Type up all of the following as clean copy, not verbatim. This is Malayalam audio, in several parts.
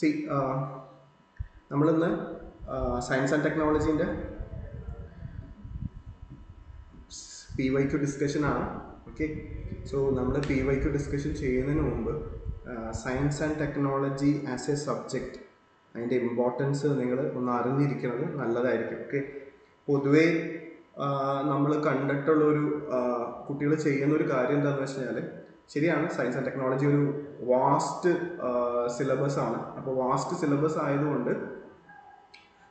സി നമ്മളിന്ന് സയൻസ് ആൻഡ് ടെക്നോളജീൻ്റെ PYQ ഡിസ്കഷനാണ്. ഓക്കെ, സോ നമ്മൾ PYQ ഡിസ്കഷൻ ചെയ്യുന്നതിന് മുമ്പ് science and technology as a subject അതിൻ്റെ ഇമ്പോർട്ടൻസ് നിങ്ങൾ ഒന്ന് അറിഞ്ഞിരിക്കുന്നത് നല്ലതായിരിക്കും. ഓക്കെ, പൊതുവേ നമ്മൾ കണ്ടിട്ടുള്ളൊരു കുട്ടികൾ ചെയ്യുന്നൊരു കാര്യം എന്താണെന്ന് വെച്ച് കഴിഞ്ഞാൽ, ശരിയാണ്, സയൻസ് ആൻഡ് ടെക്നോളജി ഒരു വാസ്റ്റ് സിലബസ് ആണ്. അപ്പോൾ വാസ്റ്റ് സിലബസ് ആയതുകൊണ്ട്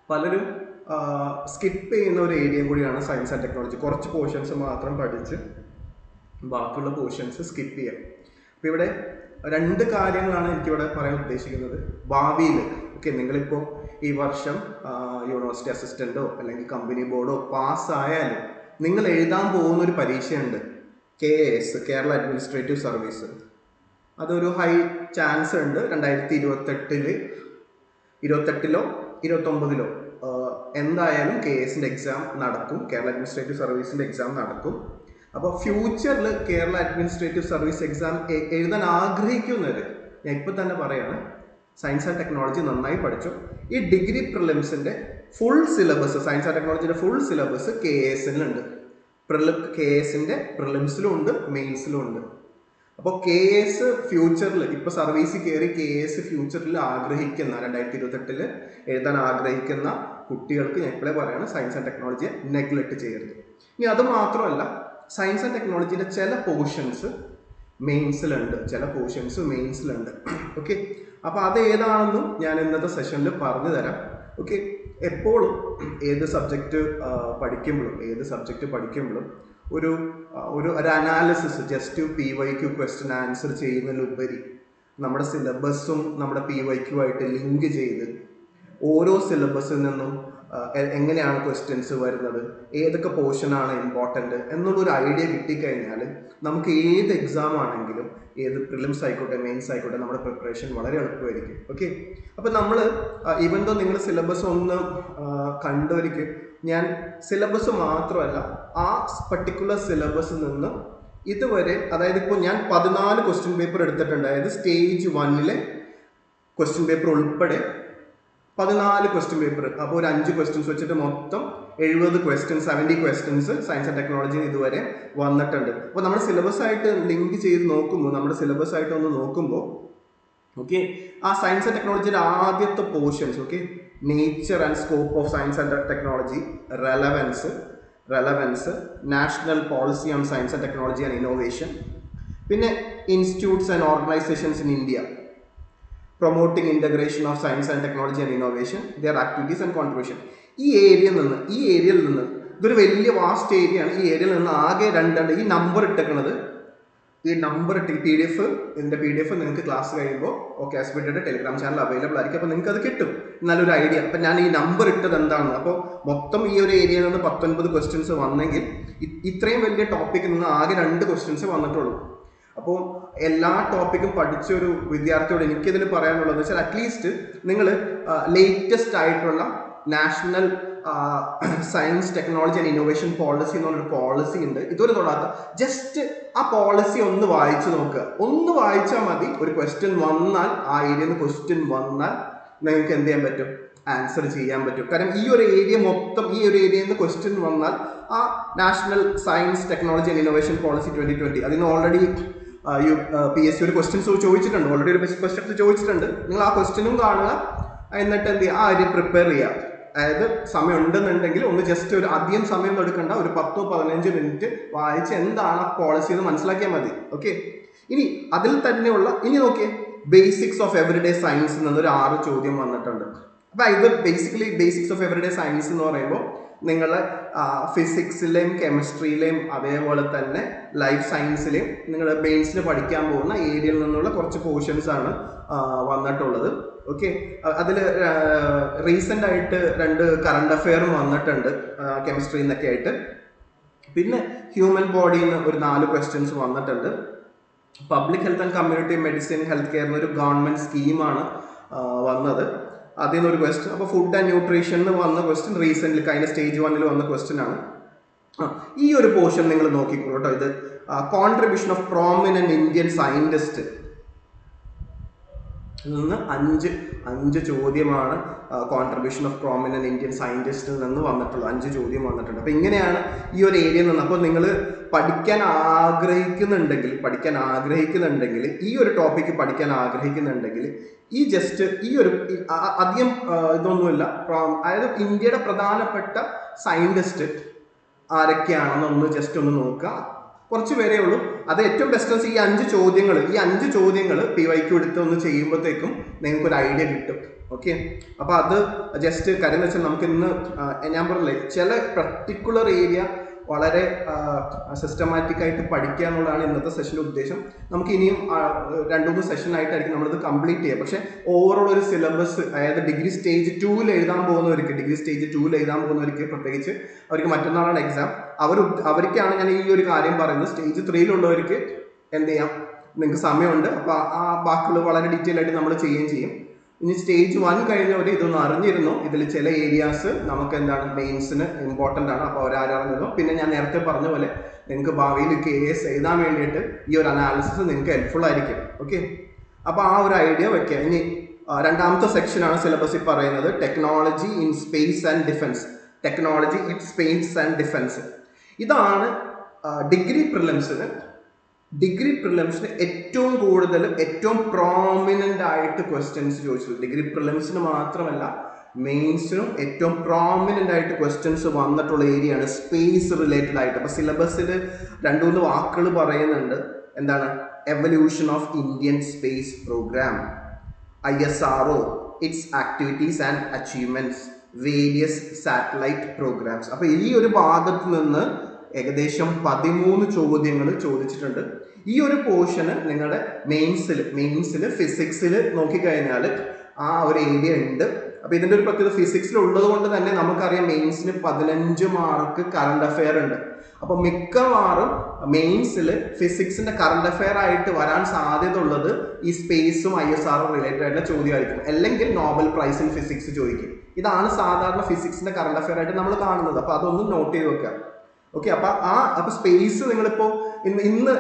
പലരും സ്കിപ്പ് ചെയ്യുന്ന ഒരു ഏരിയയും കൂടിയാണ് സയൻസ് ആൻഡ് ടെക്നോളജി. കുറച്ച് പോർഷൻസ് മാത്രം പഠിച്ച് ബാക്കിയുള്ള പോർഷൻസ് സ്കിപ്പ് ചെയ്യാം. അപ്പോൾ ഇവിടെ രണ്ട് കാര്യങ്ങളാണ് എനിക്കിവിടെ പറയാൻ ഉദ്ദേശിക്കുന്നത്. ഭാവിയിൽ ഓക്കെ, നിങ്ങളിപ്പോൾ ഈ വർഷം യൂണിവേഴ്സിറ്റി അസിസ്റ്റൻറ്റോ അല്ലെങ്കിൽ കമ്പനി ബോർഡോ പാസ്സായാലും നിങ്ങൾ എഴുതാൻ പോകുന്നൊരു പരീക്ഷയുണ്ട്, KAS, കേരള അഡ്മിനിസ്ട്രേറ്റീവ് സർവീസ്. അതൊരു ഹൈ ചാൻസ് ഉണ്ട് 2028-ലോ 2029-ലോ എന്തായാലും KASൻ്റെ എക്സാം നടക്കും, കേരള അഡ്മിനിസ്ട്രേറ്റീവ് സർവീസിൻ്റെ എക്സാം നടക്കും. അപ്പോൾ ഫ്യൂച്ചറിൽ കേരള അഡ്മിനിസ്ട്രേറ്റീവ് സർവീസ് എക്സാം എഴുതാൻ ആഗ്രഹിക്കുന്നവർ, ഞാൻ ഇപ്പോൾ തന്നെ പറയാണ്, സയൻസ് ആൻഡ് ടെക്നോളജി നന്നായി പഠിച്ചു. ഈ ഡിഗ്രി പ്രിലിംസിൻ്റെ ഫുൾ സിലബസ്, സയൻസ് ആൻഡ് ടെക്നോളജിയുടെ ഫുൾ സിലബസ് KASലുണ്ട്. KASൻ്റെ പ്രിലിംസിലും ഉണ്ട്, മെയിൻസിലും ഉണ്ട്. അപ്പോൾ KAS ഫ്യൂച്ചറിൽ ഇപ്പോൾ സർവീസ് കയറി KAS ഫ്യൂച്ചറിൽ ആഗ്രഹിക്കുന്ന 2028 എഴുതാൻ ആഗ്രഹിക്കുന്ന കുട്ടികൾക്ക് ഞാൻ ഇപ്പോഴേ പറയാണ്, സയൻസ് ആൻഡ് ടെക്നോളജിയെ നെഗ്ലക്റ്റ് ചെയ്യരുത്. ഇനി അത് മാത്രമല്ല, സയൻസ് ആൻഡ് ടെക്നോളജിയുടെ ചില പോർഷൻസ് മെയിൻസിലുണ്ട്, ഓക്കെ. അപ്പോൾ അത് ഏതാണെന്നും ഞാൻ ഇന്നത്തെ സെഷനിൽ പറഞ്ഞു തരാം. ഓക്കെ, എപ്പോഴും ഏത് സബ്ജക്റ്റ് പഠിക്കുമ്പോഴും ഒരു analysis, just PYQ question answer ചെയ്യുന്നതിലുപരി നമ്മുടെ സിലബസും നമ്മുടെ PYQ ആയിട്ട് ലിങ്ക് ചെയ്ത് ഓരോ സിലബസിൽ നിന്നും എങ്ങനെയാണ് ക്വസ്റ്റ്യൻസ് വരുന്നത്, ഏതൊക്കെ പോർഷനാണ് ഇമ്പോർട്ടൻ്റ് എന്നുള്ളൊരു ഐഡിയ കിട്ടിക്കഴിഞ്ഞാൽ നമുക്ക് ഏത് എക്സാം ആണെങ്കിലും, ഏത് പ്രിലിംസ് ആയിക്കോട്ടെ മെയിൻസ് ആയിക്കോട്ടെ, നമ്മുടെ പ്രിപ്പറേഷൻ വളരെ എളുപ്പമായിരിക്കും. ഓക്കെ, അപ്പോൾ നമ്മൾ ഈവൻ ദോ നിങ്ങൾ സിലബസ് ഒന്ന് കണ്ടവർക്ക് ഞാൻ സിലബസ് മാത്രമല്ല, ആ പർട്ടിക്കുലർ സിലബസിൽ നിന്ന് ഇതുവരെ, അതായത് ഇപ്പോൾ ഞാൻ 14 ക്വസ്റ്റ്യൻ പേപ്പർ എടുത്തിട്ടുണ്ട്. അതായത് സ്റ്റേജ് 1-ലെ ക്വസ്റ്റ്യൻ പേപ്പർ ഉൾപ്പെടെ 14 ക്വസ്റ്റ്യൻ പേപ്പർ. അപ്പോൾ ഒരു 5 ക്വസ്റ്റ്യൻസ് വെച്ചിട്ട് മൊത്തം 70 ക്വസ്റ്റ്യൻസ് സയൻസ് ആൻഡ് ടെക്നോളജി ഇതുവരെ വന്നിട്ടുണ്ട്. അപ്പോൾ നമ്മുടെ സിലബസ് ആയിട്ട് ലിങ്ക് ചെയ്ത് നോക്കുമ്പോൾ, ഓക്കെ, ആ സയൻസ് ആൻഡ് ടെക്നോളജിയുടെ ആദ്യത്തെ portions, okay, nature and scope of science and technology, relevance, national policy on science and technology and innovation, പിന്നെ institutes and organisations in India, promoting integration of science and technology and innovation, their activities and contribution. ഈ ഏരിയയിൽ നിന്ന് ഇതൊരു വലിയ വാസ്റ്റ് ഏരിയയാണ്. ഈ ഏരിയയിൽ നിന്ന് ആകെ ഈ നമ്പർ ഇട്ടേക്കുന്നത്, PDF നിങ്ങൾക്ക് ക്ലാസ് കഴിയുമ്പോൾ SBTയുടെ ടെലിഗ്രാം ചാനൽ അവൈലബിൾ ആയിരിക്കും. അപ്പോൾ നിങ്ങൾക്ക് അത് കിട്ടും, നല്ലൊരു ഐഡിയ. അപ്പം ഞാൻ ഈ നമ്പർ ഇട്ടത് എന്താണ്, അപ്പോൾ മൊത്തം ഈ ഒരു ഏരിയയിൽ നിന്ന് 19 ക്വസ്റ്റ്യൻസ് വന്നെങ്കിൽ ഇത്രയും വലിയ ടോപ്പിക്കിൽ നിന്ന് ആകെ 2 ക്വസ്റ്റ്യൻസ് വന്നിട്ടുള്ളൂ. അപ്പോൾ എല്ലാ ടോപ്പിക്കും പഠിച്ചൊരു വിദ്യാർത്ഥിയോട് എനിക്കിതിൽ പറയാനുള്ളത് വെച്ചാൽ, അറ്റ്ലീസ്റ്റ് നിങ്ങൾ ലേറ്റസ്റ്റ് ആയിട്ടുള്ള national science technology and innovation policy എന്ന് പറഞ്ഞൊരു പോളിസി ഉണ്ട്, ഇതുവരെ തൊടാത്ത. ജസ്റ്റ് ആ പോളിസി ഒന്ന് വായിച്ചു നോക്കുക, ഒന്ന് വായിച്ചാൽ മതി. ഒരു ക്വസ്റ്റ്യൻ വന്നാൽ, ആ ഏരിയയിൽ നിന്ന് ക്വസ്റ്റ്യൻ വന്നാൽ നിങ്ങൾക്ക് എന്ത് ചെയ്യാൻ പറ്റും, ആൻസർ ചെയ്യാൻ പറ്റും. കാരണം ഈ ഒരു ഏരിയയിൽ നിന്ന് ക്വസ്റ്റ്യൻ വന്നാൽ ആ national science technology and innovation policy 2020 അതിന് ഓൾറെഡി PSC ഒരു ക്വസ്റ്റ്യൻസ് ചോദിച്ചിട്ടുണ്ട്, നിങ്ങൾ ആ ക്വസ്റ്റ്യനും കാണുക, എന്നിട്ട് എന്ത് ചെയ്യുക, ആ ഏരിയ പ്രിപ്പയർ ചെയ്യുക. അതായത് സമയം ഉണ്ടെന്നുണ്ടെങ്കിൽ ഒന്ന് ജസ്റ്റ് അധികം സമയം എടുക്കണ്ട, ഒരു 10-15 മിനിറ്റ് വായിച്ച് എന്താണ് ആ പോളിസി എന്ന് മനസ്സിലാക്കിയാൽ മതി. ഓക്കെ, ഇനി അതിൽ തന്നെയുള്ള നോക്കിയേ, ബേസിക്സ് ഓഫ് എവറിഡേ സയൻസ് എന്നൊരു 6 ചോദ്യം വന്നിട്ടുണ്ട്. അപ്പോൾ ഇത് ബേസിക്സ് ഓഫ് എവറിഡേ സയൻസ് എന്ന് പറയുമ്പോൾ നിങ്ങൾ ഫിസിക്സിലെയും കെമിസ്ട്രിയിലെയും അതേപോലെ തന്നെ ലൈഫ് സയൻസിലെയും നിങ്ങൾ മെയിൻസിൽ പഠിക്കാൻ പോകുന്ന ഏരിയയിൽ നിന്നുള്ള കുറച്ച് പോർഷൻസ് ആണ് വന്നിട്ടുള്ളത്. ഓക്കെ, അതിൽ റീസെൻ്റ് ആയിട്ട് 2 കറണ്ട് അഫെയറും വന്നിട്ടുണ്ട് കെമിസ്ട്രിയിൽ നിന്നൊക്കെ ആയിട്ട്. പിന്നെ ഹ്യൂമൻ ബോഡിയിൽ നിന്ന് ഒരു 4 ക്വസ്റ്റ്യൻസ് വന്നിട്ടുണ്ട്. Public health and community medicine health care എന്നൊരു ഗവൺമെൻറ് സ്കീമാണ് വന്നത്, അതിൽ നിന്നൊരു ക്വസ്റ്റ്യൻ. അപ്പോൾ ഫുഡ് ആൻഡ് ന്യൂട്രീഷൻ വന്ന ക്വസ്റ്റ്യൻ റീസെൻ്റ്ലി കഴിഞ്ഞ സ്റ്റേജ് 1-ൽ വന്ന ക്വസ്റ്റ്യൻ ആണ്. ഈ ഒരു പോർഷൻ നിങ്ങൾ നോക്കിക്കോളൂ കേട്ടോ. ഇത് contribution of prominent Indian scientist നിന്ന് അഞ്ച് ചോദ്യമാണ് കോൺട്രിബ്യൂഷൻ ഓഫ് പ്രോമിനന്റ് ഇന്ത്യൻ സയന്റിസ്റ്റിൽ നിന്ന് വന്നിട്ടുള്ളത്. 5 ചോദ്യം വന്നിട്ടുണ്ട്. അപ്പോൾ ഇങ്ങനെയാണ് ഈ ഒരു ഏരിയയിൽ നിന്ന്. അപ്പോൾ നിങ്ങൾ പഠിക്കാൻ ആഗ്രഹിക്കുന്നുണ്ടെങ്കിൽ ഈ ഒരു ടോപ്പിക്ക് പഠിക്കാൻ ആഗ്രഹിക്കുന്നുണ്ടെങ്കിൽ ഈ ഒരു അധികം ഇതൊന്നുമില്ല, അതായത് ഇന്ത്യയുടെ പ്രധാനപ്പെട്ട സയന്റിസ്റ്റ് ആരൊക്കെയാണെന്നൊന്ന് ജസ്റ്റ് ഒന്ന് നോക്കുക. കുറച്ച് പേരേ ഉള്ളൂ. അത് ഏറ്റവും ബെസ്റ്റ് ഈ 5 ചോദ്യങ്ങൾ PYQ എടുത്ത് ഒന്ന് ചെയ്യുമ്പോഴത്തേക്കും നിങ്ങൾക്ക് ഒരു ഐഡിയ കിട്ടും. ഓക്കെ, അപ്പോൾ അത് ജസ്റ്റ് കാര്യം വെച്ചാൽ നമുക്ക് ഇന്ന് ഞാൻ പറഞ്ഞില്ലേ, ചില പർട്ടിക്കുലർ ഏരിയ വളരെ സിസ്റ്റമാറ്റിക് ആയിട്ട് പഠിക്കുക എന്നുള്ളതാണ് ഇന്നത്തെ സെഷൻ്റെ ഉദ്ദേശം. നമുക്ക് ഇനിയും 2-3 സെഷനായിട്ടായിരിക്കും നമ്മളിത് കംപ്ലീറ്റ് ചെയ്യുക. പക്ഷേ ഓവറോൾ ഒരു സിലബസ്, അതായത് ഡിഗ്രി സ്റ്റേജ് 2 എഴുതാൻ പോകുന്നവർക്ക് പ്രത്യേകിച്ച് അവർക്ക് മറ്റന്നാളാണ് എക്സാം. അവർക്കാണ് ഞാൻ ഈ ഒരു കാര്യം പറയുന്നത്. സ്റ്റേജ് 3 എന്ത് ചെയ്യാം, നിങ്ങൾക്ക് സമയമുണ്ട്. അപ്പോൾ ആ ബാക്കിയുള്ള വളരെ ഡീറ്റെയിൽ ആയിട്ട് നമ്മൾ ചെയ്യുകയും ചെയ്യും. ഇനി സ്റ്റേജ് 1 കഴിഞ്ഞവർ ഇതൊന്ന് അറിഞ്ഞിരുന്നു, ഇതിൽ ചില ഏരിയാസ് നമുക്ക് എന്താണ് മെയിൻസിന് ഇമ്പോർട്ടൻ്റ് ആണ്. അപ്പോൾ അവരറിഞ്ഞിരുന്നു. പിന്നെ ഞാൻ നേരത്തെ പറഞ്ഞ പോലെ നിങ്ങൾക്ക് ഭാവിയിൽ KS എഴുതാൻ വേണ്ടിയിട്ട് ഈ ഒരു അനാലിസിസ് നിങ്ങൾക്ക് ഹെൽപ്ഫുൾ ആയിരിക്കും. ഓക്കെ, അപ്പോൾ ആ ഒരു ഐഡിയ വെക്കുക. ഇനി രണ്ടാമത്തെ സെക്ഷനാണ് സിലബസിൽ പറയുന്നത്, technology in space and defence. ഇതാണ് ഡിഗ്രി പ്രിലിംസിന് ഏറ്റവും പ്രോമിനൻ്റ് ആയിട്ട് ക്വസ്റ്റ്യൻസ് ചോദിച്ചത്. ഡിഗ്രി പ്രിലിംസിന് മാത്രമല്ല, മെയിൻസിനും ഏറ്റവും പ്രോമിനൻ്റ് ആയിട്ട് ക്വസ്റ്റ്യൻസ് വന്നിട്ടുള്ള ഏരിയയാണ് സ്പേസ് റിലേറ്റഡ് ആയിട്ട്. അപ്പോൾ സിലബസിൽ 2-3 വാക്കുകൾ പറയുന്നുണ്ട്. എന്താണ്? Evolution of Indian space programme, ISRO, its activities and achievements, various satellite programmes. അപ്പോൾ ഈ ഒരു ഭാഗത്ത് നിന്ന് ഏകദേശം 13 ചോദ്യങ്ങൾ ചോദിച്ചിട്ടുണ്ട്. ഈ ഒരു പോർഷന് നിങ്ങളുടെ മെയിൻസിൽ ഫിസിക്സിൽ നോക്കിക്കഴിഞ്ഞാൽ ആ ഒരു ഏരിയ ഉണ്ട്. അപ്പോൾ ഇതിൻ്റെ ഒരു പ്രത്യേകത ഫിസിക്സിൽ ഉള്ളത് കൊണ്ട് തന്നെ നമുക്കറിയാം മെയിൻസിന് 15 മാർക്ക് കറണ്ട് അഫെയർ ഉണ്ട്. അപ്പോൾ മിക്കവാറും മെയിൻസിൽ ഫിസിക്സിൻ്റെ കറണ്ട് അഫെയർ ആയിട്ട് വരാൻ സാധ്യത ഉള്ളത് ഈ സ്പേസും ISRO റിലേറ്റഡ് ആയിട്ടുള്ള ചോദ്യമായിരിക്കും. അല്ലെങ്കിൽ നോബൽ പ്രൈസ് ഇൻ ഫിസിക്സ് ചോദിക്കും. ഇതാണ് സാധാരണ ഫിസിക്സിൻ്റെ കറണ്ട് അഫെയർ ആയിട്ട് നമ്മൾ കാണുന്നത്. അപ്പോൾ അതൊന്ന് നോട്ട് ചെയ്ത് വെക്കുക. ഓക്കെ, അപ്പോൾ സ്പേസ് നിങ്ങളിപ്പോൾ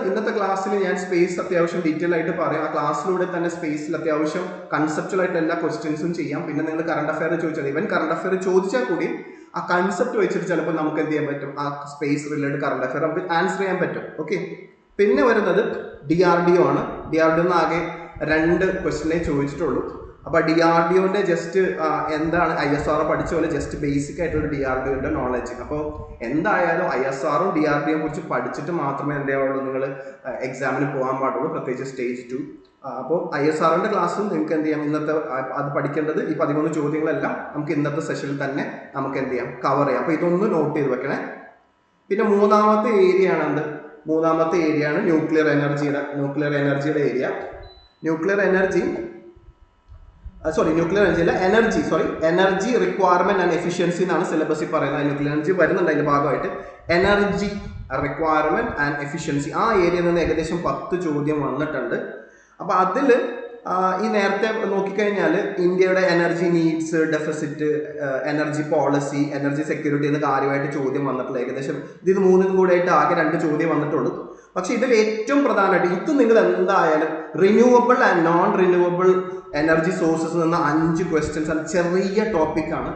ഇന്നത്തെ ക്ലാസ്സിൽ ഞാൻ സ്പേസ് അത്യാവശ്യം ഡീറ്റെയിൽ ആയിട്ട് പറയാം. ആ ക്ലാസ്സിലൂടെ തന്നെ സ്പേസിൽ അത്യാവശ്യം കൺസെപ്റ്റുവൽ ആയിട്ട് എല്ലാ ക്വസ്റ്റ്യൻസും ചെയ്യാം. പിന്നെ നിങ്ങൾ കറണ്ട് അഫെയർ ചോദിച്ചാൽ, ഇവൻ കറണ്ട് അഫെയർ ചോദിച്ചാൽ കൂടി ആ കൺസെപ്റ്റ് വെച്ചിട്ട് ചിലപ്പോൾ നമുക്ക് എന്ത് ചെയ്യാൻ പറ്റും, ആ സ്പേസ് റിലേറ്റഡ് കറണ്ട് അഫെയർ നമുക്ക് ആൻസർ ചെയ്യാൻ പറ്റും. ഓക്കെ, പിന്നെ വരുന്നത് DRDO ആണ്. DRDO ആകെ 2 ക്വസ്റ്റ്യനേ ചോദിച്ചിട്ടുള്ളൂ. അപ്പോൾ DRDOന്റെ ജസ്റ്റ് എന്താണ് ISRO പഠിച്ച പോലെ ജസ്റ്റ് ബേസിക് ആയിട്ടൊരു DRDOന്റെ നോളജ്. അപ്പോൾ എന്തായാലും ISRO DRDO കുറിച്ച് പഠിച്ചിട്ട് മാത്രമേ എന്താവുള്ളൂ നിങ്ങൾ എക്സാമിന് പോകാൻ പാടുള്ളൂ, പ്രത്യേകിച്ച് സ്റ്റേജ് 2. അപ്പോൾ ISROന്റെ ക്ലാസ്സും നിങ്ങൾക്ക് എന്ത് ചെയ്യാം, ഇന്നത്തെ അത് പഠിക്കേണ്ടത് ഈ 13 ചോദ്യങ്ങളെല്ലാം നമുക്ക് ഇന്നത്തെ സെഷനിൽ തന്നെ നമുക്ക് എന്ത് ചെയ്യാം, കവർ ചെയ്യാം. അപ്പോൾ ഇതൊന്ന് നോട്ട് ചെയ്ത് വെക്കണേ. പിന്നെ മൂന്നാമത്തെ ഏരിയയാണ് ന്യൂക്ലിയർ എനർജിയുടെ area. Energy requirement and efficiency എന്നാണ് സിലബസിൽ പറയുന്നത്. ന്യൂക്ലിയർ എനർജി വരുന്നുണ്ട് അതിന്റെ ഭാഗമായിട്ട്. എനർജി റിക്വയർമെന്റ് ആൻഡ് എഫിഷ്യൻസി, ആ ഏരിയയിൽ നിന്ന് ഏകദേശം 10 ചോദ്യം വന്നിട്ടുണ്ട്. അപ്പോൾ അതിൽ ഈ നേരത്തെ നോക്കിക്കഴിഞ്ഞാൽ ഇന്ത്യയുടെ energy needs, deficit, energy policy, energy security എന്ന് കാര്യമായിട്ട് ചോദ്യം വന്നിട്ടുള്ള ഏകദേശം ഇത് 3 കൂടെ ആയിട്ട് ആകെ 2 ചോദ്യം വന്നിട്ടുള്ളൂ. പക്ഷെ ഇതിൽ ഏറ്റവും പ്രധാനമായിട്ട് ഇത് നിങ്ങൾ എന്തായാലും renewable and non renewable energy sources നിന്ന് 5 ക്വസ്റ്റ്യൻസ് ആണ്. ചെറിയ ടോപ്പിക്കാണ്.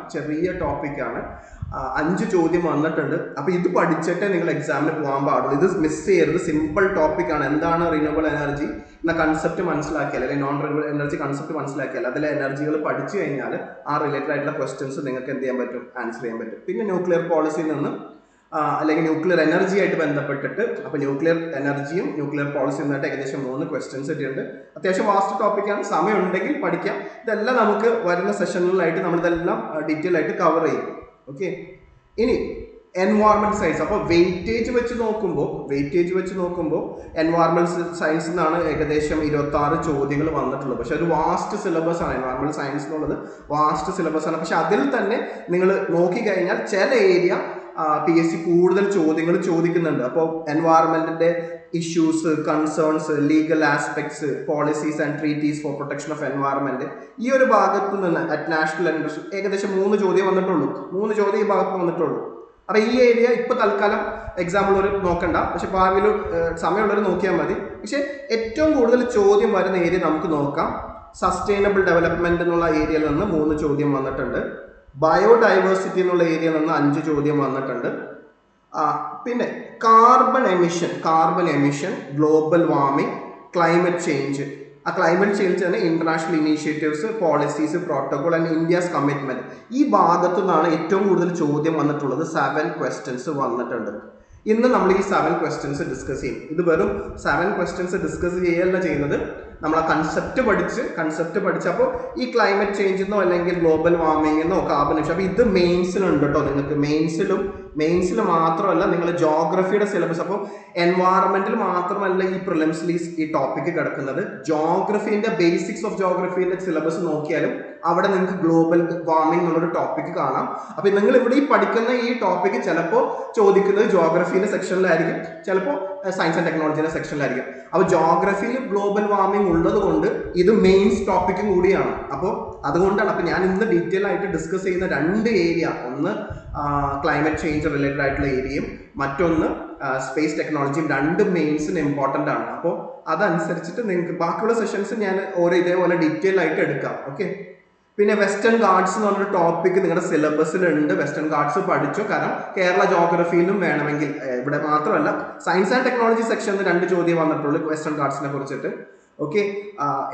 5 ചോദ്യം വന്നിട്ടുണ്ട്. അപ്പോൾ ഇത് പഠിച്ചിട്ടേ നിങ്ങൾ എക്സാമിന് പോകാൻ പാടുള്ളൂ. ഇത് മിസ് ചെയ്യരുത്. സിമ്പിൾ ടോപ്പിക്കാണ്. എന്താണ് റിന്യൂവബിൾ എനർജി എന്ന കൺസെപ്റ്റ് മനസ്സിലാക്കിയാൽ, അല്ലെങ്കിൽ നോൺ റിന്യൂവബിൾ എനർജി കൺസെപ്റ്റ് മനസ്സിലാക്കിയാൽ, അതിലെ എനർജികൾ പഠിച്ചു കഴിഞ്ഞാൽ ആ റിലേറ്റഡ് ആയിട്ടുള്ള ക്വസ്റ്റ്യൻസ് നിങ്ങൾക്ക് എന്ത് ചെയ്യാൻ പറ്റും, ആൻസർ ചെയ്യാൻ പറ്റും. പിന്നെ ന്യൂക്ലിയർ പോളിസിയിൽ നിന്ന് അല്ലെങ്കിൽ ന്യൂക്ലിയർ എനർജി ആയിട്ട് ബന്ധപ്പെട്ടിട്ട്, അപ്പോൾ ന്യൂക്ലിയർ എനർജിയും ന്യൂക്ലിയർ പോളിസിയും നിന്നിട്ട് ഏകദേശം 3 ക്വസ്റ്റ്യൻസ് ഇട്ടിട്ടുണ്ട്. അത്യാവശ്യം വാസ്റ്റ് ടോപ്പിക്കാണ്. സമയം ഉണ്ടെങ്കിൽ പഠിക്കാം. ഇതെല്ലാം നമുക്ക് വരുന്ന സെഷനുകളിലായിട്ട് നമ്മളിതെല്ലാം ഡീറ്റെയിൽ ആയിട്ട് കവർ ചെയ്യും. ഓക്കെ, ഇനി എൻവയോൺമെന്റ് സയൻസ്. അപ്പോൾ വെയിറ്റേജ് വെച്ച് നോക്കുമ്പോൾ എൻവയോൺമെന്റ് സയൻസിൽ നിന്നാണ് ഏകദേശം 26 ചോദ്യങ്ങൾ വന്നിട്ടുള്ളത്. പക്ഷെ ഒരു വാസ്റ്റ് സിലബസ് ആണ് എൻവയോൺമെന്റ് സയൻസ് എന്നുള്ളത്. വാസ്റ്റ് സിലബസ് ആണ്. പക്ഷെ അതിൽ തന്നെ നിങ്ങൾ നോക്കിക്കഴിഞ്ഞാൽ ചില ഏരിയ PSC കൂടുതൽ ചോദ്യങ്ങൾ ചോദിക്കുന്നുണ്ട്. അപ്പോൾ എൻവയോൺമെന്റിന്റെ issues, concerns, legal aspects, policies and treaties for protection of environment, ഈ ഒരു ഭാഗത്ത് നിന്ന് അറ്റ് നാഷണൽ ഇൻട്രസ്റ്റ് ഏകദേശം 3 ചോദ്യം വന്നിട്ടുള്ളൂ. 3 ചോദ്യം ഈ ഭാഗത്ത് വന്നിട്ടുള്ളൂ. അപ്പോൾ ഈ ഏരിയ ഇപ്പോൾ തൽക്കാലം എക്സാമ്പിൾ നോക്കണ്ട, പക്ഷെ ഭാവിയിൽ സമയമുള്ളവർ നോക്കിയാൽ മതി. പക്ഷെ ഏറ്റവും കൂടുതൽ ചോദ്യം വരുന്ന ഏരിയ നമുക്ക് നോക്കാം. സസ്റ്റൈനബിൾ ഡെവലപ്മെന്റ് എന്നുള്ള ഏരിയയിൽ നിന്ന് 3 ചോദ്യം വന്നിട്ടുണ്ട്. ബയോഡൈവേഴ്സിറ്റി എന്നുള്ള ഏരിയയിൽ നിന്ന് 5 ചോദ്യം വന്നിട്ടുണ്ട്. പിന്നെ carbon emission, global warming, climate change. ആ ക്ലൈമറ്റ് ചേഞ്ച് തന്നെ international initiatives, policies, protocol and India's commitment. ഈ ഭാഗത്തു നിന്നാണ് ഏറ്റവും കൂടുതൽ ചോദ്യം വന്നിട്ടുള്ളത്. 7 ക്വസ്റ്റ്യൻസ് വന്നിട്ടുണ്ട്. ഇന്ന് നമ്മൾ ഈ 7 ക്വസ്റ്റ്യൻസ് ഡിസ്കസ് ചെയ്യും. ഇത് വെറും 7 ക്വസ്റ്റ്യൻസ് ഡിസ്കസ് ചെയ്യല്ല ചെയ്യുന്നത്, നമ്മൾ ആ കൺസെപ്റ്റ് പഠിച്ചപ്പോൾ ഈ ക്ലൈമറ്റ് ചേഞ്ച് എന്നോ അല്ലെങ്കിൽ ഗ്ലോബൽ വാർമിംഗ് എന്നോ കാർബൺ എമിഷൻ, അപ്പോൾ ഇത് മെയിൻസിലുണ്ട് കേട്ടോ. നിങ്ങൾക്ക് മെയിൻസിൽ മാത്രമല്ല, നിങ്ങൾ ജോഗ്രഫിയുടെ സിലബസ്, അപ്പോൾ എൻവയറമെന്റിൽ മാത്രമല്ല ഈ പ്രിലിംസിൽ ഈ ടോപ്പിക്ക് കിടക്കുന്നത്. ജോഗ്രഫീൻ്റെ ബേസിക്സ് ഓഫ് ജോഗ്രഫീൻ്റെ സിലബസ് നോക്കിയാലും അവിടെ നിങ്ങൾക്ക് ഗ്ലോബൽ വാർമിംഗ് എന്നുള്ളൊരു ടോപ്പിക്ക് കാണാം. അപ്പോൾ നിങ്ങൾ ഇവിടെ ഈ പഠിക്കുന്ന ഈ ടോപ്പിക്ക് ചിലപ്പോൾ ചോദിക്കുന്നത് ജോഗ്രഫീൻ്റെ സെക്ഷനിലായിരിക്കും, ചിലപ്പോൾ സയൻസ് ആൻഡ് ടെക്നോളജിയുടെ സെക്ഷനിലായിരിക്കും. അപ്പോൾ ജോഗ്രഫിയിൽ ഗ്ലോബൽ വാർമിംഗ് ഉള്ളത് കൊണ്ട് ഇത് മെയിൻസ് ടോപ്പിക്കും കൂടിയാണ്. അപ്പോൾ അതുകൊണ്ടാണ് അപ്പോൾ ഞാൻ ഇന്ന് ഡീറ്റെയിൽ ആയിട്ട് ഡിസ്കസ് ചെയ്യുന്ന 2 ഏരിയ, ഒന്ന് ക്ലൈമറ്റ് ചേഞ്ച് റിലേറ്റഡ് ആയിട്ടുള്ള ഏരിയയും മറ്റൊന്ന് സ്പേസ് ടെക്നോളജിയും, 2 മെയിൻസിന് ഇമ്പോർട്ടൻ്റ് ആണ്. അപ്പോൾ അതനുസരിച്ചിട്ട് നിങ്ങൾക്ക് ബാക്കിയുള്ള സെഷൻസ് ഞാൻ ഓരോ ഇതേപോലെ ഡീറ്റെയിൽ ആയിട്ട് എടുക്കാം. ഓക്കെ. പിന്നെ വെസ്റ്റേൺ ഗാർഡ്സ് എന്ന് പറഞ്ഞൊരു ടോപ്പിക്ക് നിങ്ങളുടെ സിലബസിലുണ്ട്. വെസ്റ്റേൺ ഗാർഡ്സ് പഠിച്ചു, കാരണം കേരള ജോഗ്രഫിയിലും വേണമെങ്കിൽ, ഇവിടെ മാത്രമല്ല സയൻസ് ആൻഡ് ടെക്നോളജി സെക്ഷനിൽ 2 ചോദ്യം വന്നിട്ടുള്ളൂ വെസ്റ്റേൺ ഗാർഡ്സിനെ കുറിച്ചിട്ട്. ഓക്കെ.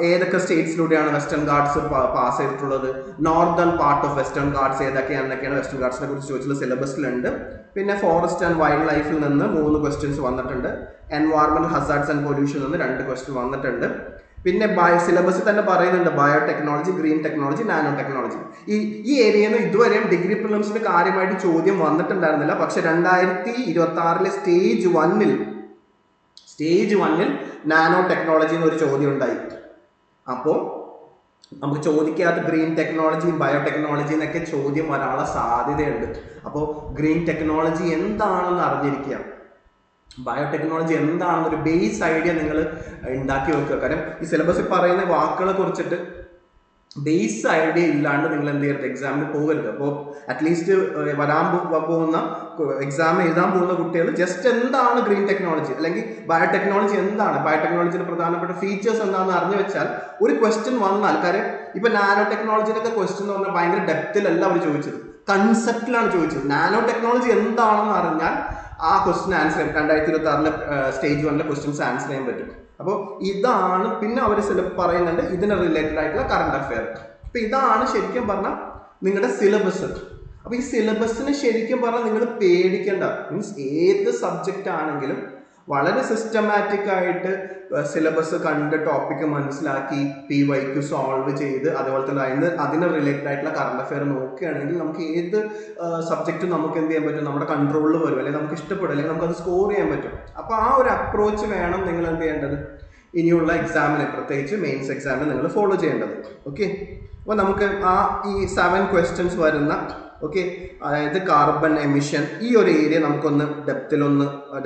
ഏതൊക്കെ സ്റ്റേറ്റ്സിലൂടെയാണ് വെസ്റ്റേൺ ഗാർഡ്സ് പാസ് ചെയ്തിട്ടുള്ളത്, northern part of Western Ghats ഏതൊക്കെയാണെന്നൊക്കെയാണ് വെസ്റ്റേൺ ഗാർഡ്സിനെ കുറിച്ച് ചോദിച്ചുള്ള സിലബസിലുണ്ട്. പിന്നെ ഫോറസ്റ്റ് ആൻഡ് വൈൽഡ് ലൈഫിൽ നിന്ന് 3 ക്വസ്റ്റ്യൻസ് വന്നിട്ടുണ്ട്. എൻവയറമെന്റൽ ഹസാർഡ്സ് ആൻഡ് പൊല്യൂഷനിൽ നിന്ന് 2 ക്വസ്റ്റ്യൻ വന്നിട്ടുണ്ട്. പിന്നെ സിലബസിൽ തന്നെ പറയുന്നുണ്ട് biotechnology, green technology, nano technology. ഈ ഏരിയയിൽ നിന്ന് ഇതുവരെയും ഡിഗ്രി പ്രിലിംസിന് കാര്യമായിട്ട് ചോദ്യം വന്നിട്ടുണ്ടായിരുന്നില്ല. പക്ഷെ 2026 സ്റ്റേജ് 1 നാനോ ടെക്നോളജി എന്നൊരു ചോദ്യം ഉണ്ടായി. അപ്പോൾ നമുക്ക് ചോദിക്കാത്ത ഗ്രീൻ ടെക്നോളജിയും ബയോടെക്നോളജി എന്നൊക്കെ ചോദ്യം വരാനുള്ള സാധ്യതയുണ്ട്. അപ്പോൾ ഗ്രീൻ ടെക്നോളജി എന്താണെന്ന് അറിഞ്ഞിരിക്കുക, ബയോടെക്നോളജി എന്താണെന്നൊരു ബേസ് ഐഡിയ നിങ്ങൾ ഉണ്ടാക്കി വെക്കുക. കാരണം ഈ സിലബസിൽ പറയുന്ന വാക്കുകളെ കുറിച്ചിട്ട് ബേസ് ഐഡിയ ഇല്ലാണ്ട് നിങ്ങൾ എന്ത് ചെയ്യരുത്, എക്സാമിന് പോകരുത്. അപ്പോൾ അറ്റ്ലീസ്റ്റ് പോകുന്ന എക്സാം എഴുതാൻ പോകുന്ന കുട്ടികൾ ജസ്റ്റ് എന്താണ് ഗ്രീൻ ടെക്നോളജി അല്ലെങ്കിൽ ബയോടെക്നോളജി എന്താണ്, ബയോടെക്നോളജിയുടെ പ്രധാനപ്പെട്ട ഫീച്ചേഴ്സ് എന്താണെന്ന് അറിഞ്ഞു വെച്ചാൽ ഒരു ക്വസ്റ്റ്യൻ വന്നാൽ, കാര്യം ഇപ്പൊ നാനോ ടെക്നോളജിയുടെ ക്വസ്റ്റ്യൻ എന്ന് പറഞ്ഞാൽ ഭയങ്കര ഡെപ്തിലല്ല അവർ ചോദിച്ചത്, കൺസെപ്റ്റിലാണ് ചോദിച്ചത്. നാനോ ടെക്നോളജി എന്താണെന്ന് അറിഞ്ഞാൽ ആ ക്വസ്റ്റ്യൻ ആൻസർ ചെയ്യാം. 2026 സ്റ്റേജ് 1 ക്വസ്റ്റ്യൻസ് ആൻസർ ചെയ്യാൻ പറ്റും. അപ്പോൾ ഇതാണ്. പിന്നെ അവർ പറയുന്നുണ്ട് ഇതിന് റിലേറ്റഡ് ആയിട്ടുള്ള കറണ്ട് അഫെയർ. അപ്പൊ ഇതാണ് ശരിക്കും പറഞ്ഞാൽ നിങ്ങളുടെ സിലബസ്. അപ്പൊ ഈ സിലബസിന് ശരിക്കും പറഞ്ഞാൽ നിങ്ങൾ പേടിക്കേണ്ട, മീൻസ് ഏത് സബ്ജക്റ്റ് ആണെങ്കിലും വളരെ സിസ്റ്റമാറ്റിക് ആയിട്ട് സിലബസ് കണ്ട് ടോപ്പിക്ക് മനസ്സിലാക്കി PYQ സോൾവ് ചെയ്ത് അതുപോലെ തന്നെ അതിന് റിലേറ്റഡ് ആയിട്ടുള്ള കറണ്ട് അഫെയർ നോക്കുകയാണെങ്കിൽ നമുക്ക് ഏത് സബ്ജക്റ്റും നമുക്ക് എന്ത് ചെയ്യാൻ പറ്റും, നമ്മുടെ കൺട്രോളിൽ വരും, അല്ലെങ്കിൽ നമുക്ക് ഇഷ്ടപ്പെടും, അല്ലെങ്കിൽ നമുക്ക് അത് സ്കോർ ചെയ്യാൻ പറ്റും. അപ്പോൾ ആ ഒരു അപ്രോച്ച് വേണം നിങ്ങൾ എന്ത് ചെയ്യേണ്ടത് ഇനിയുള്ള എക്സാമിന്, പ്രത്യേകിച്ച് മെയിൻസ് എക്സാമിന് നിങ്ങൾ ഫോളോ ചെയ്യേണ്ടത്. ഓക്കെ. അപ്പോൾ നമുക്ക് ഈ 7 ക്വസ്റ്റ്യൻസ് വരുന്ന, ഓക്കെ, അതായത് കാർബൺ എമിഷൻ, ഈ ഒരു ഏരിയ നമുക്കൊന്ന്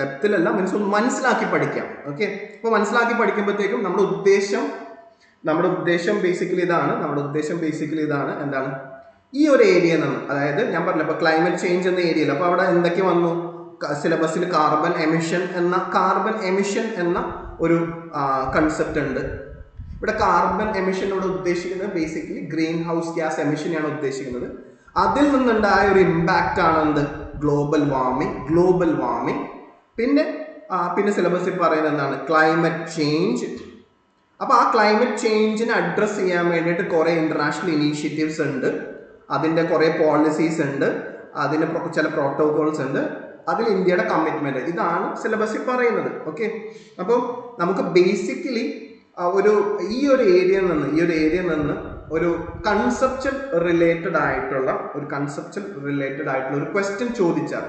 ഡെപ്തിലല്ല മീൻസ് ഒന്ന് മനസ്സിലാക്കി പഠിക്കാം. ഓക്കെ. അപ്പോൾ മനസ്സിലാക്കി പഠിക്കുമ്പോഴത്തേക്കും നമ്മുടെ ഉദ്ദേശം ബേസിക്കലി ഇതാണ്. എന്താണ് ഈ ഒരു ഏരിയ നിന്ന്, അതായത് ഞാൻ പറഞ്ഞില്ല ഇപ്പോൾ ക്ലൈമറ്റ് ചേഞ്ച് എന്ന ഏരിയയിൽ, അപ്പോൾ അവിടെ എന്തൊക്കെ വന്നു സിലബസിൽ, കാർബൺ എമിഷൻ എന്ന ഒരു കൺസെപ്റ്റ് ഉണ്ട്. ഇവിടെ കാർബൺ എമിഷനോട് ഉദ്ദേശിക്കുന്നത് ബേസിക്കലി ഗ്രീൻ ഹൗസ് ഗ്യാസ് എമിഷനെയാണ് ഉദ്ദേശിക്കുന്നത്. അതിൽ നിന്നുണ്ടായ ഒരു ഇമ്പാക്റ്റ് ആണ് എന്ത്, ഗ്ലോബൽ വാർമിംഗ്. പിന്നെ സിലബസിൽ പറയുന്നത് എന്താണ്, ക്ലൈമറ്റ് ചേഞ്ച്. അപ്പോൾ ആ ക്ലൈമറ്റ് ചേഞ്ചിനെ അഡ്രസ്സ് ചെയ്യാൻ വേണ്ടിയിട്ട് കുറേ ഇന്റർനാഷണൽ ഇനീഷ്യേറ്റീവ്സ് ഉണ്ട്, അതിൻ്റെ കുറേ പോളിസീസ് ഉണ്ട്, അതിന് ചില പ്രോട്ടോകോൾസ് ഉണ്ട്, അതിൽ ഇന്ത്യയുടെ കമ്മിറ്റ്മെന്റ്, ഇതാണ് സിലബസിൽ പറയുന്നത്. ഓക്കെ. അപ്പോൾ നമുക്ക് ബേസിക്കലി ഈ ഒരു ഏരിയയിൽ നിന്ന് ഒരു കൺസെപ്ച്വൽ റിലേറ്റഡ് ആയിട്ടുള്ള ഒരു ക്വസ്റ്റ്യൻ ചോദിച്ചാൽ,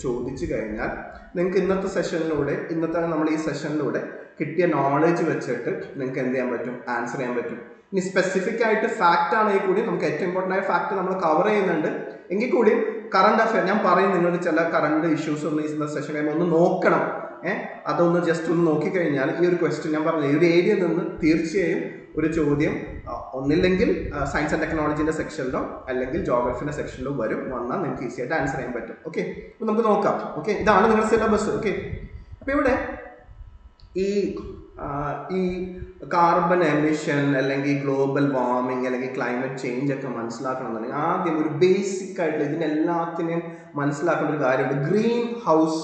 ചോദിച്ചു കഴിഞ്ഞാൽ നിങ്ങൾക്ക് ഇന്നത്തെ നമ്മൾ ഈ സെഷനിലൂടെ കിട്ടിയ നോളജ് വെച്ചിട്ട് നിങ്ങൾക്ക് എന്ത് ചെയ്യാൻ പറ്റും, ആൻസർ ചെയ്യാൻ പറ്റും. ഇനി സ്പെസിഫിക് ആയിട്ട് ഫാക്റ്റ് ആണെങ്കിൽ കൂടി നമുക്ക് ഏറ്റവും ഇമ്പോർട്ടൻ്റ് ആയ ഫാക്റ്റ് നമ്മൾ കവർ ചെയ്യുന്നുണ്ട്. എങ്കിൽ കൂടി കറണ്ട് അഫെയർ ഞാൻ പറയും, നിങ്ങൾ ചില കറണ്ട് ഇഷ്യൂസ് ഒന്ന് ഈ സെഷൻ കഴിയുമ്പോൾ ഒന്ന് നോക്കണം. അതൊന്ന് ജസ്റ്റ് ഒന്ന് നോക്കിക്കഴിഞ്ഞാൽ ഈ ഒരു ക്വസ്റ്റ്യൻ ഞാൻ പറഞ്ഞു, ഈ ഒരു ഏരിയയിൽ നിന്ന് തീർച്ചയായും ഒരു ചോദ്യം ഒന്നില്ലെങ്കിൽ സയൻസ് ആൻഡ് ടെക്നോളജിന്റെ സെക്ഷനിലോ അല്ലെങ്കിൽ ജോഗ്രഫിന്റെ സെക്ഷനിലോ വന്നാൽ നിങ്ങൾക്ക് ഈസി ആയിട്ട് ആൻസർ ചെയ്യാൻ പറ്റും. ഓക്കെ. അപ്പോൾ നമുക്ക് നോക്കാം. ഓക്കെ. ഇതാണ് നിങ്ങളുടെ സിലബസ്. ഓക്കെ. അപ്പോൾ ഇവിടെ ഈ ഈ കാർബൺ എമിഷൻ അല്ലെങ്കിൽ ഗ്ലോബൽ വാർമിംഗ് അല്ലെങ്കിൽ ക്ലൈമറ്റ് ചേഞ്ച് ഒക്കെ മനസ്സിലാക്കണമെന്നുണ്ടെങ്കിൽ ആദ്യം ഒരു ബേസിക് ആയിട്ടുള്ള ഇതിനെല്ലാത്തിനെയും മനസ്സിലാക്കേണ്ട ഒരു കാര്യമുണ്ട്. ഗ്രീൻ ഹൗസ്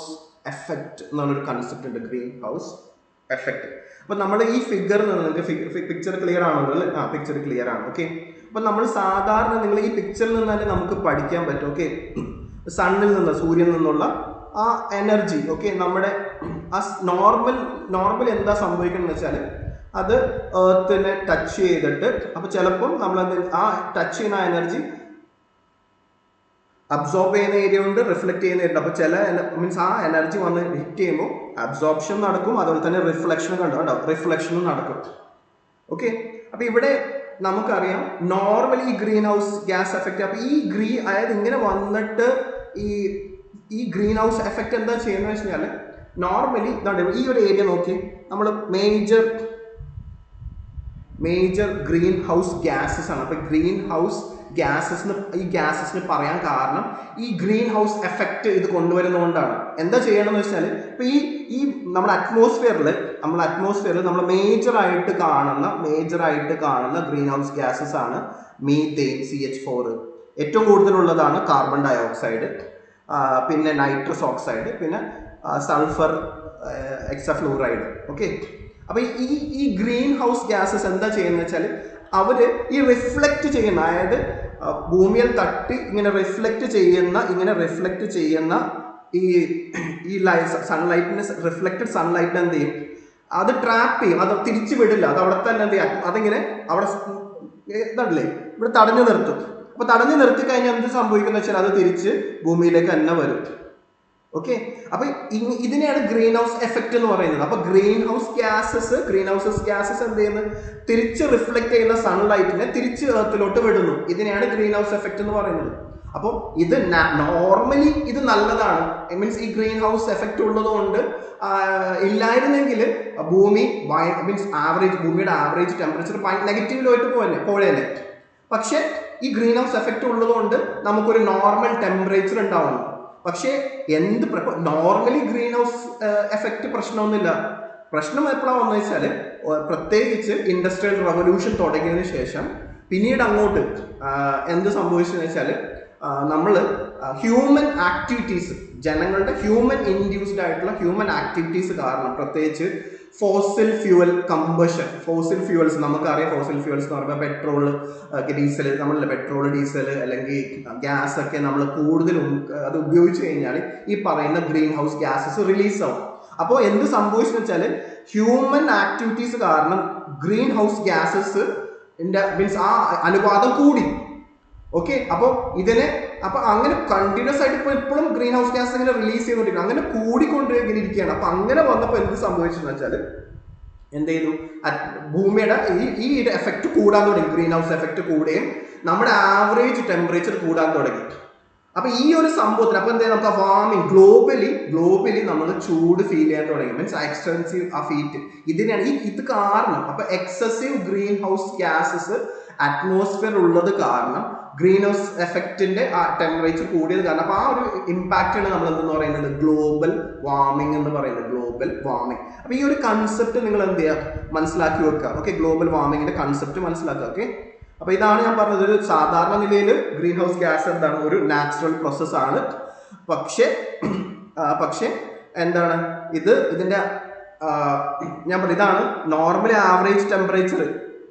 എഫക്റ്റ് എന്നുള്ളൊരു കൺസെപ്റ്റ് ഉണ്ട്. Green house effect. അപ്പം നമ്മൾ ഈ ഫിഗറിൽ നിന്ന് നിങ്ങൾക്ക് പിക്ചർ ക്ലിയർ ആണല്ലോ അല്ലേ? പിക്ചർ ക്ലിയർ ആണ്. ഓക്കെ, അപ്പം നമ്മൾ സാധാരണ നിങ്ങൾ ഈ പിക്ചറിൽ നിന്ന് തന്നെ നമുക്ക് പഠിക്കാൻ പറ്റും. ഓക്കെ, സണ്ണിൽ നിന്ന്, സൂര്യനിൽ നിന്നുള്ള ആ എനർജി, ഓക്കെ, നമ്മുടെ ആ നോർമൽ എന്താ സംഭവിക്കുന്നത് വെച്ചാൽ അത് എർത്തിനെ ടച്ച് ചെയ്തിട്ട്, അപ്പോൾ ചിലപ്പം നമ്മളത് ആ ടച്ച് ചെയ്യുന്ന എനർജി അബ്സോർബ് ചെയ്യുന്ന ഏരിയ ഉണ്ട്, റിഫ്ലക്ട് ചെയ്യുന്ന ഏരിയ ഉണ്ട്. അപ്പോൾ ചില മീൻസ് ആ എനർജി വന്ന് ഹിറ്റ് ചെയ്യുമ്പോൾ അബ്സോർപ്ഷൻ നടക്കും, അതുപോലെ തന്നെ റിഫ്ലക്ഷനും നടക്കും. ഓക്കെ, അപ്പോൾ ഇവിടെ നമുക്കറിയാം normally green house gas effect. അപ്പോൾ അതായത് ഇങ്ങനെ വന്നിട്ട് ഈ ഗ്രീൻ ഹൗസ് എഫക്റ്റ് എന്താ ചെയ്യുന്നത് വെച്ച് കഴിഞ്ഞാൽ നോർമലി ഈ ഒരു ഏരിയ നോക്കി നമ്മൾ മേജർ ഗ്രീൻ ഹൗസ് ഗ്യാസസ് ആണ്. അപ്പോൾ ഗ്രീൻ ഹൗസ് ഗ്യാസസിന് പറയാൻ കാരണം ഈ ഗ്രീൻ ഹൗസ് എഫക്റ്റ് ഇത് കൊണ്ടുവരുന്നതുകൊണ്ടാണ്. എന്താ ചെയ്യണമെന്ന് വെച്ചാൽ ഇപ്പോൾ ഈ നമ്മുടെ അറ്റ്മോസ്ഫിയറിൽ നമ്മൾ മേജറായിട്ട് കാണുന്ന ഗ്രീൻ ഹൗസ് ഗ്യാസസ് ആണ് മീഥേൻ, CH4, ഏറ്റവും കൂടുതലുള്ളതാണ് കാർബൺ ഡൈ ഓക്സൈഡ്, പിന്നെ നൈട്രസ് ഓക്സൈഡ്, പിന്നെ സൾഫർ എക്സഫ്ലൂറൈഡ്. ഓക്കെ, അപ്പോൾ ഈ ഗ്രീൻ ഹൗസ് ഗ്യാസസ് എന്താ ചെയ്യുന്നത് വെച്ചാൽ അവർ ഈ റിഫ്ലക്റ്റ് ചെയ്യുന്ന, അതായത് ഭൂമിയിൽ തട്ടി ഇങ്ങനെ റിഫ്ലക്റ്റ് ചെയ്യുന്ന ഈ സൺലൈറ്റിന്, റിഫ്ലക്റ്റഡ് സൺലൈറ്റിന് എന്ത് ചെയ്യും, അത് ട്രാപ്പ് ചെയ്യും, അത് തിരിച്ചു വിടില്ല, അത് അവിടെ തന്നെ എന്ത് ചെയ്യും, അതിങ്ങനെ അവിടെ ഇതല്ലേ ഇവിടെ തടഞ്ഞു നിർത്തും. അപ്പോൾ തടഞ്ഞു നിർത്തി കഴിഞ്ഞാൽ എന്ത് സംഭവിക്കുന്ന വെച്ചാൽ അത് തിരിച്ച് ഭൂമിയിലേക്ക് തന്നെ വരും. ഓക്കെ, അപ്പൊ ഇതിനെയാണ് ഗ്രീൻ ഹൗസ് എഫക്റ്റ് എന്ന് പറയുന്നത്. അപ്പൊ ഗ്രീൻ ഹൗസ് ഗ്യാസസ് എന്ത് ചെയ്യുന്നത്, തിരിച്ച് റിഫ്ലക്ട് ചെയ്യുന്ന സൺലൈറ്റിനെ തിരിച്ച് എർത്തിലോട്ട് വിടുന്നു. ഇതിനെയാണ് ഗ്രീൻ ഹൗസ് എഫക്റ്റ് എന്ന് പറയുന്നത്. അപ്പോൾ ഇത് നോർമലി ഇത് നല്ലതാണ്. മീൻസ് ഈ ഗ്രീൻ ഹൗസ് എഫക്റ്റ് ഉള്ളത് കൊണ്ട് ഇല്ലായിരുന്നെങ്കിൽ ഭൂമിയുടെ ആവറേജ് ടെമ്പറേച്ചർ നെഗറ്റീവിലോട്ട് പോയേനെ. പക്ഷെ ഈ ഗ്രീൻ ഹൗസ് എഫക്റ്റ് ഉള്ളത് കൊണ്ട് നമുക്കൊരു നോർമൽ ടെമ്പറേച്ചർ ഉണ്ടാവുന്നു. പക്ഷേ നോർമലി ഗ്രീൻ ഹൗസ് എഫക്റ്റ് പ്രശ്നമൊന്നുമില്ല. പ്രശ്നം എപ്പോഴാണ് വന്നു വെച്ചാൽ പ്രത്യേകിച്ച് ഇൻഡസ്ട്രിയൽ റവല്യൂഷൻ തുടങ്ങിയതിന് ശേഷം പിന്നീട് അങ്ങോട്ട് എന്ത് സംഭവിച്ചെന്ന് വെച്ചാൽ നമ്മൾ ഹ്യൂമൻ ആക്ടിവിറ്റീസ്, ജനങ്ങളുടെ ഹ്യൂമൻ ആക്ടിവിറ്റീസ് കാരണം, പ്രത്യേകിച്ച് ഫോസിൽ ഫ്യൂവൽസ് നമുക്കറിയാം. ഫോസിൽ ഫ്യൂവൽസ് എന്ന് പറയുമ്പോൾ പെട്രോൾ, ഡീസൽ അല്ലെങ്കിൽ ഗ്യാസ് ഒക്കെ നമ്മൾ കൂടുതലും അത് ഉപയോഗിച്ച് കഴിഞ്ഞാൽ ഈ പറയുന്ന ഗ്രീൻ ഹൗസ് ഗ്യാസസ് റിലീസ് ആവും. അപ്പോൾ എന്ത് സംഭവിച്ചെന്ന് വെച്ചാൽ ഹ്യൂമൻ ആക്ടിവിറ്റീസ് കാരണം ഗ്രീൻ ഹൗസ് ഗ്യാസസ് മീൻസ് ആ അനുപാതം കൂടി. ഓക്കെ, അപ്പോൾ അങ്ങനെ കണ്ടിന്യൂസ് ആയിട്ട് ഇപ്പോഴും ഗ്രീൻ ഹൗസ് ഗ്യാസ് ഇങ്ങനെ റിലീസ് ചെയ്തുകൊണ്ടിരിക്കും, അങ്ങനെ കൂടിക്കൊണ്ടിരിക്കുകയാണ് ഇരിക്കുകയാണ്. അപ്പൊ അങ്ങനെ വന്നപ്പോൾ എന്ത് സംഭവിച്ചെന്ന് വെച്ചാൽ എന്ത് ചെയ്തു, ഭൂമിയുടെ ഈ എഫക്റ്റ് കൂടാൻ തുടങ്ങി. ഗ്രീൻ ഹൗസ് എഫക്റ്റ് കൂടുകയും നമ്മുടെ ആവറേജ് ടെമ്പറേച്ചർ കൂടാൻ തുടങ്ങി. അപ്പൊ ഈ ഒരു സംഭവത്തിന് അപ്പൊ എന്താ നമുക്ക് വാർമിംഗ് ഗ്ലോബലി നമ്മൾ ചൂട് ഫീൽ ചെയ്യാൻ തുടങ്ങി. മീൻസ് എക്സ്റ്റൻസീവ് ആ ഹീറ്റ് ഇതിനാണ് ഇത് കാരണം. അപ്പൊ excessive green house gases atmosphere ഉള്ളത് കാരണം ഗ്രീൻ ഹൗസ് എഫക്റ്റിന്റെ ആ ടെമ്പറേച്ചർ കൂടിയത് കാരണം അപ്പൊ ആ ഒരു ഇമ്പാക്റ്റാണ് നമ്മൾ എന്തെന്ന് പറയുന്നത് ഗ്ലോബൽ വാർമിംഗ് എന്ന് പറയുന്നത്. അപ്പൊ ഈ ഒരു കൺസെപ്റ്റ് നിങ്ങൾ എന്ത് ചെയ്യുക, മനസ്സിലാക്കി വെക്കുക. ഓക്കെ, ഗ്ലോബൽ വാർമിംഗിന്റെ കൺസെപ്റ്റ് മനസ്സിലാക്കുക. ഓക്കെ, അപ്പൊ ഇതാണ് ഞാൻ പറഞ്ഞത്. ഒരു സാധാരണ നിലയിൽ ഗ്രീൻ ഹൗസ് ഗ്യാസ് എന്താണ്, ഒരു നാച്ചുറൽ പ്രോസസ് ആണ്. പക്ഷേ എന്താണ് ഇതിന്റെ ഞാൻ പറഞ്ഞു, ഇതാണ് normally average temperature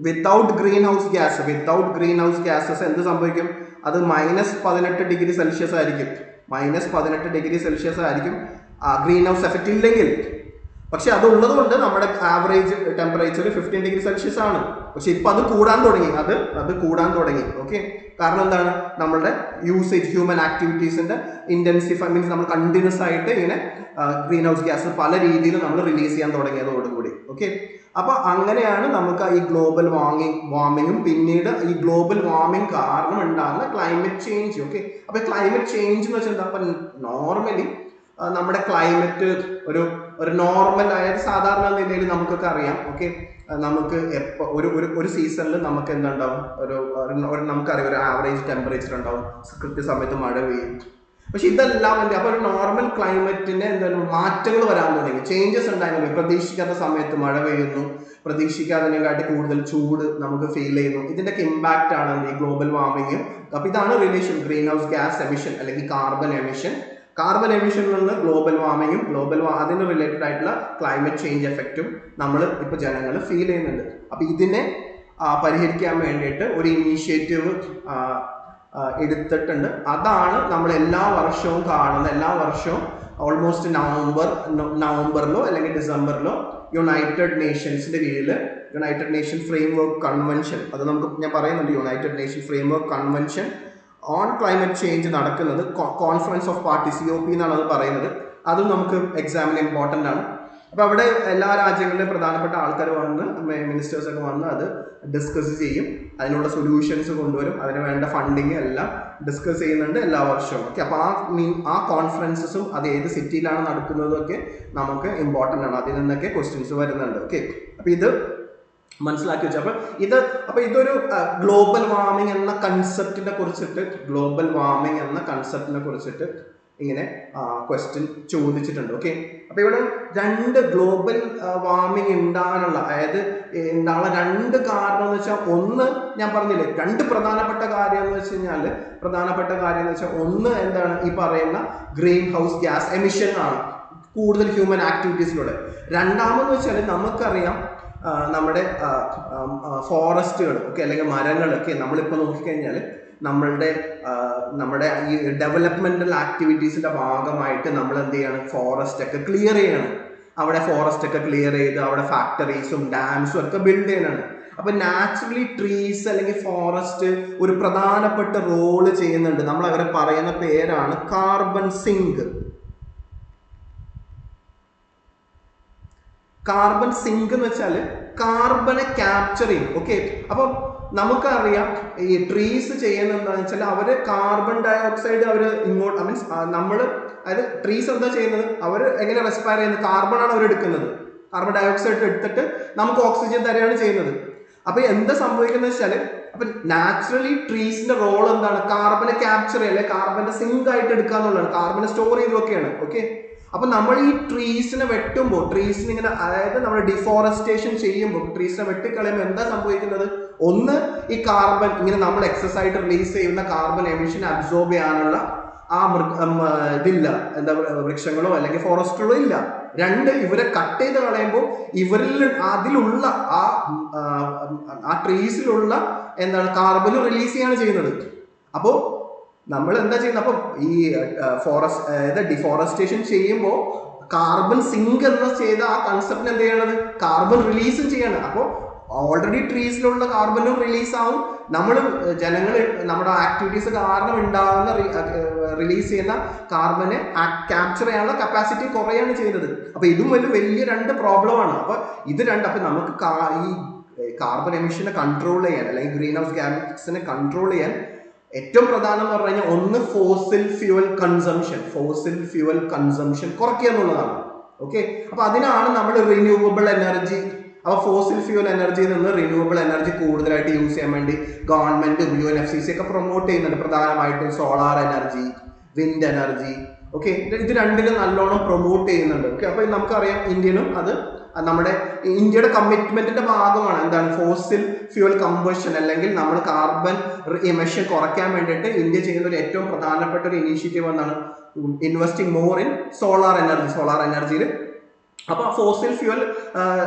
without green house gases എന്ത് സംഭവിക്കും, അത് -18 ഡിഗ്രി സെൽഷ്യസ് ആയിരിക്കും. ഗ്രീൻ ഹൗസ് എഫക്റ്റ് ഇല്ലെങ്കിൽ. പക്ഷെ അതുള്ളത് കൊണ്ട് നമ്മുടെ ആവറേജ് ടെമ്പറേച്ചർ 15 ഡിഗ്രി സെൽഷ്യസ് ആണ്. പക്ഷെ ഇപ്പൊ അത് കൂടാൻ തുടങ്ങി. ഓക്കെ, കാരണം എന്താണ്, നമ്മളുടെ യൂസേജ്, ഹ്യൂമൻ ആക്ടിവിറ്റീസിന്റെ ഇന്റൻസിഫൈ മീൻസ് നമ്മൾ കണ്ടിന്യൂസ് ആയിട്ട് ഇങ്ങനെ ഗ്രീൻ ഹൗസ് ഗ്യാസ് പല രീതിയിൽ നമ്മൾ റിലീസ് ചെയ്യാൻ തുടങ്ങിയതോടുകൂടി. ഓക്കെ, അപ്പൊ അങ്ങനെയാണ് നമുക്ക് ഈ ഗ്ലോബൽ വാർമിങ്ങും പിന്നീട് ഈ ഗ്ലോബൽ വാർമിംഗ് കാരണം ഉണ്ടാകുന്ന ക്ലൈമറ്റ് ചേഞ്ച്. ഓക്കെ, അപ്പൊ ക്ലൈമറ്റ് ചേഞ്ച് എന്ന് വെച്ചാൽ എന്താ, നോർമലി നമ്മുടെ ക്ലൈമറ്റ് ഒരു നോർമൽ, അതായത് സാധാരണ നിലയിൽ നമുക്കൊക്കെ അറിയാം. ഓക്കെ, നമുക്ക് ഒരു സീസണിൽ നമുക്ക് എന്തുണ്ടാവും, നമുക്കറിയാം ഒരു ആവറേജ് ടെമ്പറേച്ചർ ഉണ്ടാവും, കൃത്യസമയത്ത് മഴ പെയ്യും. പക്ഷെ ഇതെല്ലാം എന്ത് അപ്പോൾ ഒരു നോർമൽ ക്ലൈമറ്റിന് എന്താണ് മാറ്റങ്ങൾ വരാൻ തുടങ്ങി, ചേഞ്ചസ് ഉണ്ടായിരുന്നു. പ്രതീക്ഷിക്കാത്ത സമയത്ത് മഴ പെയ്യുന്നു, പ്രതീക്ഷിക്കാതിനെക്കാട്ടി കൂടുതൽ ചൂട് നമുക്ക് ഫീൽ ചെയ്യുന്നു. ഇതിൻ്റെയൊക്കെ ഇമ്പാക്റ്റ് ആണ് ഈ ഗ്ലോബൽ വാർമിങ്. അപ്പോൾ ഇതാണ് relation green house gas emission അല്ലെങ്കിൽ കാർബൺ എമിഷൻ. കാർബൺ എമിഷനിൽ നിന്ന് ഗ്ലോബൽ വാർമിങ്ങും അതിന് റിലേറ്റഡ് ആയിട്ടുള്ള ക്ലൈമറ്റ് ചേഞ്ച് എഫക്റ്റും നമ്മൾ ഇപ്പോൾ ജനങ്ങൾ ഫീൽ ചെയ്യുന്നുണ്ട്. അപ്പോൾ ഇതിനെ പരിഹരിക്കാൻ വേണ്ടിയിട്ട് ഒരു ഇനീഷ്യേറ്റീവ് എടുത്തിട്ടുണ്ട്. അതാണ് നമ്മൾ എല്ലാ വർഷവും കാണുന്ന, എല്ലാ വർഷവും ഓൾമോസ്റ്റ് നവംബറിലോ അല്ലെങ്കിൽ ഡിസംബറിലോ യുണൈറ്റഡ് നേഷൻസിന്റെ കീഴിൽ യുണൈറ്റഡ് നേഷൻ ഫ്രെയിംവർക്ക് കൺവെൻഷൻ, അത് ഞാൻ പറയുന്നുണ്ട്, United nation framework convention on climate change നടക്കുന്നത്. കോൺഫറൻസ് ഓഫ് പാർട്ടി COP എന്നാണ് അത് പറയുന്നത്. അതും നമുക്ക് എക്സാമിന് ഇമ്പോർട്ടൻ്റ് ആണ്. അപ്പോൾ അവിടെ എല്ലാ രാജ്യങ്ങളിലെ പ്രധാനപ്പെട്ട ആൾക്കാർ വന്ന്, മിനിസ്റ്റേഴ്സൊക്കെ വന്ന് അത് ഡിസ്കസ് ചെയ്യും, അതിനുള്ള സൊല്യൂഷൻസ് കൊണ്ടുവരും, അതിന് വേണ്ട ഫണ്ടിങ് എല്ലാം ഡിസ്കസ് ചെയ്യുന്നുണ്ട് എല്ലാ വർഷവും. ഓക്കെ, അപ്പോൾ ആ കോൺഫറൻസസും അത് ഏത് സിറ്റിയിലാണ് നടക്കുന്നതൊക്കെ നമുക്ക് ഇമ്പോർട്ടൻ്റ് ആണ്. അതിൽ നിന്നൊക്കെ ക്വസ്റ്റ്യൻസ് വരുന്നുണ്ട്. ഓക്കെ, അപ്പോൾ ഇത് മനസ്സിലാക്കി വെച്ചു. അപ്പോൾ ഇതൊരു ഗ്ലോബൽ വാർമിംഗ് എന്ന കൺസെപ്റ്റിനെ കുറിച്ചിട്ട് ഇങ്ങനെ ക്വസ്റ്റ്യൻ ചോദിച്ചിട്ടുണ്ട്. ഓക്കെ, അപ്പോൾ ഇവിടെ രണ്ട് ഗ്ലോബൽ വാർമിംഗ് ഉണ്ടാകാനുള്ള രണ്ട് കാരണം എന്ന് വെച്ചാൽ, ഒന്ന് ഞാൻ പറഞ്ഞില്ലേ, രണ്ട് പ്രധാനപ്പെട്ട കാര്യം എന്ന് വെച്ചാൽ ഒന്ന് എന്താണ്, ഈ പറയുന്ന ഗ്രീൻ ഹൗസ് ഗ്യാസ് എമിഷൻ ആണ്, കൂടുതൽ ഹ്യൂമൻ ആക്ടിവിറ്റീസിലൂടെ. രണ്ടാമെന്ന് വെച്ചാൽ നമുക്കറിയാം നമ്മുടെ ഫോറസ്റ്റുകൾ ഒക്കെ അല്ലെങ്കിൽ മരങ്ങളൊക്കെ നമ്മളിപ്പോൾ നോക്കിക്കഴിഞ്ഞാൽ നമ്മുടെ ഈ ഡെവലപ്മെന്റൽ ആക്ടിവിറ്റീസിന്റെ ഭാഗമായിട്ട് നമ്മൾ എന്ത് ചെയ്യാണ്, ഫോറസ്റ്റ് ഒക്കെ ക്ലിയർ ചെയ്യണം. അവിടെ ഫോറസ്റ്റ് ഒക്കെ ക്ലിയർ ചെയ്ത് അവിടെ ഫാക്ടറീസും ഡാംസും ഒക്കെ ബിൽഡ് ചെയ്യണം. അപ്പൊ നാച്ചുറലി ട്രീസ് അല്ലെങ്കിൽ ഫോറസ്റ്റ് ഒരു പ്രധാനപ്പെട്ട റോള് ചെയ്യുന്നുണ്ട്. നമ്മൾ അവരെ പറയുന്ന പേരാണ് കാർബൺ സിങ്ക്. കാർബൺ സിങ്ക് എന്ന് വെച്ചാൽ കാർബണെ ക്യാപ്ചർ ചെയ്യും. ഓക്കെ, അപ്പം നമുക്കറിയാം ഈ ട്രീസ് ചെയ്യുന്ന എന്താണെന്ന് വെച്ചാൽ അവര് കാർബൺ ഡയോക്സൈഡ് ഇങ്ങോട്ട് മീൻസ് അതായത് ട്രീസ് എന്താ ചെയ്യുന്നത്, അവർ എങ്ങനെ റെസ്പയർ ചെയ്യുന്നത്, കാർബൺ ആണ് അവർ എടുക്കുന്നത്. കാർബൺ ഡയോക്സൈഡ് എടുത്തിട്ട് നമുക്ക് ഓക്സിജൻ തരികയാണ് ചെയ്യുന്നത്. അപ്പൊ എന്താ സംഭവിക്കുന്നത് വെച്ചാൽ, അപ്പൊ നാച്ചുറലി ട്രീസിന്റെ റോൾ എന്താണ്, കാർബണെ ക്യാപ്ചർ ചെയ്യുക, അല്ലെങ്കിൽ കാർബന്റെ സിങ്ക് ആയിട്ട് എടുക്കുക എന്നുള്ളതാണ്, കാർബനെ സ്റ്റോർ ചെയ്തൊക്കെയാണ്. ഓക്കെ, അപ്പൊ നമ്മൾ ഈ ട്രീസിനെ വെട്ടുമ്പോൾ, ട്രീസിന് ഇങ്ങനെ അതായത് നമ്മൾ ഡിഫോറസ്റ്റേഷൻ ചെയ്യുമ്പോൾ, ട്രീസിനെ വെട്ടിക്കളയുമ്പോൾ എന്താ സംഭവിക്കുന്നത്, ഒന്ന് ഈ കാർബൺ ഇങ്ങനെ നമ്മൾ എക്സസ് ആയിട്ട് റിലീസ് ചെയ്യുന്ന കാർബൺ എമിഷൻ അബ്സോർബ് ചെയ്യാനുള്ള ഇതില്ല, എന്താ വൃക്ഷങ്ങളോ അല്ലെങ്കിൽ ഫോറസ്റ്റുകളോ ഇല്ല. രണ്ട്, ഇവരെ കട്ട് ചെയ്ത് കളയുമ്പോൾ അതിലുള്ള ആ ട്രീസിലുള്ള എന്താണ് കാർബൺ റിലീസ് ചെയ്യാണ് ചെയ്യുന്നത്. അപ്പോൾ നമ്മൾ എന്താ ചെയ്യുന്നത്, അപ്പം ഈ ഡിഫോറസ്റ്റേഷൻ ചെയ്യുമ്പോൾ കാർബൺ സിങ്ക് എന്ന് ചെയ്ത ആ കൺസെപ്റ്റിന് എന്ത് ചെയ്യണത്, കാർബൺ റിലീസും ചെയ്യണം. അപ്പോൾ ഓൾറെഡി ട്രീസിലുള്ള കാർബണും റിലീസ് ആവും, ജനങ്ങൾ നമ്മുടെ ആക്ടിവിറ്റീസ് കാരണം ഉണ്ടാകുന്ന റിലീസ് ചെയ്യുന്ന കാർബനെ ക്യാപ്ചർ ചെയ്യാനുള്ള കപ്പാസിറ്റി കുറയാണ് ചെയ്യുന്നത്. അപ്പൊ ഇതും ഒരു വലിയ രണ്ട് പ്രോബ്ലമാണ്. അപ്പൊ അപ്പൊ നമുക്ക് ഈ കാർബൺ എമിഷനെ കൺട്രോൾ ചെയ്യാൻ അല്ലെങ്കിൽ ഗ്രീൻ ഹൗസ് ഗ്യാസിനെ കൺട്രോൾ ചെയ്യാൻ ഏറ്റവും പ്രധാനം എന്ന് പറഞ്ഞു കഴിഞ്ഞാൽ ഒന്ന് ഫോസിൽ ഫ്യൂവൽ കൺസംഷൻ കുറയ്ക്കുക എന്നുള്ളതാണ്. ഓക്കെ, അപ്പൊ അതിനാണ് നമ്മൾ റിന്യൂവബിൾ എനർജി, അപ്പൊ ഫോസിൽ ഫ്യൂവൽ എനർജിയിൽ നിന്ന് റിന്യൂവബിൾ എനർജി കൂടുതലായിട്ട് യൂസ് ചെയ്യാൻ വേണ്ടി ഗവൺമെന്റ് UNFCCC ഒക്കെ പ്രൊമോട്ട് ചെയ്യുന്നുണ്ട്. പ്രധാനമായിട്ടും solar energy, wind energy. Okay, ഇത് രണ്ടിലും നല്ലോണം പ്രൊമോട്ട് ചെയ്യുന്നുണ്ട്. ഓക്കെ, അപ്പൊ നമുക്കറിയാം ഇന്ത്യനും അത് നമ്മുടെ ഇന്ത്യയുടെ കമ്മിറ്റ്മെന്റിന്റെ ഭാഗമാണ്. എന്താണ്, ഫോസിൽ ഫ്യൂവൽ കമ്പഷൻ അല്ലെങ്കിൽ നമ്മൾ കാർബൺ എമിഷൻ കുറയ്ക്കാൻ വേണ്ടിയിട്ട് ഇന്ത്യ ചെയ്യുന്ന ഒരു ഏറ്റവും പ്രധാനപ്പെട്ട ഒരു ഇനീഷ്യേറ്റീവ് എന്താണ്, ഇൻവെസ്റ്റിംഗ് മോർ ഇൻ സോളാർ എനർജിയിൽ. അപ്പൊ ഫോസിൽ ഫ്യൂവൽ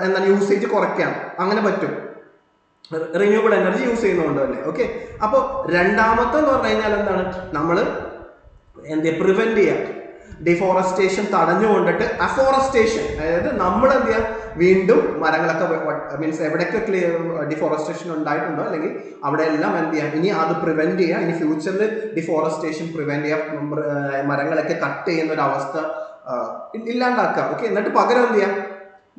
എന്താണ് യൂസേജ് കുറയ്ക്കാം, അങ്ങനെ പറ്റും റിന്യൂവബിൾ എനർജി യൂസ് ചെയ്യുന്നതുകൊണ്ട് തന്നെ. ഓക്കെ, അപ്പോൾ രണ്ടാമത്തെ എന്ന് പറഞ്ഞു കഴിഞ്ഞാൽ എന്താണ്, നമ്മൾ പ്രിവെന്റ് ചെയ്യാം, ഡിഫോറസ്റ്റേഷൻ തടഞ്ഞുകൊണ്ടിട്ട് അഫോറസ്റ്റേഷൻ, അതായത് നമ്മൾ എന്ത് ചെയ്യാം, വീണ്ടും മരങ്ങളൊക്കെ മീൻസ് എവിടെയൊക്കെ ഡിഫോറസ്റ്റേഷൻ ഉണ്ടായിട്ടുണ്ടോ അല്ലെങ്കിൽ അവിടെ എല്ലാം എന്ത് ചെയ്യാം, ഇനി അത് പ്രിവെന്റ് ചെയ്യാം, ഇനി ഫ്യൂച്ചറിൽ ഡിഫോറസ്റ്റേഷൻ പ്രിവെന്റ് ചെയ്യാം, മരങ്ങളൊക്കെ കട്ട് ചെയ്യുന്ന ഒരു അവസ്ഥ ഇല്ലാണ്ടാക്കാം. ഓക്കെ, എന്നിട്ട് പകരം എന്ത് ചെയ്യാം,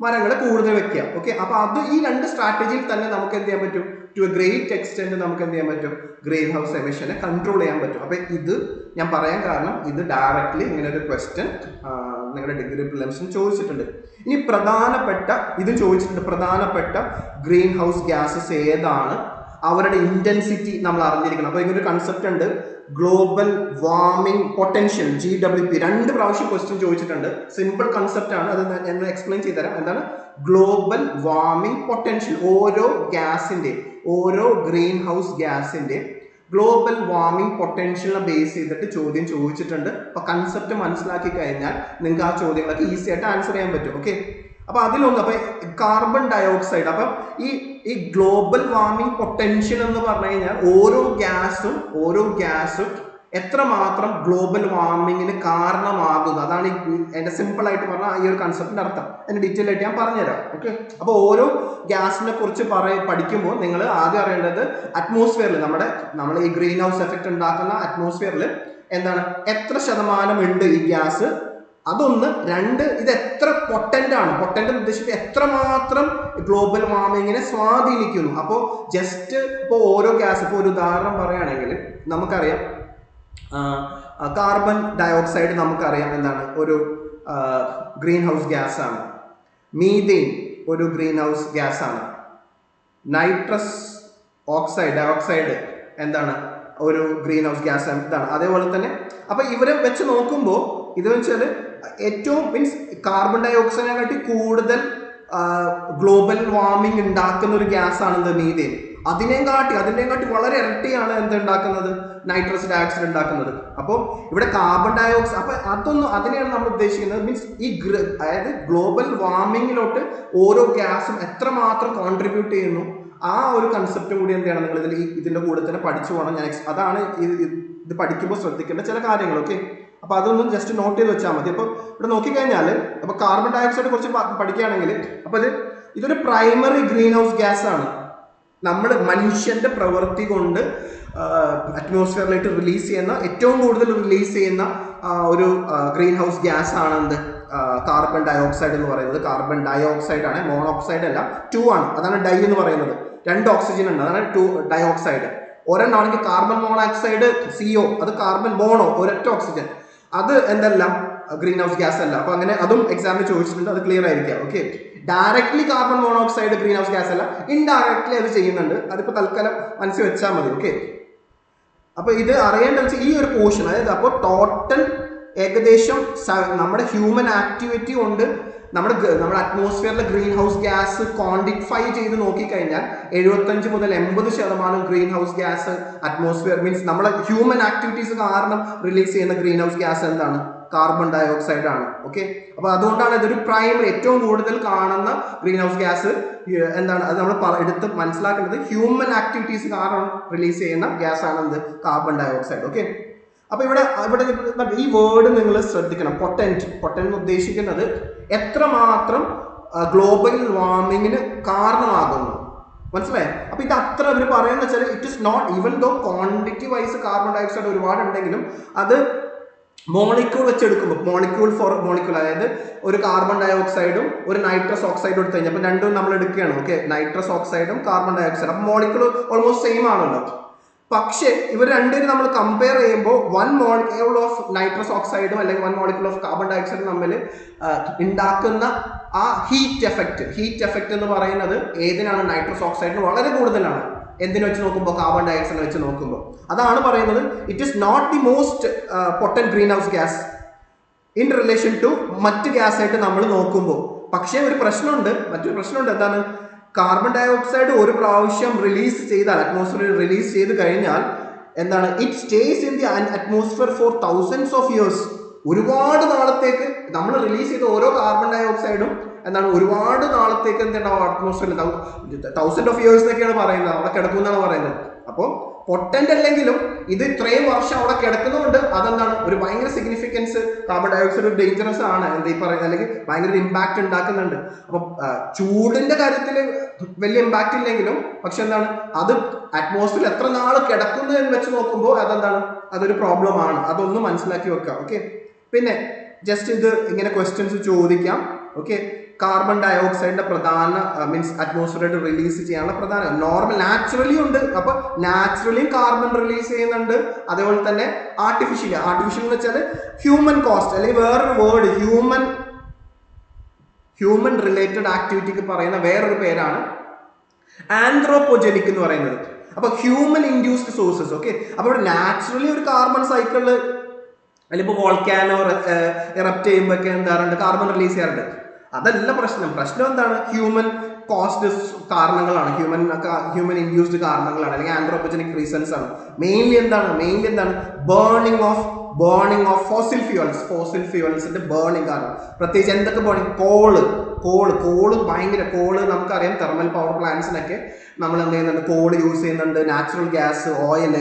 മരങ്ങളെ കൂടുതൽ വെക്കുക. ഓക്കെ, അപ്പൊ അത് ഈ രണ്ട് സ്ട്രാറ്റജിയിൽ തന്നെ നമുക്ക് എന്ത് ചെയ്യാൻ പറ്റും, ടു എ ഗ്രേറ്റ് എക്സ്റ്റെന്റ് നമുക്ക് എന്ത് ചെയ്യാൻ പറ്റും, ഗ്രീൻ ഹൗസ് എമിഷനെ കൺട്രോൾ ചെയ്യാൻ പറ്റും. അപ്പൊ ഇത് ഞാൻ പറയാൻ കാരണം, ഇത് ഡയറക്റ്റ്ലി ഇങ്ങനെ ഒരു ക്വസ്റ്റ്യൻ നിങ്ങളുടെ ഡിഗ്രി പ്രിലിംസിന് ചോദിച്ചിട്ടുണ്ട്. ഇനി പ്രധാനപ്പെട്ട ഗ്രീൻ ഹൗസ് ഗ്യാസസ് ഏതാണ്, അവരുടെ ഇന്റൻസിറ്റി നമ്മൾ അറിഞ്ഞിരിക്കണം. അപ്പൊ ഇങ്ങനൊരു കൺസെപ്റ്റ് ഉണ്ട്, ഗ്ലോബൽ വാർമിംഗ് പൊട്ടൻഷ്യൽ GWP 2 പ്രാവശ്യം ക്വസ്റ്റ്യൻ ചോദിച്ചിട്ടുണ്ട്. സിമ്പിൾ കൺസെപ്റ്റ് ആണ്, അത് ഞാൻ എക്സ്പ്ലെയിൻ ചെയ്തുതരാം. എന്താണ് ഗ്ലോബൽ വാർമിംഗ് പൊട്ടൻഷ്യൽ? ഓരോ ഗ്രീൻ ഹൗസ് ഗ്യാസിന്റെ ഗ്ലോബൽ വാർമിംഗ് പൊട്ടൻഷ്യലിനെ ബേസ് ചെയ്തിട്ട് ചോദ്യം ചോദിച്ചിട്ടുണ്ട്. അപ്പൊ കൺസെപ്റ്റ് മനസ്സിലാക്കി കഴിഞ്ഞാൽ നിങ്ങൾക്ക് ആ ചോദ്യങ്ങളൊക്കെ ഈസി ആയിട്ട് ആൻസർ ചെയ്യാൻ പറ്റും. ഓക്കെ, അപ്പൊ അതിലൊന്ന്, അപ്പൊ കാർബൺ ഡയോക്സൈഡ്, അപ്പം ഈ ഗ്ലോബൽ വാർമിംഗ് പൊട്ടൻഷ്യൽ എന്ന് പറഞ്ഞു കഴിഞ്ഞാൽ ഓരോ ഗ്യാസും എത്രമാത്രം ഗ്ലോബൽ വാർമിങ്ങിന് കാരണമാകുന്നു, അതാണ് എന്റെ സിമ്പിൾ ആയിട്ട് പറഞ്ഞ ഈ ഒരു കൺസെപ്റ്റിന്റെ അർത്ഥം. അതിന്റെ ഡീറ്റെയിൽ ആയിട്ട് ഞാൻ പറഞ്ഞുതരാം. ഓക്കെ, അപ്പോൾ ഓരോ ഗ്യാസിനെ കുറിച്ച് പഠിക്കുമ്പോൾ നിങ്ങൾ ആദ്യം അറിയേണ്ടത് അറ്റ്മോസ്ഫിയറിൽ നമ്മൾ ഈ ഗ്രീൻ ഹൗസ് എഫക്റ്റ് ഉണ്ടാക്കുന്ന അറ്റ്മോസ്ഫിയറിൽ എന്താണ് എത്ര ശതമാനം ഉണ്ട് ഈ ഗ്യാസ്, അതൊന്ന്. രണ്ട്, ഇത് എത്ര പൊട്ടന്റ് ആണ്, പൊട്ടന്റ് എന്ന് ഉദ്ദേശിച്ചത് എത്രമാത്രം ഗ്ലോബൽ വാർമിങ്ങിനെ സ്വാധീനിക്കുന്നു. അപ്പോൾ ജസ്റ്റ് ഇപ്പോൾ ഓരോ ഗ്യാസ്, ഇപ്പോൾ ഒരു ഉദാഹരണം പറയുകയാണെങ്കിൽ നമുക്കറിയാം കാർബൺ ഡയോക്സൈഡ് നമുക്കറിയാം എന്താണ് ഒരു ഗ്രീൻ ഹൗസ് ഗ്യാസ് ആണ്. മീഥെയിൻ ഒരു ഗ്രീൻ ഹൗസ് ഗ്യാസ് ആണ്. നൈട്രസ് ഡയോക്സൈഡ് എന്താണ് ഒരു ഗ്രീൻ ഹൗസ് ഗ്യാസ് ഇതാണ്. അതേപോലെ തന്നെ അപ്പൊ ഇവരെ വെച്ച് നോക്കുമ്പോൾ ഇത് വെച്ചാൽ ഏറ്റവും മീൻസ് കാർബൺ ഡയോക്സൈഡിനെ കാട്ടി കൂടുതൽ ഗ്ലോബൽ വാർമിംഗ് ഉണ്ടാക്കുന്ന ഒരു ഗ്യാസ് ആണ് മീഥെയിൻ. അതിനെയും കാട്ടി വളരെ ഇരട്ടിയാണ് എന്തുണ്ടാക്കുന്നത്, നൈട്രസ് ഡയോക്സൈഡ് ഉണ്ടാക്കുന്നത്. അപ്പോൾ ഇവിടെ കാർബൺ ഡയോക്സൈഡ്, അപ്പൊ അതിനെയാണ് നമ്മൾ ഉദ്ദേശിക്കുന്നത്. മീൻസ് അതായത് ഗ്ലോബൽ വാർമിങ്ങിലോട്ട് ഓരോ ഗ്യാസും എത്രമാത്രം കോൺട്രിബ്യൂട്ട് ചെയ്യുന്നു, ആ ഒരു കൺസെപ്റ്റും കൂടി എന്ത് ചെയ്യണം നിങ്ങൾ ഇതിന്റെ കൂടെ തന്നെ പഠിച്ചു പോകണം. അതാണ് ഇത് പഠിക്കുമ്പോൾ ശ്രദ്ധിക്കേണ്ട ചില കാര്യങ്ങൾ. ഓക്കെ, അപ്പൊ അതൊന്നും ജസ്റ്റ് നോട്ട് ചെയ്ത് വെച്ചാൽ മതി. അപ്പൊ ഇവിടെ നോക്കിക്കഴിഞ്ഞാൽ അപ്പൊ കാർബൺ ഡയോക്സൈഡ് കുറിച്ച് പഠിക്കുകയാണെങ്കിൽ അപ്പൊ ഇതൊരു പ്രൈമറി ഗ്രീൻ ഹൗസ് ഗ്യാസ് ആണ്. മനുഷ്യന്റെ പ്രവൃത്തി കൊണ്ട് അറ്റ്മോസ്ഫിയറിലേക്ക് ഏറ്റവും കൂടുതൽ റിലീസ് ചെയ്യുന്ന ഒരു ഗ്രീൻ ഹൗസ് ഗ്യാസ് ആണ് എന്ത് കാർബൺ ഡയോക്സൈഡ് എന്ന് പറയുന്നത്. കാർബൺ ഡയോക്സൈഡ് ആണ്, മോണോക്സൈഡ് അല്ല. 2 ആണ്, അതാണ് ഡൈ എന്ന് പറയുന്നത്. 2 ഓക്സിജൻ ഉണ്ട്, അതാണ് 2 ഡയോക്സൈഡ്. ഒരെണ്ണമാണെങ്കിൽ കാർബൺ മോണോക്സൈഡ് CO, അത് കാർബൺ മോണോ, ഒരൊറ്റ ഓക്സിജൻ, അത് എന്തെല്ലാം ഗ്രീൻ ഹൗസ് ഗ്യാസ് അല്ല. അപ്പൊ അങ്ങനെ അതും എക്സാമിന് ചോദിച്ചിട്ടുണ്ട്, അത് ക്ലിയർ ആയിരിക്കാം. Okay, directly carbon monoxide green house gas അല്ല, ഇൻഡയറക്ട്ലി അത് ചെയ്യുന്നുണ്ട്. അതിപ്പോ തൽക്കാലം മനസ്സിൽ വെച്ചാൽ മതി. ഓക്കെ, അപ്പൊ ഇത് അറിയേണ്ട വെച്ചാൽ ഈ ഒരു പോർഷൻ, അതായത് അപ്പോൾ ടോട്ടൽ ഏകദേശം നമ്മുടെ ഹ്യൂമൻ ആക്ടിവിറ്റി കൊണ്ട് നമ്മുടെ അറ്റ്മോസ്ഫിയറിലെ ഗ്രീൻ ഹൗസ് ഗ്യാസ് ക്വാണ്ടിഫൈ ചെയ്ത് നോക്കിക്കഴിഞ്ഞാൽ 75 മുതൽ 80% green house gas atmosphere means നമ്മുടെ ഹ്യൂമൻ ആക്ടിവിറ്റീസ് കാരണം റിലീസ് ചെയ്യുന്ന ഗ്രീൻ ഹൗസ് ഗ്യാസ് എന്താണ്, കാർബൺ ഡയോക്സൈഡ് ആണ്. ഓക്കെ, അപ്പൊ അതുകൊണ്ടാണ് ഇതൊരു പ്രൈമറി ഏറ്റവും കൂടുതൽ കാണുന്ന ഗ്രീൻ ഹൗസ് ഗ്യാസ് എന്താണ്, അത് നമ്മൾ എടുത്ത് മനസ്സിലാക്കേണ്ടത് ഹ്യൂമൻ ആക്ടിവിറ്റീസ് കാരണം റിലീസ് ചെയ്യുന്ന ഗ്യാസ് ആണ് എന്ത്, കാർബൺ ഡയോക്സൈഡ്. ഓക്കെ, അപ്പൊ ഇവിടെ ഈ വേർഡ് നിങ്ങൾ ശ്രദ്ധിക്കണം. പൊട്ടന്റ് ഉദ്ദേശിക്കുന്നത് എത്രമാത്രം ഗ്ലോബൽ വാർമിങ്ങിന് കാരണമാകുന്നു, മനസ്സിലായി? അപ്പൊ ഇത് അത്ര അവർ പറയുന്ന വെച്ചാൽ it is not even though quantity wise carbon dioxide ഒരുപാടുണ്ടെങ്കിലും അത് മോളിക്യൂൾ വെച്ചെടുക്കുമ്പോൾ മോളിക്യൂൾ അതായത് ഒരു കാർബൺ ഡയോക്സൈഡും ഒരു നൈട്രസ് ഓക്സൈഡും എടുത്തു കഴിഞ്ഞാൽ അപ്പൊ രണ്ടും നമ്മൾ എടുക്കുകയാണ്. ഓക്കെ, നൈട്രസ് ഓക്സൈഡും കാർബൺ ഡയോക്സൈഡും, അപ്പൊ മോളിക്യൂൾ ഓൾമോസ്റ്റ് സെയിം ആണല്ലോ. പക്ഷേ ഇവർ രണ്ടുപേരും നമ്മൾ കമ്പയർ ചെയ്യുമ്പോൾ 1 മോളിക്യൂൾ ഓഫ് നൈട്രസ് ഓക്സൈഡും അല്ലെങ്കിൽ 1 മോളിക്യൂൾ ഓഫ് കാർബൺ ഡയോക്സൈഡും തമ്മിൽ ഉണ്ടാക്കുന്ന ആ ഹീറ്റ് എഫക്റ്റ് എന്ന് പറയുന്നത് ഏതിനാണ്, നൈട്രസ് ഓക്സൈഡിന് വളരെ കൂടുതലാണ്. എന്തിനു വെച്ച് നോക്കുമ്പോൾ, കാർബൺ ഡയോക്സൈഡ് വെച്ച് നോക്കുമ്പോൾ. അതാണ് പറയുന്നത് it is not the most potent green house gas in relation to മറ്റ് ഗ്യാസ് ആയിട്ട് നമ്മൾ നോക്കുമ്പോൾ. പക്ഷേ മറ്റൊരു പ്രശ്നമുണ്ട്. എന്താണ്, കാർബൺ ഡയോക്സൈഡ് ഒരു പ്രാവശ്യം റിലീസ് ചെയ്താൽ, അറ്റ്മോസ്ഫിയറിൽ റിലീസ് ചെയ്ത് കഴിഞ്ഞാൽ എന്താണ്, it stays in the atmosphere for thousands of years. ഒരുപാട് നാളത്തേക്ക് നമ്മൾ റിലീസ് ചെയ്ത ഓരോ കാർബൺ ഡയോക്സൈഡും എന്താണ് ഒരുപാട് നാളത്തേക്ക് എന്തുണ്ടാവും അറ്റ്മോസ്ഫിയറിൽ, 1000 of years എന്നൊക്കെയാണ് പറയുന്നത്, അവിടെ കിടക്കുമെന്നാണ് പറയുന്നത്. അപ്പോൾ പൊട്ടന്റ് അല്ലെങ്കിലും ഇത് ഇത്രയും വർഷം അവിടെ കിടക്കുന്നതുകൊണ്ട് അതെന്താണ് ഒരു ഭയങ്കര സിഗ്നിഫിക്കൻസ്. കാർബൺ ഡയോക്സൈഡ് ഒരു ഡേഞ്ചറസ് ആണ് എന്താ ഈ പറയുന്നത്, അല്ലെങ്കിൽ ഭയങ്കര ഇമ്പാക്ട് ഉണ്ടാക്കുന്നുണ്ട്. അപ്പൊ ചൂടിന്റെ കാര്യത്തിൽ വലിയ ഇമ്പാക്ട് ഇല്ലെങ്കിലും പക്ഷെ എന്താണ് അത് അറ്റ്മോസ്ഫിയറിൽ എത്ര നാൾ കിടക്കുന്നു എന്ന് വെച്ച് നോക്കുമ്പോൾ അതെന്താണ് അതൊരു പ്രോബ്ലം ആണ്. അതൊന്നും മനസ്സിലാക്കി വെക്കാം. ഓക്കെ, പിന്നെ ജസ്റ്റ് ഇത് ഇങ്ങനെ ക്വസ്റ്റ്യൻസ് ചോദിക്കാം. ഓക്കെ, കാർബൺ ഡയോക്സൈഡിന്റെ പ്രധാന മീൻസ് അറ്റ്മോസ്ഫിയറിൽ റിലീസ് ചെയ്യാനുള്ള പ്രധാന നോർമൽ നാച്ചുറലി ഉണ്ട്. അപ്പൊ നാച്ചുറലിയും കാർബൺ റിലീസ് ചെയ്യുന്നുണ്ട്. അതേപോലെ തന്നെ ആർട്ടിഫിഷ്യൽ എന്ന് വെച്ചാൽ ഹ്യൂമൻ കോസ്റ്റ് അല്ലെങ്കിൽ വേറൊരു വേർഡ് ഹ്യൂമൻ റിലേറ്റഡ് ആക്ടിവിറ്റിക്ക് പറയുന്ന വേറൊരു പേരാണ് ആന്ത്രോപോജനിക് എന്ന് പറയുന്നത്. അപ്പോൾ ഹ്യൂമൻ ഇൻഡ്യൂസ്ഡ് സോഴ്സസ്. ഓക്കെ, അപ്പോൾ ഇവിടെ നാച്ചുറലി ഒരു കാർബൺ സൈക്കിളിൽ അതിലിപ്പോൾ വോൾക്കാനോ എറപ്റ്റ് ചെയ്യുമ്പോഴൊക്കെ എന്താറുണ്ട്, കാർബൺ റിലീസ് ചെയ്യാറുണ്ട്. അതല്ല പ്രശ്നം. പ്രശ്നം എന്താണ്? ഹ്യൂമൻ കോസ്റ്റ് കാരണങ്ങളാണ്, ഹ്യൂമൻ ഇൻഡ്യൂസ്ഡ് കാരണങ്ങളാണ്, അല്ലെങ്കിൽ ആന്ത്രോപോജനിക് റീസൺസ് ആണ്. മെയിൻലി എന്താണ് ബേണിംഗ് ഓഫ് ഫോസിൽ ഫ്യൂവൽസിന്റെ ബേണിംഗ് കാരണം. പ്രത്യേകിച്ച് എന്തൊക്കെ ബേണിംഗ്? കോള് ഭയങ്കര നമുക്കറിയാം, തെർമൽ പവർ പ്ലാന്റ്സിനൊക്കെ നമ്മൾ എന്ത് ചെയ്യുന്നുണ്ട്, കോള് യൂസ് ചെയ്യുന്നുണ്ട്, നാച്ചുറൽ ഗ്യാസ്, ഓയിൽ,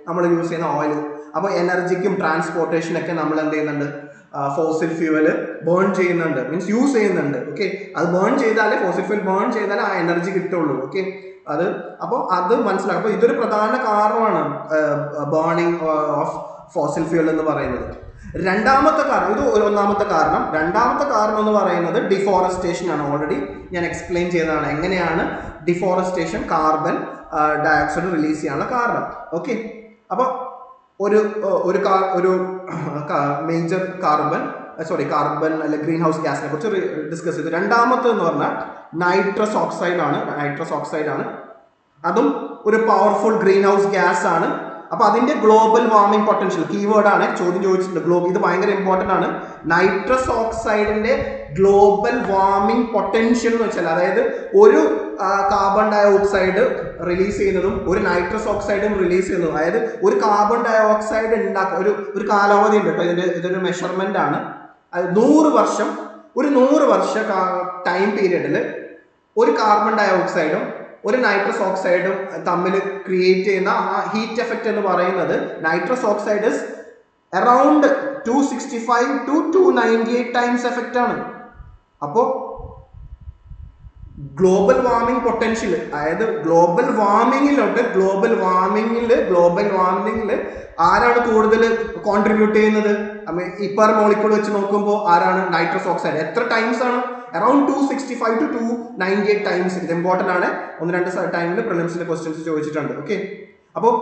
നമ്മൾ യൂസ് ചെയ്യുന്ന ഓയിൽ. അപ്പോൾ എനർജിക്കും ട്രാൻസ്പോർട്ടേഷനൊക്കെ നമ്മൾ എന്ത് ചെയ്യുന്നുണ്ട്, ഫോസിൽ ഫ്യൂവല് ബേൺ ചെയ്യുന്നുണ്ട്, മീൻസ് യൂസ് ചെയ്യുന്നുണ്ട്. ഓക്കെ, അത് ബേൺ ചെയ്താലേ, ഫോസിൽ ഫ്യൂവൽ ബേൺ ചെയ്താലേ ആ എനർജി കിട്ടുള്ളൂ. ഓക്കെ, അപ്പോൾ അത് മനസ്സിലാക്കും. അപ്പോൾ ഇതൊരു പ്രധാന കാരണമാണ് ബേണിംഗ് ഓഫ് ഫോസിൽ ഫ്യൂവൽ എന്ന് പറയുന്നത്. രണ്ടാമത്തെ കാരണം, ഇത് ഒന്നാമത്തെ കാരണം. രണ്ടാമത്തെ കാരണം എന്ന് പറയുന്നത് ഡിഫോറസ്റ്റേഷൻ ആണ്. ഓൾറെഡി ഞാൻ എക്സ്പ്ലെയിൻ ചെയ്തതാണ് എങ്ങനെയാണ് ഡിഫോറസ്റ്റേഷൻ കാർബൺ ഡയോക്സൈഡ് റിലീസ് ചെയ്യാനുള്ള കാരണം. ഓക്കെ, അപ്പോൾ ഒരു മേജർ കാർബൺ അല്ലെ ഗ്രീൻ ഹൗസ് ഗ്യാസിനെ കുറിച്ച് ഡിസ്കസ് ചെയ്തു. രണ്ടാമത്തെ എന്ന് പറഞ്ഞാൽ നൈട്രസ് ഓക്സൈഡ് ആണ്. അതും ഒരു പവർഫുൾ ഗ്രീൻ ഹൗസ് ഗ്യാസ് ആണ്. അപ്പൊ അതിന്റെ ഗ്ലോബൽ വാർമിംഗ് പൊട്ടൻഷ്യൽ കീവേഡ് ആണ്, ചോദ്യം ചോദിച്ചിട്ടുണ്ട്. ഇത് ഭയങ്കര ഇമ്പോർട്ടന്റ് ആണ്. നൈട്രസ് ഓക്സൈഡിന്റെ ഗ്ലോബൽ വാർമിംഗ് പൊട്ടൻഷ്യൽ എന്ന് വെച്ചാൽ, അതായത് ഒരു കാർബൺ ഡൈ ഓക്സൈഡ് റിലീസ് ചെയ്യുന്നതും ഒരു നൈട്രസ് ഓക്സൈഡും റിലീസ് ചെയ്യുന്നതും, അതായത് ഒരു കാർബൺ ഡൈ ഓക്സൈഡ് ഉണ്ടാക്കുക, ഒരു കാലാവധി ഉണ്ട് കേട്ടോ. ഇതൊരു മെഷർമെന്റ് ആണ്. 100 വർഷ ടൈം പീരീഡിൽ ഒരു കാർബൺ ഡൈ ഓക്സൈഡും ഒരു നൈട്രസ് ഓക്സൈഡും തമ്മിൽ ക്രിയേറ്റ് ചെയ്യുന്ന ആ ഹീറ്റ് എഫക്റ്റ് എന്ന് പറയുന്നത്, nitrous oxide around 265 to 298 times effect ആണ്. അപ്പോൾ ഗ്ലോബൽ വാർമിംഗ് പൊട്ടൻഷ്യൽ, അതായത് ഗ്ലോബൽ വാർമിംഗിൽ ആരാണ് കൂടുതൽ കോൺട്രിബ്യൂട്ട് ചെയ്യുന്നത്? ഇപ്പർ മോളിക്യൂൾ വെച്ച് നോക്കുമ്പോൾ ആരാണ്? Nitrous oxide. എത്ര ടൈംസ് ആണ്? Around 265 to 298 times. ഇത് ഇമ്പോർട്ടന്റ് ആണ്. 1-2 ടൈമിൽ പ്രിലിംസിന്റെ ക്വസ്റ്റ്യൻസ് ചോദിച്ചിട്ടുണ്ട്. ഓക്കെ, അപ്പോൾ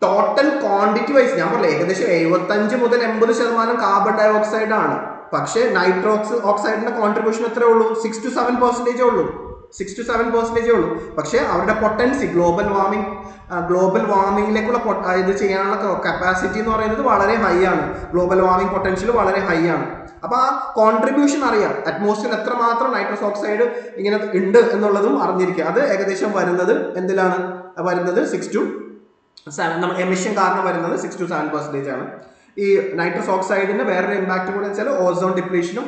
ടോട്ടൽ ക്വാണ്ടിറ്റി വൈസ് ഞാൻ പറഞ്ഞില്ല, ഏകദേശം 75 മുതൽ 80% കാർബൺ ഡൈ ഓക്സൈഡ് ആണ്. പക്ഷേ നൈട്രോക്സ് ഓക്സൈഡിന്റെ കോൺട്രിബ്യൂഷൻ എത്രയേ ഉള്ളൂ? 6 to 7% ഉള്ളൂ. പക്ഷേ അവരുടെ പൊട്ടൻസി, ഗ്ലോബൽ വാർമിംഗിലേക്കുള്ള ഇത് ചെയ്യാനുള്ള കപ്പാസിറ്റി എന്ന് പറയുന്നത് വളരെ ഹൈ ആണ്. ഗ്ലോബൽ വാർമിംഗ് പൊട്ടൻഷ്യൽ വളരെ ഹൈ ആണ്. അപ്പൊ ആ കോൺട്രിബ്യൂഷൻ അറിയാം. അറ്റ്മോസ്ഫിയർ എത്രമാത്രം നൈട്രസ് ഓക്സൈഡ് ഇങ്ങനെ ഉണ്ട് എന്നുള്ളതും അറിഞ്ഞിരിക്കുക. അത് ഏകദേശം വരുന്നത് എന്തിലാണ് വരുന്നത്? 6 to 7. നമ്മൾ എമിഷൻ കാരണം വരുന്നത് 6 to 7% ആണ്. ഈ നൈട്രസ് ഓക്സൈഡിന് വേറൊരു ഇമ്പാക്ട് കൂടെ വെച്ചാൽ ഓസോൺ ഡിപ്ലീഷനും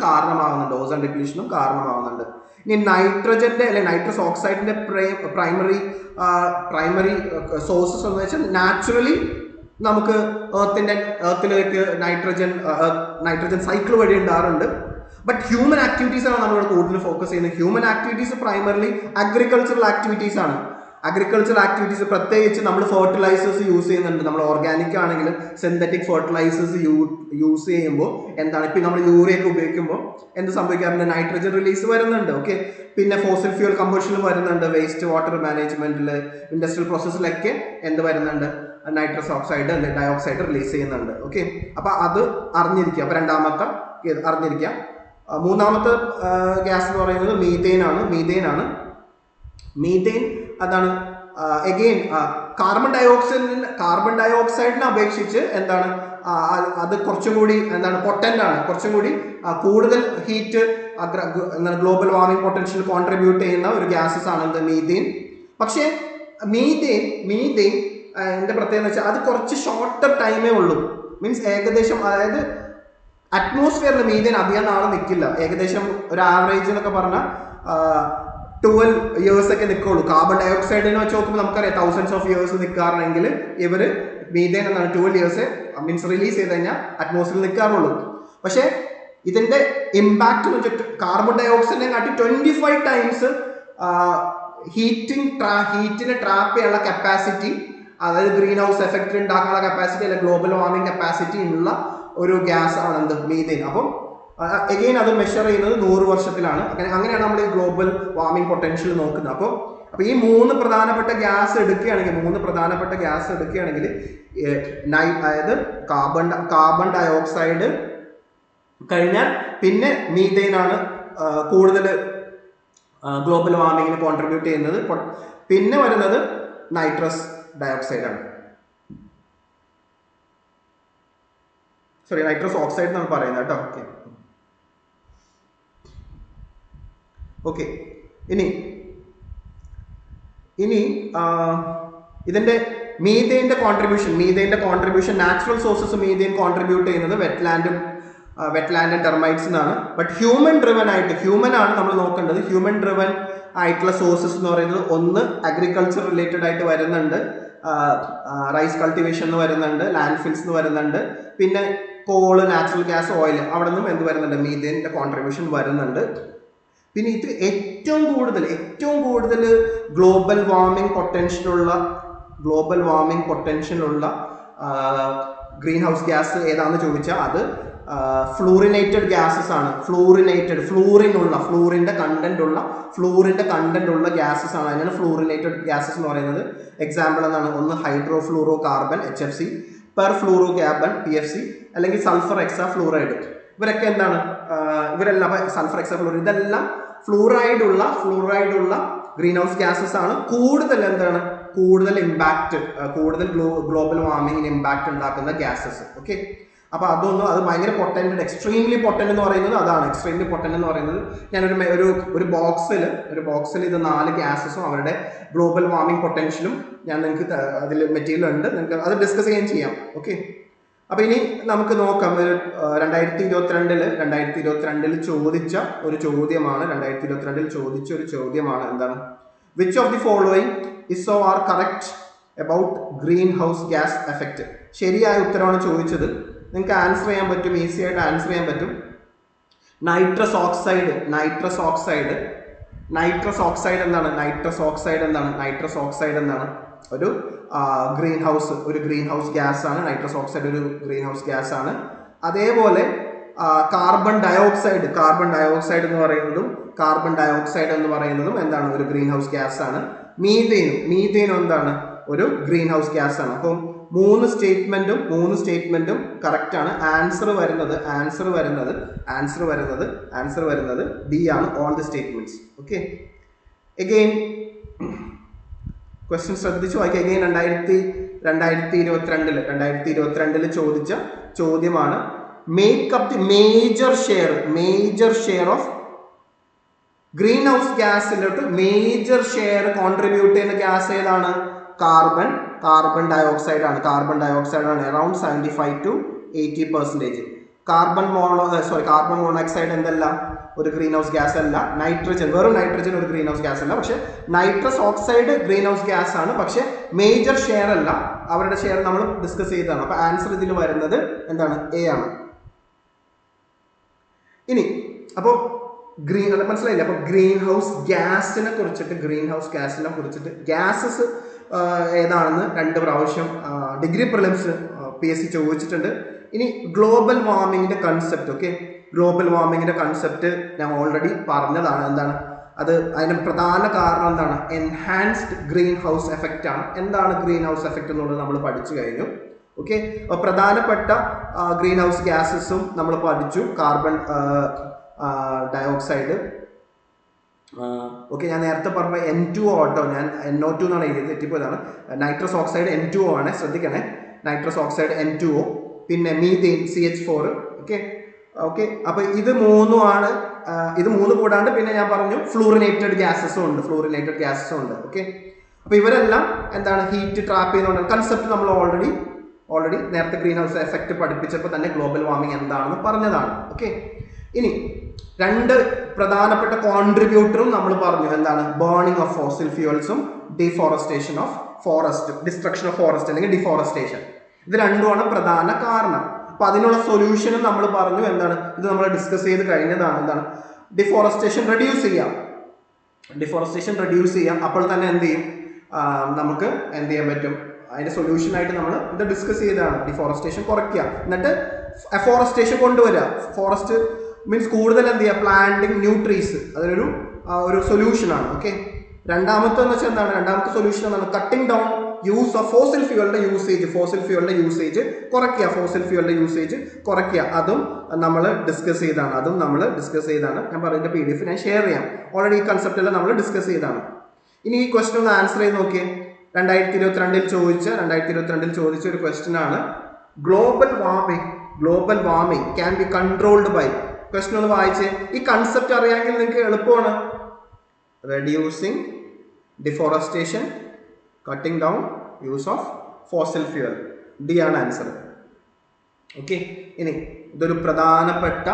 കാരണമാവുന്നുണ്ട്. ഇനി നൈട്രജന്റെ അല്ലെ നൈട്രസ് ഓക്സൈഡിന്റെ പ്രൈമറി സോഴ്സസ് എന്ന് വെച്ചാൽ, നാച്ചുറലി നമുക്ക് എർത്തിലേക്ക് നൈട്രജൻ സൈക്കിൾ വഴി ഉണ്ടാറുണ്ട്. ബട്ട് ഹ്യൂമൻ ആക്ടിവിറ്റീസ് ആണ് നമ്മളിവിടെ കൂടുതൽ ഫോക്കസ് ചെയ്യുന്നത്. Human activities primarily agricultural activities പ്രത്യേകിച്ച് നമ്മൾ ഫെർട്ടിലൈസേഴ്സ് യൂസ് ചെയ്യുന്നുണ്ട്. നമ്മൾ ഓർഗാനിക് ആണെങ്കിലും സിന്തറ്റിക് ഫെർട്ടിലൈസേഴ്സ് യൂസ് ചെയ്യുമ്പോൾ എന്താണ്, ഇപ്പം നമ്മൾ യൂറിയൊക്കെ ഉപയോഗിക്കുമ്പോൾ എന്ത് സംഭവിക്കാറുണ്ട്? നൈട്രജൻ റിലീസ് വരുന്നുണ്ട്. ഓക്കെ, പിന്നെ ഫോസിൽ ഫ്യൂൽ കമ്പഷനിൽ വരുന്നുണ്ട്. വേസ്റ്റ് വാട്ടർ മാനേജ്മെന്റിൽ, ഇൻഡസ്ട്രിയൽ പ്രോസസ്സിലൊക്കെ എന്ത് വരുന്നുണ്ട്? നൈട്രസ് ഓക്സൈഡ് ഡയോക്സൈഡ് റിലീസ് ചെയ്യുന്നുണ്ട്. ഓക്കെ, അപ്പൊ അത് അറിഞ്ഞിരിക്കുക. അപ്പൊ രണ്ടാമത്തെ അറിഞ്ഞിരിക്കുക. മൂന്നാമത്തെ ഗ്യാസ് എന്ന് പറയുന്നത് മീഥെയിൻ അതാണ്. അഗെയിൻ കാർബൺ ഡയോക്സൈഡിനെ അപേക്ഷിച്ച് എന്താണ്, അത് കുറച്ചും കൂടി എന്താണ് പൊട്ടന്റ് ആണ്. കുറച്ചും കൂടി കൂടുതൽ heat global warming potential contribute ചെയ്യുന്ന ഒരു ഗ്യാസസ് ആണ് മീഥെയിൻ. പക്ഷേ മീഥെയിൻ എൻ്റെ പ്രത്യേകത എന്ന് വെച്ചാൽ അത് കുറച്ച് ഷോർട്ടർ ടൈമേ ഉള്ളൂ. മീൻസ് ഏകദേശം, അതായത് അറ്റ്മോസ്ഫിയറിൽ മീഥെയിൻ അധികം നാളെ നിൽക്കില്ല. ഏകദേശം ഒരു ആവറേജ് എന്നൊക്കെ പറഞ്ഞാൽ 12 years ഒക്കെ നിൽക്കുള്ളൂ. കാർബൺ ഡയോക്സൈഡിനെ വെച്ച് നോക്കുമ്പോൾ നമുക്കറിയാം thousands of years നിൽക്കാറുണ്ടെങ്കിൽ മീഥെയിൻ എന്നാണ് 12 years മീൻസ് റിലീസ് ചെയ്ത് കഴിഞ്ഞാൽ അറ്റ്മോസ്ഫിയറിൽ നിൽക്കാറുള്ളൂ. പക്ഷേ ഇതിന്റെ ഇമ്പാക്ട് എന്ന് വെച്ചിട്ട് കാർബൺ ഡയോക്സൈഡിനെ കാട്ടി 25 times ഹീറ്റിനെ ട്രാപ്പ് ചെയ്യാനുള്ള കപ്പാസിറ്റി, അതായത് ഗ്രീൻ ഹൗസ് എഫക്റ്റ് ഉണ്ടാക്കാനുള്ള കപ്പാസിറ്റി അല്ലെ ഗ്ലോബൽ വാർമിംഗ് കപ്പാസിറ്റി ഉള്ള ഒരു ഗ്യാസ് ആണ് മീഥെയിൻ. അപ്പം അഗെയിൻ അത് മെഷർ ചെയ്യുന്നത് 100 വർഷത്തിലാണ്. അങ്ങനെയാണ് നമ്മൾ ഈ ഗ്ലോബൽ വാർമിംഗ് പൊട്ടൻഷ്യൽ നോക്കുന്നത്. അപ്പോൾ ഈ മൂന്ന് പ്രധാനപ്പെട്ട ഗ്യാസ് എടുക്കുകയാണെങ്കിൽ അതായത് കാർബൺ ഡയോക്സൈഡ് കഴിഞ്ഞാൽ പിന്നെ മീഥെയിൻ ആണ് കൂടുതൽ ഗ്ലോബൽ വാർമിങ്ങിന് കോൺട്രിബ്യൂട്ട് ചെയ്യുന്നത്. പിന്നെ വരുന്നത് നൈട്രസ് ഡയോക്സൈഡ് ആണ്. സോറി, നൈട്രസ് ഓക്സൈഡ് എന്നാണ് പറയുന്നത് കേട്ടോ. ഓക്കെ ഓക്കെ ഇനി ഇതിന്റെ മീഥേന്റെ contribution natural sources methane contribute ചെയ്യുന്നത് വെറ്റ്ലാൻഡ് ടെർമൈറ്റ്സ് എന്നാണ്. ബട്ട് ഹ്യൂമൻ ആണ് നമ്മൾ നോക്കേണ്ടത്. ഹ്യൂമൻ ഡ്രിവൻ ആയിട്ടുള്ള സോഴ്സസ് എന്ന് പറയുന്നത് ഒന്ന് അഗ്രികൾച്ചർ റിലേറ്റഡ് ആയിട്ട് വരുന്നുണ്ട്, റൈസ് കൾട്ടിവേഷൻ എന്ന് വരുന്നുണ്ട്, ലാൻഡ് ഫിൽസ് എന്ന് വരുന്നുണ്ട്, പിന്നെ കോള്, നാച്ചുറൽ ഗ്യാസ്, ഓയിൽ, അവിടെ നിന്നും എന്ത് വരുന്നുണ്ട്, മീഥേന്റെ കോൺട്രിബ്യൂഷൻ വരുന്നുണ്ട്. പിന്നെ ഇത് ഏറ്റവും കൂടുതൽ ഗ്ലോബൽ വാർമിംഗ് പൊട്ടൻഷ്യലുള്ള ഗ്രീൻ ഹൗസ് ഗ്യാസ് ഏതാണെന്ന് ചോദിച്ചാൽ അത് ഫ്ലൂറിനേറ്റഡ് ഗ്യാസസ് ആണ്. ഫ്ലൂറിന്റെ കണ്ടന്റ് ഉള്ള ഗ്യാസസ് ആണ്. അതിനാണ് ഫ്ലൂറിനേറ്റഡ് ഗ്യാസസ് എന്ന് പറയുന്നത്. എക്സാമ്പിൾ എന്താണ്? ഒന്ന് hydro fluoro carbon HFC, per fluoro carbon PFC, അല്ലെങ്കിൽ സൾഫർ എക്സാ ഫ്ലൂറൈഡ്. ഇവരൊക്കെ എന്താണ്? ഇവരെല്ലാം സൾഫർ എക്സാ ഫ്ലൂറൈഡ്, ഇതെല്ലാം ഫ്ലൂറൈഡ് ഉള്ള ഗ്രീൻ ഹൗസ് ഗ്യാസസ് ആണ്. കൂടുതൽ ഗ്ലോബൽ വാർമിങ്ങിന് ഇമ്പാക്ട് ഉണ്ടാക്കുന്ന ഗ്യാസസ്. ഓക്കെ, അപ്പോൾ അത് ഭയങ്കര പൊട്ടന്റ്, എക്സ്ട്രീംലി പൊട്ടന്റ് എന്ന് പറയുന്നത് അതാണ്. എക്സ്ട്രീംലി പൊട്ടന്റ് എന്ന് പറയുന്നത് ഞാനൊരു ബോക്സിൽ ഇത് 4 ഗ്യാസസും അവരുടെ ഗ്ലോബൽ വാർമിംഗ് പൊട്ടൻഷ്യലും ഞാൻ നിങ്ങൾക്ക് അതിൽ മെറ്റീരിയൽ ഉണ്ട്, നിങ്ങൾക്ക് അത് ഡിസ്കസ് ചെയ്യാം. ഓക്കെ, അപ്പോൾ ഇനി നമുക്ക് നോക്കാം. 2022 ചോദിച്ച ഒരു ചോദ്യമാണ് എന്താണ്? Which of the following is or are correct about green house gas effect? ശരിയായ ഉത്തരമാണ് ചോദിച്ചത്. നിങ്ങൾക്ക് ആൻസർ ചെയ്യാൻ പറ്റും, ഈസി ആയിട്ട് ആൻസർ ചെയ്യാൻ പറ്റും. നൈട്രസ് ഓക്സൈഡ് എന്താണ്? ഒരു ഗ്രീൻ ഹൗസ് ഗ്യാസ് ആണ്. നൈട്രസ് ഓക്സൈഡ് ഒരു ഗ്രീൻ ഹൗസ് ഗ്യാസ് ആണ്. അതേപോലെ കാർബൺ ഡയോക്സൈഡ് എന്ന് പറയുന്നതും എന്താണ്? ഒരു ഗ്രീൻ ഹൗസ് ഗ്യാസ് ആണ്. മീഥേനും എന്താണ്? ഒരു ഗ്രീൻ ഹൗസ് ഗ്യാസ് ആണ്. അപ്പം 3 സ്റ്റേറ്റ്മെന്റും കറക്റ്റ് ആണ്. ആൻസർ വരുന്നത് ബി ആണ്, all the statements. Okay, again question ശ്രദ്ധിച്ചു വായിക്കുക. അഗെയിൻ 2022 ചോദിച്ച ചോദ്യമാണ്. Make up the major share of greenhouse ഗ്യാസിലോട്ട് മേജർ ഷെയർ കോൺട്രിബ്യൂട്ട് ചെയ്യുന്ന ഗ്യാസ് ഏതാണ്? കാർബൺ ഡയോക്സൈഡ് ആണ്. Around 75 to 80%. കാർബൺ മോണോക്സൈഡ് എന്തല്ല? ഒരു ഗ്രീൻ ഹൗസ് ഗ്യാസ് അല്ല. വെറും നൈട്രജൻ ഒരു ഗ്രീൻ ഹൗസ് ഗ്യാസ് അല്ല. പക്ഷെ nitrous oxide green house gas ആണ്. പക്ഷെ മേജർ ഷെയർ അല്ല. അവരുടെ ഷെയർ നമ്മൾ ഡിസ്കസ് ചെയ്തതാണ്. അപ്പൊ ആൻസർ ഇതിൽ വരുന്നത് എന്താണ്? എ ആണ്. ഇനി അപ്പോൾ മനസ്സിലായില്ല? അപ്പൊ ഗ്രീൻ ഹൗസ് ഗ്യാസിനെ കുറിച്ചിട്ട് ഗ്യാസസ് ഏതാണെന്ന് 2 പ്രാവശ്യം ഡിഗ്രി പ്രിലിംസ് PSC ചോദിച്ചിട്ടുണ്ട്. ഇനി ഗ്ലോബൽ വാർമിങ്ങിന്റെ കൺസെപ്റ്റ് ഞാൻ ഓൾറെഡി പറഞ്ഞതാണ്. എന്താണ് അത്? അതിന്റെ പ്രധാന കാരണം എന്താണ്? എൻഹാൻസ്ഡ് ഗ്രീൻ ഹൗസ് എഫക്റ്റ് ആണ്. എന്താണ് ഗ്രീൻ ഹൗസ് എഫക്റ്റ് എന്നുള്ളത് നമ്മൾ പഠിച്ചു കഴിഞ്ഞു. ഓക്കെ, അപ്പോൾ പ്രധാനപ്പെട്ട ഗ്രീൻ ഹൗസ് ഗ്യാസസും നമ്മൾ പഠിച്ചു. Carbon dioxide. ഓക്കെ, ഞാൻ നേരത്തെ പറഞ്ഞ N2O ആട്ടോ, ഞാൻ NO2 എന്നാണ് എഴുതിയത്, തെറ്റിപ്പോയതാണ്. നൈട്രസ് ഓക്സൈഡ് N2O ആണ്, ശ്രദ്ധിക്കണേ. Nitrous oxide N2O. പിന്നെ മീഥേൻ CH4. ഓക്കെ, അപ്പൊ ഇത് 3 ആണ്. ഇത് 3 കൂടാണ്ട് പിന്നെ ഞാൻ പറഞ്ഞു ഫ്ലൂറിനേറ്റഡ് ഗ്യാസസും ഉണ്ട്. ഓക്കെ, അപ്പൊ ഇവരെല്ലാം എന്താണ്? ഹീറ്റ് ട്രാപ്പ് ചെയ്യുന്നതുകൊണ്ട് കൺസെപ്റ്റ് നമ്മൾ ഓൾറെഡി നേരത്തെ ഗ്രീൻ ഹൗസ് എഫക്റ്റ് പഠിപ്പിച്ചപ്പോൾ തന്നെ ഗ്ലോബൽ വാർമിംഗ് എന്താണെന്ന് പറഞ്ഞതാണ്. ഓക്കെ, ഇനി 2 പ്രധാനപ്പെട്ട കോൺട്രിബ്യൂട്ടറും നമ്മൾ പറഞ്ഞു. എന്താണ്? ബേണിംഗ് ഓഫ് ഫോസിൽ ഫ്യൂവൽസും deforestation of forest, destruction of forest അല്ലെങ്കിൽ ഡിഫോറസ്റ്റേഷൻ. ഇത് രണ്ടുമാണ് പ്രധാന കാരണം. അപ്പൊ അതിനുള്ള സൊല്യൂഷനും നമ്മൾ പറഞ്ഞു. എന്താണ്? ഇത് നമ്മൾ ഡിസ്കസ് ചെയ്ത് കഴിഞ്ഞതാണ്. എന്താണ്? ഡിഫോറസ്റ്റേഷൻ റെഡ്യൂസ് ചെയ്യാം. അപ്പോൾ തന്നെ എന്ത് ചെയ്യും? നമുക്ക് എന്ത് ചെയ്യാൻ പറ്റും? അതിന്റെ സൊല്യൂഷൻ ആയിട്ട് നമ്മൾ ഇത് ഡിസ്കസ് ചെയ്തതാണ്. ഡിഫോറസ്റ്റേഷൻ കുറയ്ക്കുക, എന്നിട്ട് അഫോറസ്റ്റേഷൻ കൊണ്ടുവരിക. ഫോറസ്റ്റ് മീൻസ് കൂടുതൽ എന്ത് ചെയ്യുക? Planting new trees. അതിനൊരു സൊല്യൂഷൻ ആണ്. ഓക്കെ, രണ്ടാമത്തെ സൊല്യൂഷൻ എന്താണ്? Cutting down use of fossil ഫ്യൂവലിന്റെ യൂസേജ് കുറയ്ക്കുക. അതും നമ്മൾ ഡിസ്കസ് ചെയ്താണ്. ഞാൻ പറയുന്ന PDF ഞാൻ ഷെയർ ചെയ്യാം. ഓൾറെഡി ഈ കൺസെപ്റ്റ് എല്ലാം നമ്മൾ ഡിസ്കസ് ചെയ്താണ്. ഇനി ഈ ക്വസ്റ്റ്യൻ ഒന്ന് ആൻസർ ചെയ്ത് നോക്കിയേ. 2022 ചോദിച്ച ഒരു ക്വസ്റ്റ്യൻ ആണ്. Global warming can be controlled by. Question ഒന്ന് വായിച്ച്. ഈ കൺസെപ്റ്റ് അറിയാമെങ്കിൽ നിങ്ങൾക്ക് എളുപ്പമാണ്. Reducing deforestation, cutting down use of fossil fuel. D ആണ് ആൻസർ. ഓക്കെ, ഇനി ഇതൊരു പ്രധാനപ്പെട്ട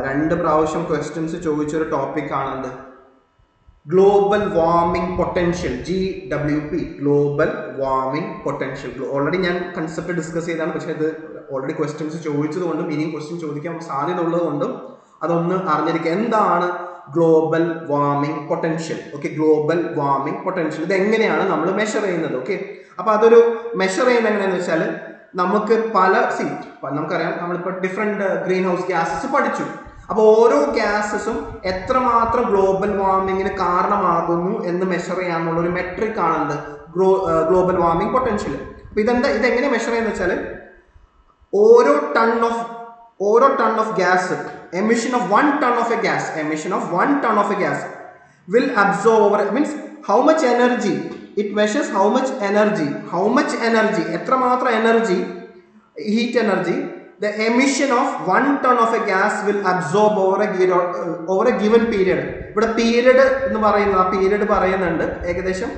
2 പ്രാവശ്യം ക്വസ്റ്റ്യൻസ് ചോദിച്ചൊരു ടോപ്പിക് ആണെന്ത്? Global warming potential, GWP, global warming potential. Already ഞാൻ കൺസെപ്റ്റ് ഡിസ്കസ് ചെയ്താണ്, പക്ഷേ ഇത് ഓൾറെഡി ക്വസ്റ്റ്യൻസ് ചോദിച്ചതുകൊണ്ടും ഇനിയും ക്വസ്റ്റ്യൻ ചോദിക്കാൻ സാധ്യത ഉള്ളതുകൊണ്ടും അതൊന്ന് അറിഞ്ഞിരിക്കുക. എന്താണ് global warming potential? Okay, global warming potential ഇത് എങ്ങനെയാണ് നമ്മൾ മെഷർ ചെയ്യുന്നത്? ഓക്കെ, അപ്പോൾ അതൊരു മെഷർ ചെയ്യുന്നത് എങ്ങനെയാണെന്ന് വെച്ചാൽ നമുക്ക് നമുക്കറിയാം, നമ്മളിപ്പോൾ ഡിഫറെൻറ്റ് ഗ്രീൻ ഹൗസ് ഗ്യാസസ് പഠിച്ചു. അപ്പോൾ ഓരോ ഗ്യാസസും എത്രമാത്രം ഗ്ലോബൽ വാർമിങ്ങിന് കാരണമാകുന്നു എന്ന് മെഷർ ചെയ്യാനുള്ള ഒരു മെട്രിക് ആണെന്ത്? Global warming potential. അപ്പോൾ ഇതെങ്ങനെ മെഷർ ചെയ്യുന്നത് വെച്ചാൽ ഓരോ ton of gas, emission of 1 ton of a gas will absorb, means how much energy it measures, how much energy എത്രമാത്രം energy, heat energy the emission of 1 ton of a gas will absorb over a given period. ഇവിടെ പീരീഡ് എന്ന് പറയുന്നത്, ആ പീരീഡ് പറയുന്നുണ്ട് ഏകദേശം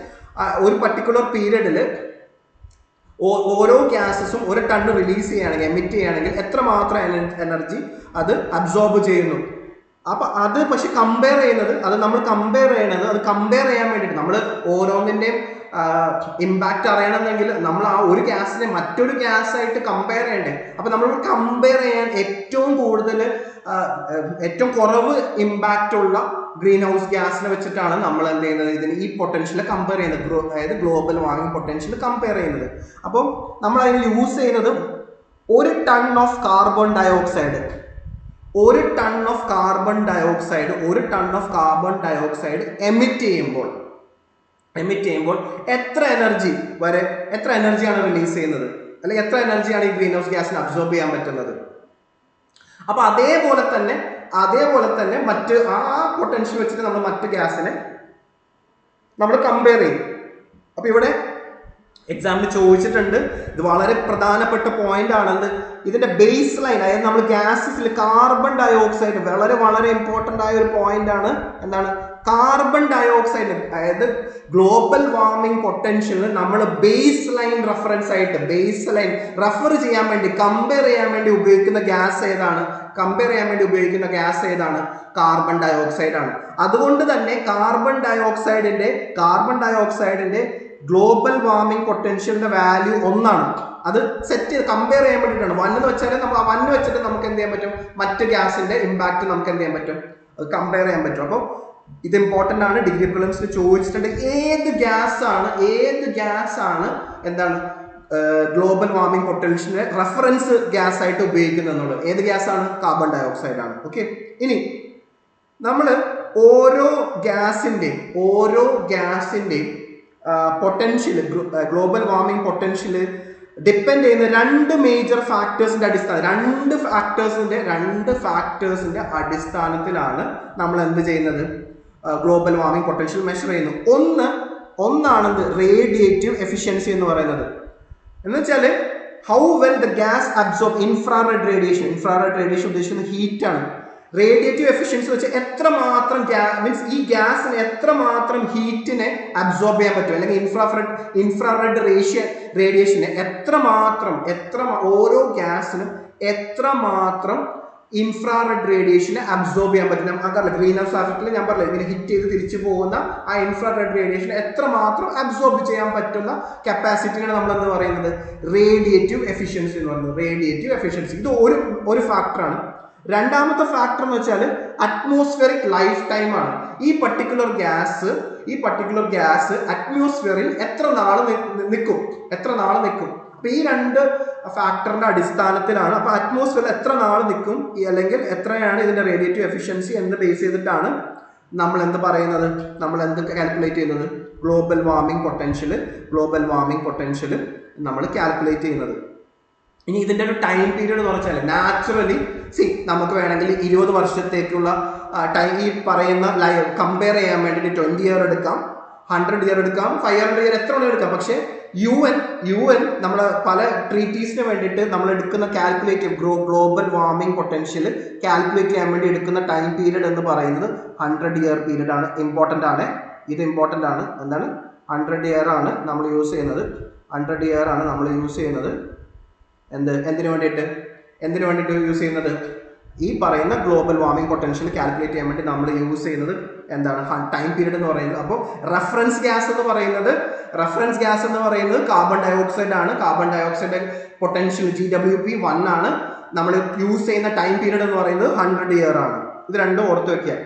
ഒരു പർട്ടിക്കുലർ പീരീഡിൽ ഓരോ ഗ്യാസസും 1 ടൺ റിലീസ് ചെയ്യുകയാണെങ്കിൽ, എമിറ്റ് ചെയ്യുകയാണെങ്കിൽ എത്രമാത്രം എനർജി അത് അബ്സോർബ് ചെയ്യുന്നു. അപ്പം അത് പക്ഷെ കമ്പയർ ചെയ്യുന്നത്, അത് കമ്പയർ ചെയ്യാൻ വേണ്ടിയിട്ട് നമ്മൾ ഓരോന്നിൻ്റെയും ഇമ്പാക്റ്റ് അറിയണമെന്നെങ്കിൽ നമ്മൾ ആ ഒരു ഗ്യാസിനെ മറ്റൊരു ഗ്യാസായിട്ട് കമ്പയർ ചെയ്യണ്ടേ. അപ്പം നമ്മൾ കമ്പയർ ചെയ്യാൻ ഏറ്റവും കുറവ് ഇമ്പാക്റ്റ് ഉള്ള ഗ്രീൻ ഹൗസ് ഗ്യാസിനെ വെച്ചിട്ടാണ് നമ്മൾ എന്ത് ചെയ്യുന്നത്, ഇതിന് ഈ പൊട്ടൻഷ്യൽ കമ്പയർ ചെയ്യുന്നത്, അതായത് ഗ്ലോബൽ വാർമിംഗ് പൊട്ടൻഷ്യൽ കമ്പയർ ചെയ്യുന്നത്. അപ്പം നമ്മൾ അതിന് യൂസ് ചെയ്യുന്നത് 1 ton of carbon dioxide 1 ton of carbon dioxide emit ചെയ്യുമ്പോൾ എത്ര എനർജിയാണ് റിലീസ് ചെയ്യുന്നത്, അല്ലെങ്കിൽ എത്ര എനർജിയാണ് ഈ ഗ്രീൻ ഹൗസ് ഗ്യാസിന് അബ്സോർബ് ചെയ്യാൻ പറ്റുന്നത്. അപ്പൊ അതേപോലെ തന്നെ മറ്റ് ആ പൊട്ടൻഷ്യൽ വെച്ചിട്ട് നമ്മൾ മറ്റ് ഗ്യാസിനെ നമ്മൾ കമ്പയർ ചെയ്യും. അപ്പൊ ഇവിടെ എക്സാമിന് ചോദിച്ചിട്ടുണ്ട്, ഇത് വളരെ പ്രധാനപ്പെട്ട പോയിന്റ് ആണെന്ന്. ഇതിന്റെ ബേസ് ലൈൻ, അതായത് നമ്മൾ ഗ്യാസസിൽ കാർബൺ ഡയോക്സൈഡ് വളരെ വളരെ ഇമ്പോർട്ടൻ്റ് ആയ ഒരു പോയിന്റ് ആണ്. എന്താണ് കാർബൺ ഡയോക്സൈഡ്? അതായത് ഗ്ലോബൽ വാർമിംഗ് പൊട്ടൻഷ്യലിന് നമ്മൾ ബേസ് ലൈൻ റെഫർ ചെയ്യാൻ വേണ്ടി, കമ്പയർ ചെയ്യാൻ വേണ്ടി ഉപയോഗിക്കുന്ന ഗ്യാസ് ഏതാണ്? കാർബൺ ഡയോക്സൈഡ് ആണ്. അതുകൊണ്ട് തന്നെ കാർബൺ ഡയോക്സൈഡിന്റെ ഗ്ലോബൽ വാർമിംഗ് പൊട്ടൻഷ്യലിന്റെ വാല്യൂ 1 ആണ്. അത് കമ്പയർ ചെയ്യാൻ വേണ്ടിയിട്ടാണ്. 1 എന്ന് വെച്ചാൽ നമ്മൾ 1 വെച്ചിട്ട് നമുക്ക് എന്ത് ചെയ്യാൻ പറ്റും, മറ്റ് ഗ്യാസിന്റെ ഇമ്പാക്ട് നമുക്ക് എന്ത് ചെയ്യാൻ പറ്റും, കമ്പയർ ചെയ്യാൻ പറ്റും. അപ്പോൾ ഇത് ഇമ്പോർട്ടൻ്റ് ആണ്. ഡിഗ്രി പ്രിലിംസിൽ ചോദിച്ചിട്ടുണ്ട് ഏത് ഗ്യാസ് ആണ് എന്താണ് ഗ്ലോബൽ വാർമിംഗ് പൊട്ടൻഷ്യലിനെ റെഫറൻസ് ഗ്യാസ് ആയിട്ട് ഉപയോഗിക്കുന്നത് എന്നുള്ളത്. ഏത് ഗ്യാസാണ്? കാർബൺ ഡയോക്സൈഡ് ആണ്. ഓക്കെ, ഇനി നമ്മൾ ഓരോ ഗ്യാസിന്റെയും potential, global warming potential depend ചെയ്യുന്ന 2 മേജർ ഫാക്ടേഴ്സിന്റെ അടിസ്ഥാനത്തിലാണ് നമ്മൾ എന്ത് ചെയ്യുന്നത്, ഗ്ലോബൽ വാർമിംഗ് പൊട്ടൻഷ്യൽ മെഷർ ചെയ്യുന്നു. ഒന്നാണെന്ത് റേഡിയേറ്റീവ് എഫിഷ്യൻസി എന്ന് പറയുന്നത്. എന്ന് വെച്ചാൽ how well the gas absorb infrared radiation ഉദ്ദേശിക്കുന്നത് ഹീറ്റ് ആണ്. റേഡിയേറ്റീവ് എഫിഷ്യൻസി വെച്ചാൽ എത്രമാത്രം ഈ ഗ്യാസിന് എത്രമാത്രം ഹീറ്റിനെ അബ്സോർബ് ചെയ്യാൻ പറ്റും, അല്ലെങ്കിൽ ഇൻഫ്രാറെഡ് റേഡിയേഷനെ ഓരോ ഗ്യാസിനും എത്രമാത്രം ഇൻഫ്രാറെഡ് റേഡിയേഷനെ അബ്സോർബ് ചെയ്യാൻ പറ്റും. നമുക്കറിയില്ല, ഗ്രീൻ ഹൗസ് എഫക്റ്റിൽ ഞാൻ പറഞ്ഞില്ല, ഇങ്ങനെ ഹിറ്റ് ചെയ്ത് തിരിച്ചു പോകുന്ന ആ ഇൻഫ്രാറെഡ് റേഡിയേഷനെ എത്രമാത്രം അബ്സോർബ് ചെയ്യാൻ പറ്റുന്ന കപ്പാസിറ്റിയാണ് നമ്മൾ എന്ന് പറയുന്നത് റേഡിയേറ്റീവ് എഫിഷ്യൻസി എന്ന് പറയുന്നത്. ഇത് ഒരു ഫാക്ടറാണ്. രണ്ടാമത്തെ ഫാക്ടർ എന്ന് വെച്ചാൽ അറ്റ്മോസ്ഫിയറിക് ലൈഫ് ടൈം ആണ്. ഈ പർട്ടിക്കുലർ ഗ്യാസ് അറ്റ്മോസ്ഫിയറിൽ എത്ര നാൾ നിൽക്കും. അപ്പൊ ഈ 2 ഫാക്ടറിന്റെ അടിസ്ഥാനത്തിലാണ്. അപ്പൊ അറ്റ്മോസ്ഫിയറിൽ എത്ര നാൾ നിൽക്കും, അല്ലെങ്കിൽ എത്രയാണ് ഇതിന്റെ റേഡിയേറ്റീവ് എഫിഷ്യൻസി എന്ന് ബേസ് ചെയ്തിട്ടാണ് നമ്മൾ എന്ത് കാൽക്കുലേറ്റ് ചെയ്യുന്നത്, ഗ്ലോബൽ വാർമിംഗ് പൊട്ടൻഷ്യൽ നമ്മൾ കാൽക്കുലേറ്റ് ചെയ്യുന്നത്. ഇനി ഇതിന്റെ ഒരു ടൈം പീരീഡ് എന്ന് പറഞ്ഞാൽ നാച്ചുറലി നമുക്ക് വേണമെങ്കിൽ 20 വർഷത്തേക്കുള്ള ടൈം ഈ പറയുന്ന കമ്പയർ ചെയ്യാൻ വേണ്ടിയിട്ട് 20 ഇയർ എടുക്കാം, 100 ഇയർ എടുക്കാം, 500 ഇയർ, എത്ര വേണമെങ്കിലും എടുക്കാം. പക്ഷേ UN നമ്മൾ പല ട്രീറ്റീസിന് വേണ്ടിയിട്ട് നമ്മൾ എടുക്കുന്ന calculate global warming potential calculate ചെയ്യാൻ വേണ്ടി എടുക്കുന്ന ടൈം പീരീഡ് എന്ന് പറയുന്നത് 100 ഇയർ പീരീഡ് ആണ്. ഇമ്പോർട്ടൻ്റ് ആണ്, ഇത് ഇമ്പോർട്ടൻ്റ് ആണ്. എന്താണ് 100 ഇയർ ആണ് നമ്മൾ യൂസ് ചെയ്യുന്നത്. 100 ഇയർ ആണ് നമ്മൾ യൂസ് ചെയ്യുന്നത്. എന്തിനു വേണ്ടിയിട്ട് യൂസ് ചെയ്യുന്നത്? ഈ പറയുന്ന ഗ്ലോബൽ വാർമിംഗ് പൊട്ടൻഷ്യൽ കാൽക്കുലേറ്റ് ചെയ്യാൻ വേണ്ടി നമ്മൾ യൂസ് ചെയ്യുന്നത് എന്താണ് ടൈം പീരീഡ് എന്ന് പറയുന്നത്. അപ്പോൾ റെഫറൻസ് ഗ്യാസ് എന്ന് പറയുന്നത് കാർബൺ ഡയോക്സൈഡ് ആണ്. കാർബൺ ഡയോക്സൈഡ് പൊട്ടൻഷ്യൽ GWP 1 ആണ്. നമ്മൾ യൂസ് ചെയ്യുന്ന ടൈം പീരീഡ് എന്ന് പറയുന്നത് 100 ഇയർ ആണ്. ഇത് രണ്ടും ഓർത്ത് വെക്കുക.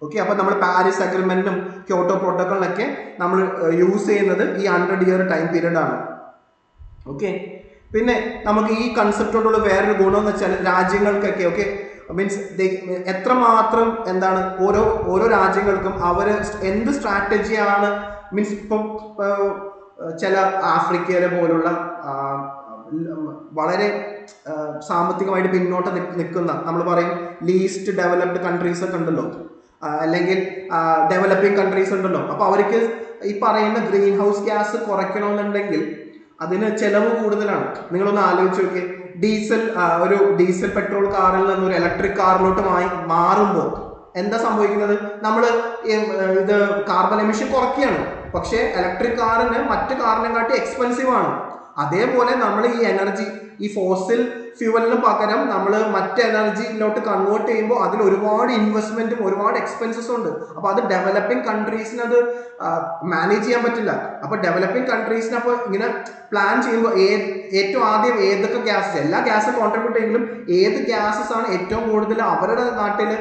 ഓക്കെ, അപ്പോൾ നമ്മൾ പാരീസ് അഗ്രിമെന്റിനും ക്യോട്ടോ പ്രോട്ടോക്കോളിനൊക്കെ നമ്മൾ യൂസ് ചെയ്യുന്നത് ഈ 100 ഇയർ ടൈം പീരീഡ് ആണ്. ഓക്കെ, പിന്നെ നമുക്ക് ഈ കൺസെപ്റ്റോടുള്ള വേറൊരു ഗുണം എന്ന് വെച്ചാൽ രാജ്യങ്ങൾക്കൊക്കെ ഓക്കെ മീൻസ് എത്രമാത്രം എന്താണ് ഓരോ രാജ്യങ്ങൾക്കും അവർ എന്ത് സ്ട്രാറ്റജിയാണ് മീൻസ് ഇപ്പം ചില ആഫ്രിക്കയിലെ പോലുള്ള വളരെ സാമ്പത്തികമായിട്ട് പിന്നോട്ട് നിൽക്കുന്ന നമ്മൾ പറയും ലീസ്റ്റ് ഡെവലപ്ഡ് കൺട്രീസ് ഒക്കെ ഉണ്ടല്ലോ, അല്ലെങ്കിൽ ഡെവലപ്പിംഗ് കൺട്രീസ് ഉണ്ടല്ലോ. അപ്പോൾ അവർക്ക് ഈ പറയുന്ന ഗ്രീൻ ഹൗസ് ഗ്യാസ് കുറയ്ക്കണമെന്നുണ്ടെങ്കിൽ അതിന് ചെലവ് കൂടുതലാണ്. നിങ്ങളൊന്ന് ആലോചിച്ച് നോക്കിയേ, ഒരു ഡീസൽ പെട്രോൾ കാറിൽ നിന്ന് ഒരു ഇലക്ട്രിക് കാറിലോട്ട് മാറുമ്പോൾ എന്താ സംഭവിക്കുന്നത്? നമ്മൾ ഇത് കാർബൺ എമിഷൻ കുറയ്ക്കുകയാണ്, പക്ഷേ ഇലക്ട്രിക് കാറിന് മറ്റു കാറിനെ കാട്ടി എക്സ്പെൻസീവ് ആണ്. അതേപോലെ നമ്മൾ ഈ എനർജി ഈ ഫോസിൽ ഫ്യൂവലിന് പകരം നമ്മൾ മറ്റ് എനർജിയിലോട്ട് കൺവേർട്ട് ചെയ്യുമ്പോൾ അതിൽ ഒരുപാട് ഇൻവെസ്റ്റ്മെന്റും ഒരുപാട് എക്സ്പെൻസസ് ഉണ്ട്. അപ്പോൾ അത് ഡെവലപ്പിംഗ് കൺട്രീസിന് അത് മാനേജ് ചെയ്യാൻ പറ്റില്ല. അപ്പോൾ ഡെവലപ്പിംഗ് കൺട്രീസിന് അപ്പോൾ ഇങ്ങനെ പ്ലാൻ ചെയ്യുമ്പോൾ ഏറ്റവും ആദ്യം ഏതൊക്കെ ഗ്യാസസ്, എല്ലാ ഗ്യാസും കോൺട്രിബ്യൂട്ട് ചെയ്യുമെങ്കിലും ഏത് ഗ്യാസസ് ആണ് ഏറ്റവും കൂടുതൽ അവരുടെ നാട്ടിൽ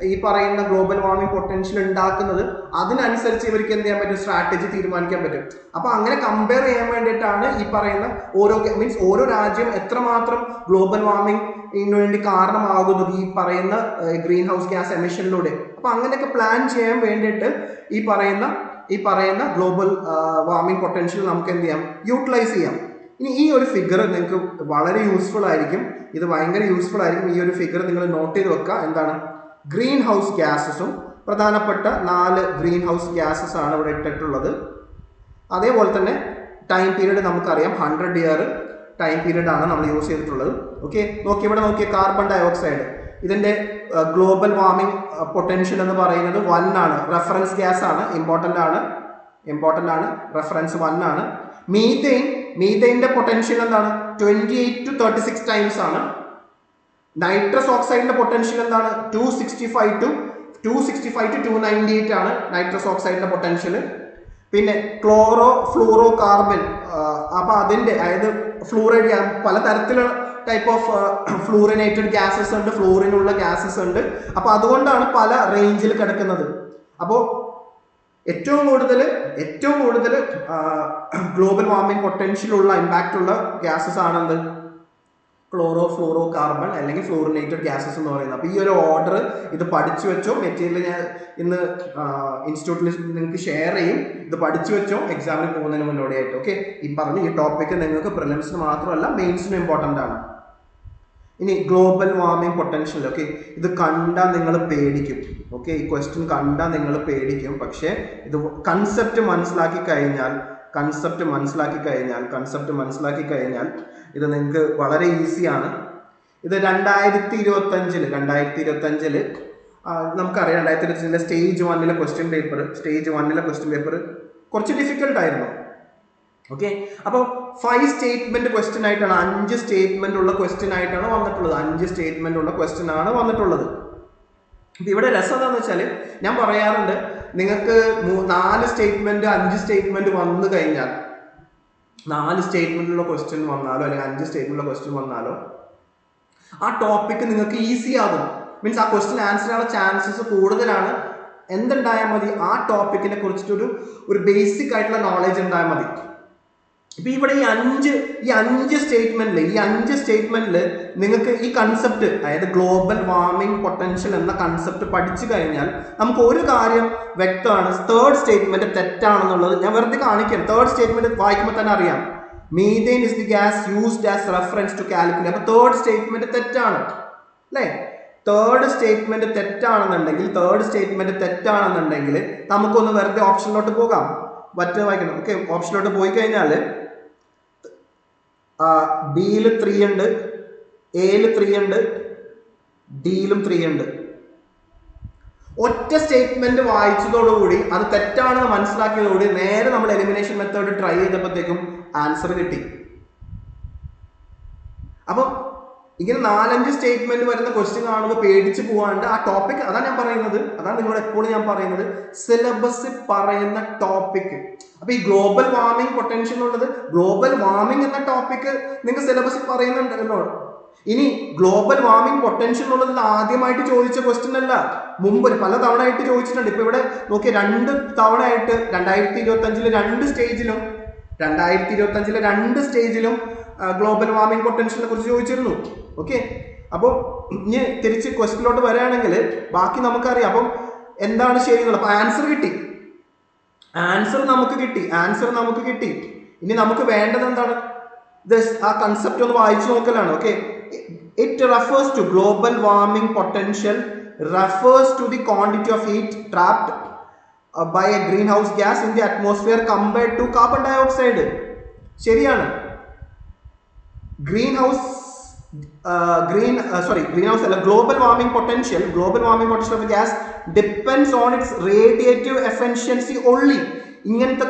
ഈ പറയുന്ന ഗ്ലോബൽ വാർമിംഗ് പൊട്ടൻഷ്യൽ ഉണ്ടാക്കുന്നത്, അതിനനുസരിച്ച് ഇവർക്ക് എന്ത് ചെയ്യാൻ പറ്റും, സ്ട്രാറ്റജി തീരുമാനിക്കാൻ പറ്റും. അപ്പോൾ അങ്ങനെ കമ്പയർ ചെയ്യാൻ വേണ്ടിയിട്ടാണ് ഈ പറയുന്ന ഓരോ രാജ്യം എത്രമാത്രം ഗ്ലോബൽ വാർമിംഗിന് വേണ്ടി കാരണമാകുന്നത് ഈ പറയുന്ന ഗ്രീൻ ഹൗസ് ഗ്യാസ് എമിഷനിലൂടെ. അപ്പോൾ അങ്ങനെയൊക്കെ പ്ലാൻ ചെയ്യാൻ വേണ്ടിയിട്ട് ഈ പറയുന്ന ഗ്ലോബൽ വാർമിംഗ് പൊട്ടൻഷ്യൽ നമുക്ക് എന്ത് ചെയ്യാം, യൂട്ടിലൈസ് ചെയ്യാം. ഇനി ഈ ഒരു ഫിഗർ നിങ്ങൾക്ക് വളരെ യൂസ്ഫുൾ ആയിരിക്കും, ഇത് ഭയങ്കര യൂസ്ഫുൾ ആയിരിക്കും. ഈ ഒരു ഫിഗർ നിങ്ങൾ നോട്ട് ചെയ്ത് വെക്കുക. എന്താണ് ഗ്രീൻ ഹൗസ് ഗ്യാസസും പ്രധാനപ്പെട്ട 4 ഗ്രീൻ ഹൗസ് ഗ്യാസസ് ആണ് ഇവിടെ ഇട്ടിട്ടുള്ളത്. അതേപോലെ തന്നെ ടൈം പീരീഡ് നമുക്കറിയാം 100 ഇയർ ടൈം പീരീഡ് ആണ് നമ്മൾ യൂസ് ചെയ്തിട്ടുള്ളത്. ഓക്കെ, ഇവിടെ നോക്കിയ കാർബൺ ഡയോക്സൈഡ് ഇതിന്റെ ഗ്ലോബൽ വാർമിംഗ് പൊട്ടൻഷ്യൽ എന്ന് പറയുന്നത് 1 ആണ്. റെഫറൻസ് ഗ്യാസ് ആണ്, ഇമ്പോർട്ടൻ്റ് ആണ്. റെഫറൻസ് 1 ആണ്. മീഥെയിൻ്റെ പൊട്ടൻഷ്യൽ എന്താണ് 28 to 36 ടൈംസ് ആണ്. നൈട്രസ് ഓക്സൈഡിന്റെ പൊട്ടൻഷ്യൽ എന്താണ് 265 to 298 ആണ് നൈട്രസ് ഓക്സൈഡിന്റെ പൊട്ടൻഷ്യൽ. പിന്നെ ഫ്ലൂറോ കാർബൺ, അപ്പൊ അതിന്റെ അതായത് ഫ്ലൂറൈഡ് പലതരത്തിലുള്ള ടൈപ്പ് ഓഫ് ഫ്ലൂറിനേറ്റഡ് ഗ്യാസസ് ഉണ്ട്, ഫ്ലൂറിനുള്ള ഗ്യാസസ് ഉണ്ട്. അപ്പൊ അതുകൊണ്ടാണ് പല റേഞ്ചിൽ കിടക്കുന്നത്. അപ്പോൾ ഏറ്റവും കൂടുതൽ ഗ്ലോബൽ വാർമിംഗ് പൊട്ടൻഷ്യൽ ഉള്ള ഇമ്പാക്റ്റ് ഉള്ള ഗ്യാസസ് ആണെന്ത് ഫ്ലൂറോ കാർബൺ അല്ലെങ്കിൽ ഫ്ലൂറിനേറ്റഡ് ഗ്യാസസ് എന്ന് പറയുന്നത്. അപ്പോൾ ഈ ഒരു ഓർഡർ ഇത് പഠിച്ചു വെച്ചോ, മെറ്റീരിയൽ ഞാൻ ഇന്ന് ഇൻസ്റ്റിറ്റ്യൂട്ടിൽ നിങ്ങൾക്ക് ഷെയർ ചെയ്യും, ഇത് പഠിച്ചു വെച്ചോ എക്സാമിന് പോകുന്നതിന് മുന്നോടിയായിട്ട്. ഓക്കെ, ഈ ടോപ്പിക്ക് നിങ്ങൾക്ക് പ്രിലിംസിന് മാത്രമല്ല മെയിൻസിനും ഇമ്പോർട്ടൻ്റ് ആണ്. ഇനി ഗ്ലോബൽ വാർമിംഗ് പൊട്ടൻഷ്യൽ, ഓക്കെ, ഇത് കണ്ടാൽ നിങ്ങൾ പേടിക്കും. ഓക്കെ, ഈ ക്വസ്റ്റ്യൻ കണ്ടാൽ നിങ്ങൾ പേടിക്കും. പക്ഷേ ഇത് കൺസെപ്റ്റ് മനസ്സിലാക്കി കഴിഞ്ഞാൽ ഇത് നിങ്ങൾക്ക് വളരെ ഈസിയാണ്. ഇത് 2025 നമുക്കറിയാം 2025 സ്റ്റേജ് 1 ക്വസ്റ്റ്യൻ പേപ്പർ കുറച്ച് ഡിഫിക്കൽട്ട് ആയിരുന്നു. ഓക്കെ, അപ്പോൾ 5 സ്റ്റേറ്റ്മെന്റ് ക്വസ്റ്റ്യൻ ആയിട്ടാണ്, 5 സ്റ്റേറ്റ്മെന്റ് ഉള്ള ക്വസ്റ്റ്യൻ ആയിട്ടാണ് വന്നിട്ടുള്ളത്. 5 സ്റ്റേറ്റ്മെന്റ് ഉള്ള ക്വസ്റ്റ്യൻ ആണ് വന്നിട്ടുള്ളത്. ഇപ്പം ഇവിടെ രസം എന്താണെന്ന് വെച്ചാൽ ഞാൻ പറയാറുണ്ട്, നിങ്ങൾക്ക് 4 സ്റ്റേറ്റ്മെന്റ് 5 സ്റ്റേറ്റ്മെന്റ് വന്നു കഴിഞ്ഞാൽ 4 സ്റ്റേറ്റ്മെന്റിലുള്ള ക്വസ്റ്റ്യൻ വന്നാലോ അല്ലെങ്കിൽ 5 സ്റ്റേറ്റ്മെന്റിലുള്ള ക്വസ്റ്റ്യൻ വന്നാലോ ആ ടോപ്പിക്ക് നിങ്ങൾക്ക് ഈസി ആകും. മീൻസ് ആ ക്വസ്റ്റ്യൻ ആൻസർ ചെയ്യാനുള്ള ചാൻസസ് കൂടുതലാണ്. എന്തുണ്ടായാൽ മതി, ആ ടോപ്പിക്കിനെ കുറിച്ചിട്ടൊരു ബേസിക് ആയിട്ടുള്ള നോളജ് ഉണ്ടായാൽ മതി. ഇപ്പൊ ഇവിടെ ഈ അഞ്ച് സ്റ്റേറ്റ്മെന്റിൽ നിങ്ങൾക്ക് ഈ കൺസെപ്റ്റ്, അതായത് ഗ്ലോബൽ വാർമിംഗ് പൊട്ടൻഷ്യൽ എന്ന കൺസെപ്റ്റ് പഠിച്ചു കഴിഞ്ഞാൽ നമുക്ക് ഒരു കാര്യം വ്യക്തമാണ്, തേർഡ് സ്റ്റേറ്റ്മെന്റ് തെറ്റാണെന്നുള്ളത്. ഞാൻ വെറുതെ കാണിക്കാം. തേർഡ് സ്റ്റേറ്റ്മെന്റ് വായിക്കുമ്പോൾ തന്നെ അറിയാം, methane is the gas used as reference to calculate. അപ്പൊ തേർഡ് സ്റ്റേറ്റ്മെന്റ് തെറ്റാണ് അല്ലേ? തേർഡ് സ്റ്റേറ്റ്മെന്റ് തെറ്റാണെന്നുണ്ടെങ്കിൽ നമുക്കൊന്ന് വെറുതെ ഓപ്ഷനിലോട്ട് പോകാം. മറ്റേ വായിക്കണം. ഓക്കെ, ഓപ്ഷനിലോട്ട് പോയി കഴിഞ്ഞാൽ ബിയിൽ 3 ഉണ്ട്, എയിൽ 3 ഉണ്ട്, ഡിയിലും 3 ഉണ്ട്. ഒറ്റ സ്റ്റേറ്റ്മെന്റ് വായിച്ചതോടുകൂടി അത് തെറ്റാണെന്ന് മനസ്സിലാക്കിയതോടുകൂടി നേരെ നമ്മൾ എലിമിനേഷൻ മെത്തേഡ് ട്രൈ ചെയ്തപ്പോഴത്തേക്കും ആൻസർ കിട്ടി. അപ്പം ഇങ്ങനെ 4-5 സ്റ്റേറ്റ്മെന്റ് വരുന്ന ക്വസ്റ്റ്യൻ കാണുമ്പോൾ പേടിച്ച് പോകാണ്ട് ആ ടോപ്പിക്, അതാണ് ഞാൻ പറയുന്നത്, അതാണ് നിങ്ങളോട് എപ്പോഴും ഞാൻ പറയുന്നത്, സിലബസ് പറയുന്ന ടോപ്പിക്. അപ്പൊ ഈ ഗ്ലോബൽ വാർമിംഗ് പൊട്ടൻഷ്യൽ ഉള്ളത്, ഗ്ലോബൽ വാർമിംഗ് എന്ന ടോപ്പിക് നിങ്ങൾക്ക് സിലബസിൽ പറയുന്നുണ്ടല്ലോ. ഇനി ഗ്ലോബൽ വാർമിംഗ് പൊട്ടൻഷ്യൽ ഉള്ളത് ആദ്യമായിട്ട് ചോദിച്ച ക്വസ്റ്റ്യൻ അല്ല, മുമ്പ് പല തവണ ആയിട്ട് ചോദിച്ചിട്ടുണ്ട്. ഇപ്പൊ ഇവിടെ നോക്കിയ 2 തവണ ആയിട്ട് 2025 രണ്ട് സ്റ്റേജിലും ഗ്ലോബൽ വാർമിംഗ് പൊട്ടൻഷ്യലിനെ കുറിച്ച് ചോദിച്ചിരുന്നു. ഓക്കെ, അപ്പോൾ ഇനി തിരിച്ച് ക്വസ്റ്റ്യനിലോട്ട് വരികയാണെങ്കിൽ ബാക്കി നമുക്കറിയാം. അപ്പം എന്താണ് ശരിയുള്ളത്? അപ്പൊ ആൻസർ നമുക്ക് കിട്ടി. ഇനി നമുക്ക് വേണ്ടത് എന്താണ്? ആ കൺസെപ്റ്റ് ഒന്ന് വായിച്ചു നോക്കലാണ്. Okay, it refers to global warming potential refers to the quantity of heat trapped by a greenhouse gas in the atmosphere compared to carbon dioxide. ശരിയാണ്. global warming potential of a gas depends on its radiative efficiency only. ഇങ്ങനത്തെ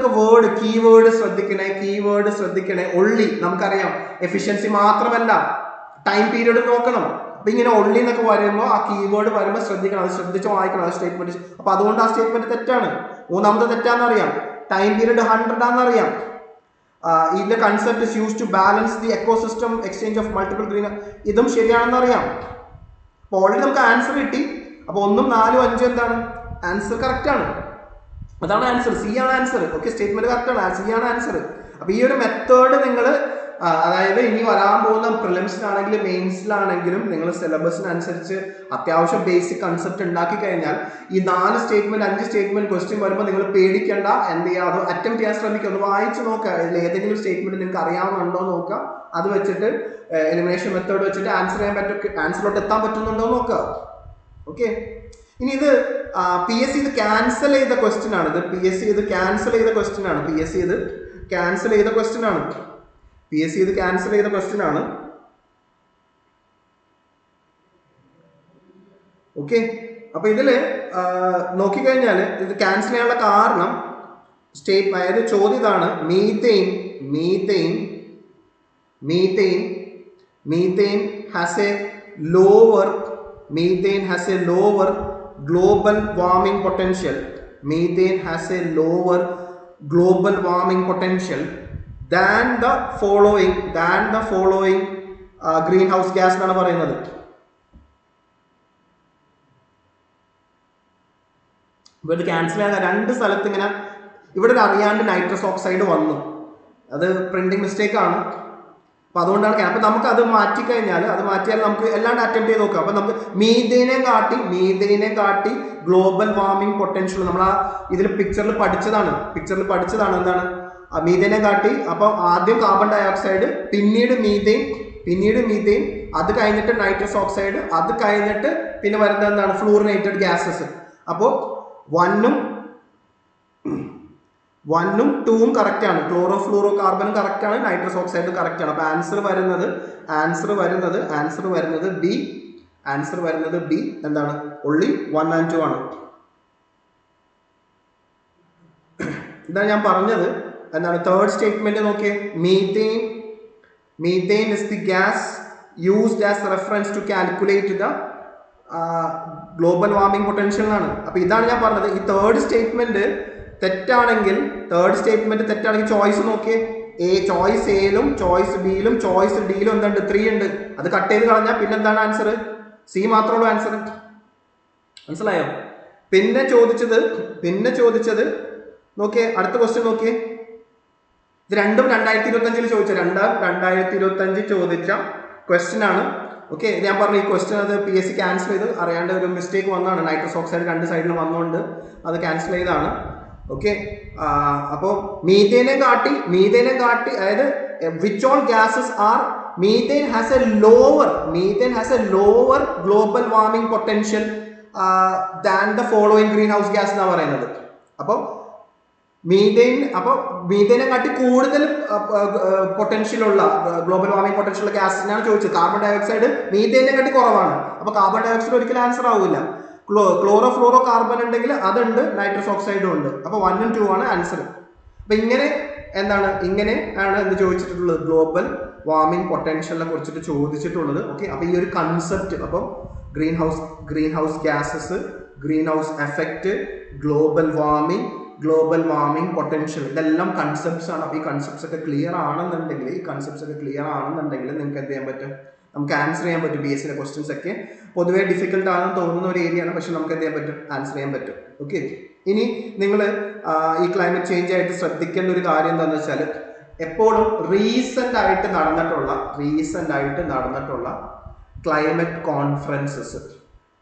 കീവേഡ് ശ്രദ്ധിക്കണേ. only നമുക്കറിയാം, എഫിഷ്യൻസി മാത്രമല്ല ടൈം പീരീഡ് നോക്കണം. അപ്പൊ ഇങ്ങനെ ഒള്ളി എന്നൊക്കെ വരുമ്പോൾ ആ കീവേഡ് വരുമ്പോൾ ശ്രദ്ധിക്കണം, അത് ശ്രദ്ധിച്ച് വായിക്കണം ആ സ്റ്റേറ്റ്മെന്റ്. അപ്പൊ അതുകൊണ്ട് ആ സ്റ്റേറ്റ്മെന്റ് തെറ്റാണ്. മൂന്നാമത്തെ തെറ്റാന്നറിയാം. ടൈം പീരീഡ് 100 ആണെന്നറിയാം. ഇതിന്റെ concept use to balance the ecosystem exchange of multiple green, ഇതും ശരിയാണെന്നറിയാം. അപ്പൊ ഓൾറെഡി നമുക്ക് ആൻസർ കിട്ടി. അപ്പൊ 1, 4, 5 എന്താണ് ആൻസർ? കറക്റ്റ് ആണ്. അതാണ് ആൻസർ. സി ആണ് ആൻസർ. ഓക്കെ, സ്റ്റേറ്റ്മെന്റ് കറക്റ്റ് ആണ്, സി ആണ് ആൻസർ. അപ്പൊ ഈ ഒരു മെത്തേഡ് നിങ്ങൾ, അതായത് ഇനി വരാൻ പോകുന്ന പ്രിലിംസിലാണെങ്കിലും മെയിൻസിലാണെങ്കിലും നിങ്ങൾ സിലബസിനനുസരിച്ച് അത്യാവശ്യം ബേസിക് കൺസെപ്റ്റ് ഉണ്ടാക്കി കഴിഞ്ഞാൽ ഈ 4 സ്റ്റേറ്റ്മെന്റ് 5 സ്റ്റേറ്റ്മെന്റ് ക്വസ്റ്റ്യൻ വരുമ്പോൾ നിങ്ങൾ പേടിക്കേണ്ട. എന്ത് ചെയ്യുക, അത് അറ്റംപ്റ്റ് ചെയ്യാൻ ശ്രമിക്കുക. ഒന്ന് വായിച്ച് നോക്കുക, ഇതിൽ ഏതെങ്കിലും സ്റ്റേറ്റ്മെന്റ് നിങ്ങൾക്ക് അറിയാവുന്നുണ്ടോ നോക്കുക. അത് വെച്ചിട്ട് എലിമിനേഷൻ മെത്തേഡ് വെച്ചിട്ട് ആൻസർ ചെയ്യാൻ പറ്റും, ആൻസറിലോട്ട് എത്താൻ പറ്റുന്നുണ്ടോ നോക്കുക. ഓക്കെ, ഇനി ഇത് PSC ഇത് ക്യാൻസൽ ചെയ്ത ക്വസ്റ്റ്യൻ ആണ്. PSC ഇത് ക്യാൻസൽ ചെയ്ത ക്വസ്റ്റ്യൻ ആണ്. ഓക്കെ, അപ്പൊ ഇതില് നോക്കിക്കഴിഞ്ഞാൽ ഇത് ക്യാൻസൽ ചെയ്യാനുള്ള കാരണം അതായത് ചോദ്യം ഇതാണ്: methane has A lower global warming potential. Methane has a lower global warming potential than the following greenhouse gas എന്നാണ് പറയുന്നത്. ഇത് ക്യാൻസൽ ചെയ്യാൻ 2 സ്ഥലത്ത് ഇങ്ങനെ ഇവിടെ അറിയാണ്ട് നൈട്രസ് ഓക്സൈഡ് വന്നു. അത് പ്രിന്റിംഗ് മിസ്റ്റേക്ക് ആണ്. അപ്പൊ അതുകൊണ്ടാണ്. അപ്പൊ നമുക്ക് അത് മാറ്റിയാൽ നമുക്ക് എല്ലാണ്ട് അറ്റംപ്റ്റ് ചെയ്ത് നോക്കാം. അപ്പൊ നമുക്ക് മീഥെയിനെ കാട്ടി ഗ്ലോബൽ വാർമിംഗ് പൊട്ടൻഷ്യൽ നമ്മൾ ആ ഇതിൽ പിക്ചറിൽ പഠിച്ചതാണ്. എന്താണ് മീഥെയിനെ കാട്ടി. അപ്പൊ ആദ്യം കാർബൺ ഡൈ ഓക്സൈഡ്, പിന്നീട് മീഥെയിൻ, അത് കഴിഞ്ഞിട്ട് നൈട്രസ് ഓക്സൈഡ്, അത് കഴിഞ്ഞിട്ട് പിന്നെ വരുന്നത് എന്താണ്? Fluorinated gases. അപ്പോൾ 1ഉം 2ഉം കറക്റ്റ് ആണ്. ക്ലോറോ ഫ്ലൂറോ കാർബൺ കറക്റ്റ് ആണ്, നൈട്രസ് ഓക്സൈഡ് കറക്റ്റ് ആണ്. അപ്പൊ ആൻസർ വരുന്നത് ബി എന്താണ്? ഓൺലി 1 and 2 ആണ്. ഇതാണ് ഞാൻ പറഞ്ഞത്. എന്താണ് തേർഡ് സ്റ്റേറ്റ്മെന്റ് നോക്കിയേ. Methane is the gas used as reference to calculate the global warming potential ആണ്. അപ്പൊ ഇതാണ് ഞാൻ പറഞ്ഞത്. ഈ തേർഡ് സ്റ്റേറ്റ്മെന്റ് തെറ്റാണെങ്കിൽ ചോയ്സ് നോക്കിയേ. ചോയ്സ് എയിലും ചോയ്സ് ബിയിലും ചോയ്സ് ഡിയിലും എന്തുണ്ട്? 3 ഉണ്ട്. അത് കട്ട് ചെയ്ത് കളഞ്ഞാൽ പിന്നെ എന്താണ് ആൻസർ? C മാത്രമുള്ളൂ answer. മനസ്സിലായോ? പിന്നെ ചോദിച്ചത് നോക്കിയേ, അടുത്ത ക്വസ്റ്റ്യൻ നോക്കിയേ. ഇത് രണ്ടും 2025 ചോദിച്ച 2025 ചോദിച്ച ക്വസ്റ്റ്യൻ ആണ്. ഓക്കെ, ഞാൻ പറഞ്ഞു ഈ ക്വസ്റ്റ്യൻ അത് PSC ക്യാൻസൽ ചെയ്ത് അറിയാണ്ട് ഒരു മിസ്റ്റേക്ക് വന്നതാണ്. നൈട്രസ് ഓക്സൈഡ് 2 സൈഡിലും വന്നുകൊണ്ട് അത് ക്യാൻസൽ ചെയ്തതാണ്. ഓക്കെ, അപ്പോൾ മീഥെയിനെ കാട്ടി അതായത് which all gases R methane has a lower global warming potential than the following greenhouse gas എന്നാ പറയുന്നത്. അപ്പോൾ മീഥെയിൻ, അപ്പോൾ മീഥെയിനെ കാട്ടി കൂടുതൽ പൊട്ടൻഷ്യലുള്ള ഗ്ലോബൽ വാർമിംഗ് പൊട്ടൻഷ്യലുള്ള ഗ്യാസിനാണ് ചോദിച്ചത്. കാർബൺ ഡൈ ഓക്സൈഡ് മീഥെയിനെ കാട്ടി കുറവാണ്. അപ്പോൾ കാർബൺ ഡൈ ഓക്സൈഡ് ഒരിക്കലും ആൻസർ ആവില്ല. ക്ലോറോ ഫ്ലോറോ കാർബൺ ഉണ്ടെങ്കിൽ അതുണ്ട്, നൈട്രസ് ഓക്സൈഡും ഉണ്ട്. അപ്പോൾ 1 ഉം 2 ആണ് ആൻസർ. അപ്പം ഇങ്ങനെ എന്താണ്, ഇങ്ങനെ ആണ് എന്ത് ചോദിച്ചിട്ടുള്ളത്, ഗ്ലോബൽ വാർമിംഗ് പൊട്ടൻഷ്യലിനെ കുറിച്ചിട്ട് ചോദിച്ചിട്ടുള്ളത്. ഓക്കെ, അപ്പോൾ ഈ ഒരു കൺസെപ്റ്റ്, അപ്പോൾ green house gases, green house effect, global warming potential, ഇതെല്ലാം കൺസെപ്റ്റ്സ് ആണ്. അപ്പോൾ ഈ കൺസെപ്റ്റ്സ് ഒക്കെ ക്ലിയർ ആണെന്നുണ്ടെങ്കിൽ നിങ്ങൾക്ക് എന്ത് ചെയ്യാൻ പറ്റും, നമുക്ക് ആൻസർ ചെയ്യാൻ പറ്റും. BSc ക്വസ്റ്റ്യൻസ് ഒക്കെ പൊതുവേ ഡിഫിക്കൽട്ട് ആണെന്ന് തോന്നുന്ന ഒരു ഏരിയ ആണ്, പക്ഷെ നമുക്ക് എന്ത് ചെയ്യാൻ പറ്റും, ആൻസർ ചെയ്യാൻ പറ്റും. ഓക്കെ, ഇനി നിങ്ങൾ ഈ ക്ലൈമറ്റ് ചേഞ്ച് ആയിട്ട് ശ്രദ്ധിക്കേണ്ട ഒരു കാര്യം എന്താണെന്ന് വെച്ചാൽ, എപ്പോഴും റീസെൻ്റ് ആയിട്ട് നടന്നിട്ടുള്ള ക്ലൈമറ്റ് കോൺഫറൻസസ്,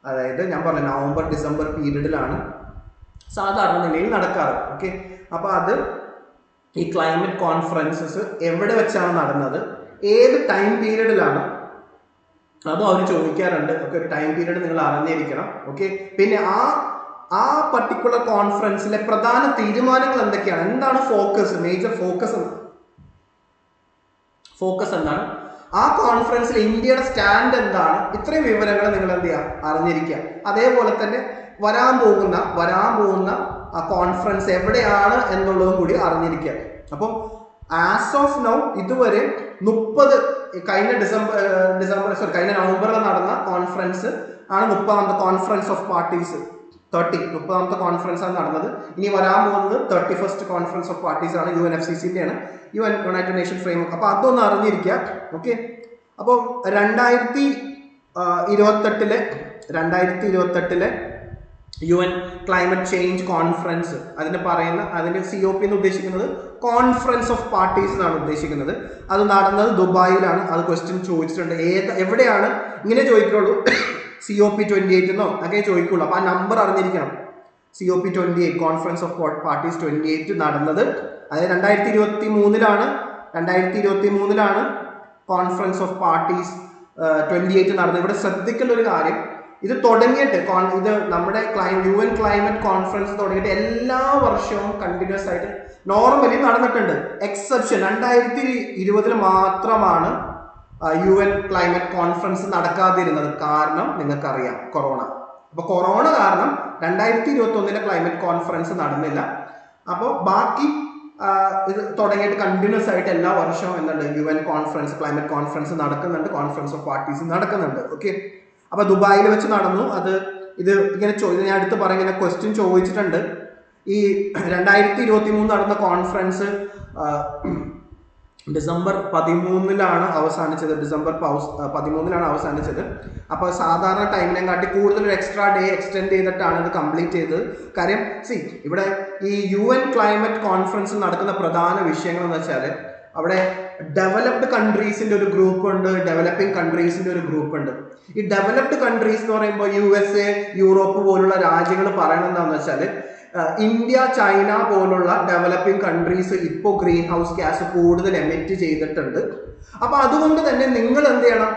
അതായത് ഞാൻ പറഞ്ഞു നവംബർ ഡിസംബർ പീരീഡിലാണ് സാധാരണ നിലയിൽ നടക്കാറ്. ഓക്കെ, അപ്പോൾ അത് ഈ ക്ലൈമറ്റ് കോൺഫറൻസസ് എവിടെ വെച്ചാണ് നടന്നത്, ഏത് ടൈം പീരീഡിലാണ്, അതും അവർ ചോദിക്കാറുണ്ട്. ഓക്കെ, ഒരു ടൈം പീരീഡ് നിങ്ങൾ അറിഞ്ഞിരിക്കണം. ഓക്കെ, പിന്നെ ആ പർട്ടിക്കുലർ കോൺഫറൻസിലെ പ്രധാന തീരുമാനങ്ങൾ എന്തൊക്കെയാണ്, എന്താണ് ഫോക്കസ്, മേജർ ഫോക്കസ് എന്താണ്, ആ കോൺഫറൻസിൽ ഇന്ത്യയുടെ സ്റ്റാൻഡ് എന്താണ്, ഇത്രയും വിവരങ്ങൾ നിങ്ങൾ എന്ത് ചെയ്യുക, അറിഞ്ഞിരിക്കുക. അതേപോലെ തന്നെ വരാൻ പോകുന്ന ആ കോൺഫറൻസ് എവിടെയാണ് എന്നുള്ളതും കൂടി അറിഞ്ഞിരിക്കുക. അപ്പം ആസ് ഓഫ് നൗ ഇതുവരെ 30 കഴിഞ്ഞ നവംബറിൽ നടന്ന കോൺഫറൻസ് ആണ് 30ാമത്തെ കോൺഫറൻസ് ഓഫ് പാർട്ടീസ്. 30ാമത്തെ കോൺഫറൻസ് ആണ് നടന്നത്. ഇനി വരാൻ പോകുന്നത് 31st കോൺഫറൻസ് ഓഫ് പാർട്ടീസ് ആണ്, UNFCCന്റെ ആണ്, യുണൈറ്റഡ് നേഷൻ ഫ്രെയിംവർക്ക്. അപ്പോൾ അതൊന്ന് അറിഞ്ഞിരിക്കുക. ഓക്കെ, അപ്പോൾ 2028 UN ക്ലൈമറ്റ് ചേഞ്ച് കോൺഫറൻസ്, അതിന് COP എന്ന് ഉദ്ദേശിക്കുന്നത് കോൺഫറൻസ് ഓഫ് പാർട്ടീസ് എന്നാണ് ഉദ്ദേശിക്കുന്നത്. അത് നടന്നത് ദുബായിലാണ്. അത് ക്വസ്റ്റ്യൻ ചോദിച്ചിട്ടുണ്ട്, എവിടെയാണ്, ഇങ്ങനെ ചോദിക്കുള്ളൂ. COP 28 എന്നോ അങ്ങനെ ചോദിക്കുള്ളൂ. അപ്പോൾ ആ നമ്പർ അറിഞ്ഞിരിക്കണം. COP 28 കോൺഫറൻസ് ഓഫ് പാർട്ടീസ് 28 നടന്നത്, അതായത് 2023 കോൺഫറൻസ് ഓഫ് പാർട്ടീസ് 28 നടന്നത്. ഇവിടെ ശ്രദ്ധിക്കേണ്ട ഒരു കാര്യം, ഇത് തുടങ്ങിയിട്ട് ഇത് നമ്മുടെ UN ക്ലൈമറ്റ് കോൺഫറൻസ് തുടങ്ങിയിട്ട് എല്ലാ വർഷവും കണ്ടിന്യൂസ് ആയിട്ട് നോർമലി നടന്നിട്ടുണ്ട്. എക്സെപ്ഷൻ 2020 മാത്രമാണ് UN ക്ലൈമറ്റ് കോൺഫറൻസ് നടക്കാതിരുന്നത്. കാരണം നിങ്ങൾക്കറിയാം, കൊറോണ. അപ്പോൾ കൊറോണ കാരണം 2021 ക്ലൈമറ്റ് കോൺഫറൻസ് നടന്നില്ല. അപ്പോൾ ബാക്കി ഇത് തുടങ്ങിയിട്ട് കണ്ടിന്യൂസ് ആയിട്ട് എല്ലാ വർഷവും എന്തുണ്ട്, UN കോൺഫറൻസ്, ക്ലൈമറ്റ് കോൺഫറൻസ് നടക്കുന്നുണ്ട്, കോൺഫറൻസ് ഓഫ് പാർട്ടീസ് നടക്കുന്നുണ്ട്. ഓക്കെ, അപ്പോൾ ദുബായിൽ വെച്ച് നടന്നു. ഇത് ഇങ്ങനെ ഞാൻ അടുത്ത് പറയാൻ ഇങ്ങനെ ക്വസ്റ്റ്യൻ ചോദിച്ചിട്ടുണ്ട്. ഈ 2023 നടന്ന കോൺഫറൻസ് ഡിസംബർ 13 അവസാനിച്ചത്. അപ്പോൾ സാധാരണ ടൈമിനെ കാട്ടി കൂടുതൽ ഒരു എക്സ്ട്രാ ഡേ എക്സ്റ്റെൻഡ് ചെയ്തിട്ടാണ് ഇത് കംപ്ലീറ്റ് ചെയ്തത്. കാര്യം ഇവിടെ ഈ UN ക്ലൈമറ്റ് കോൺഫറൻസ് നടക്കുന്ന പ്രധാന വിഷയങ്ങൾ എന്ന് വെച്ചാൽ, അവിടെ ഡെവലപ്ഡ് കൺട്രീസിന്റെ ഒരു ഗ്രൂപ്പ് ഉണ്ട്, ഡെവലപ്പിംഗ് കൺട്രീസിന്റെ ഒരു ഗ്രൂപ്പ് ഉണ്ട്. ഈ ഡെവലപ്ഡ് കൺട്രീസ് എന്ന് പറയുമ്പോൾ USA, യൂറോപ്പ് പോലുള്ള രാജ്യങ്ങൾ പറയണത് എന്താണെന്ന് വെച്ചാൽ, ഇന്ത്യ, ചൈന പോലുള്ള ഡെവലപ്പിംഗ് കൺട്രീസ് ഇപ്പോൾ ഗ്രീൻ ഹൗസ് ഗ്യാസ് കൂടുതൽ എമിറ്റ് ചെയ്തിട്ടുണ്ട്. അപ്പോൾ അതുകൊണ്ട് തന്നെ നിങ്ങൾ എന്ത് ചെയ്യണം,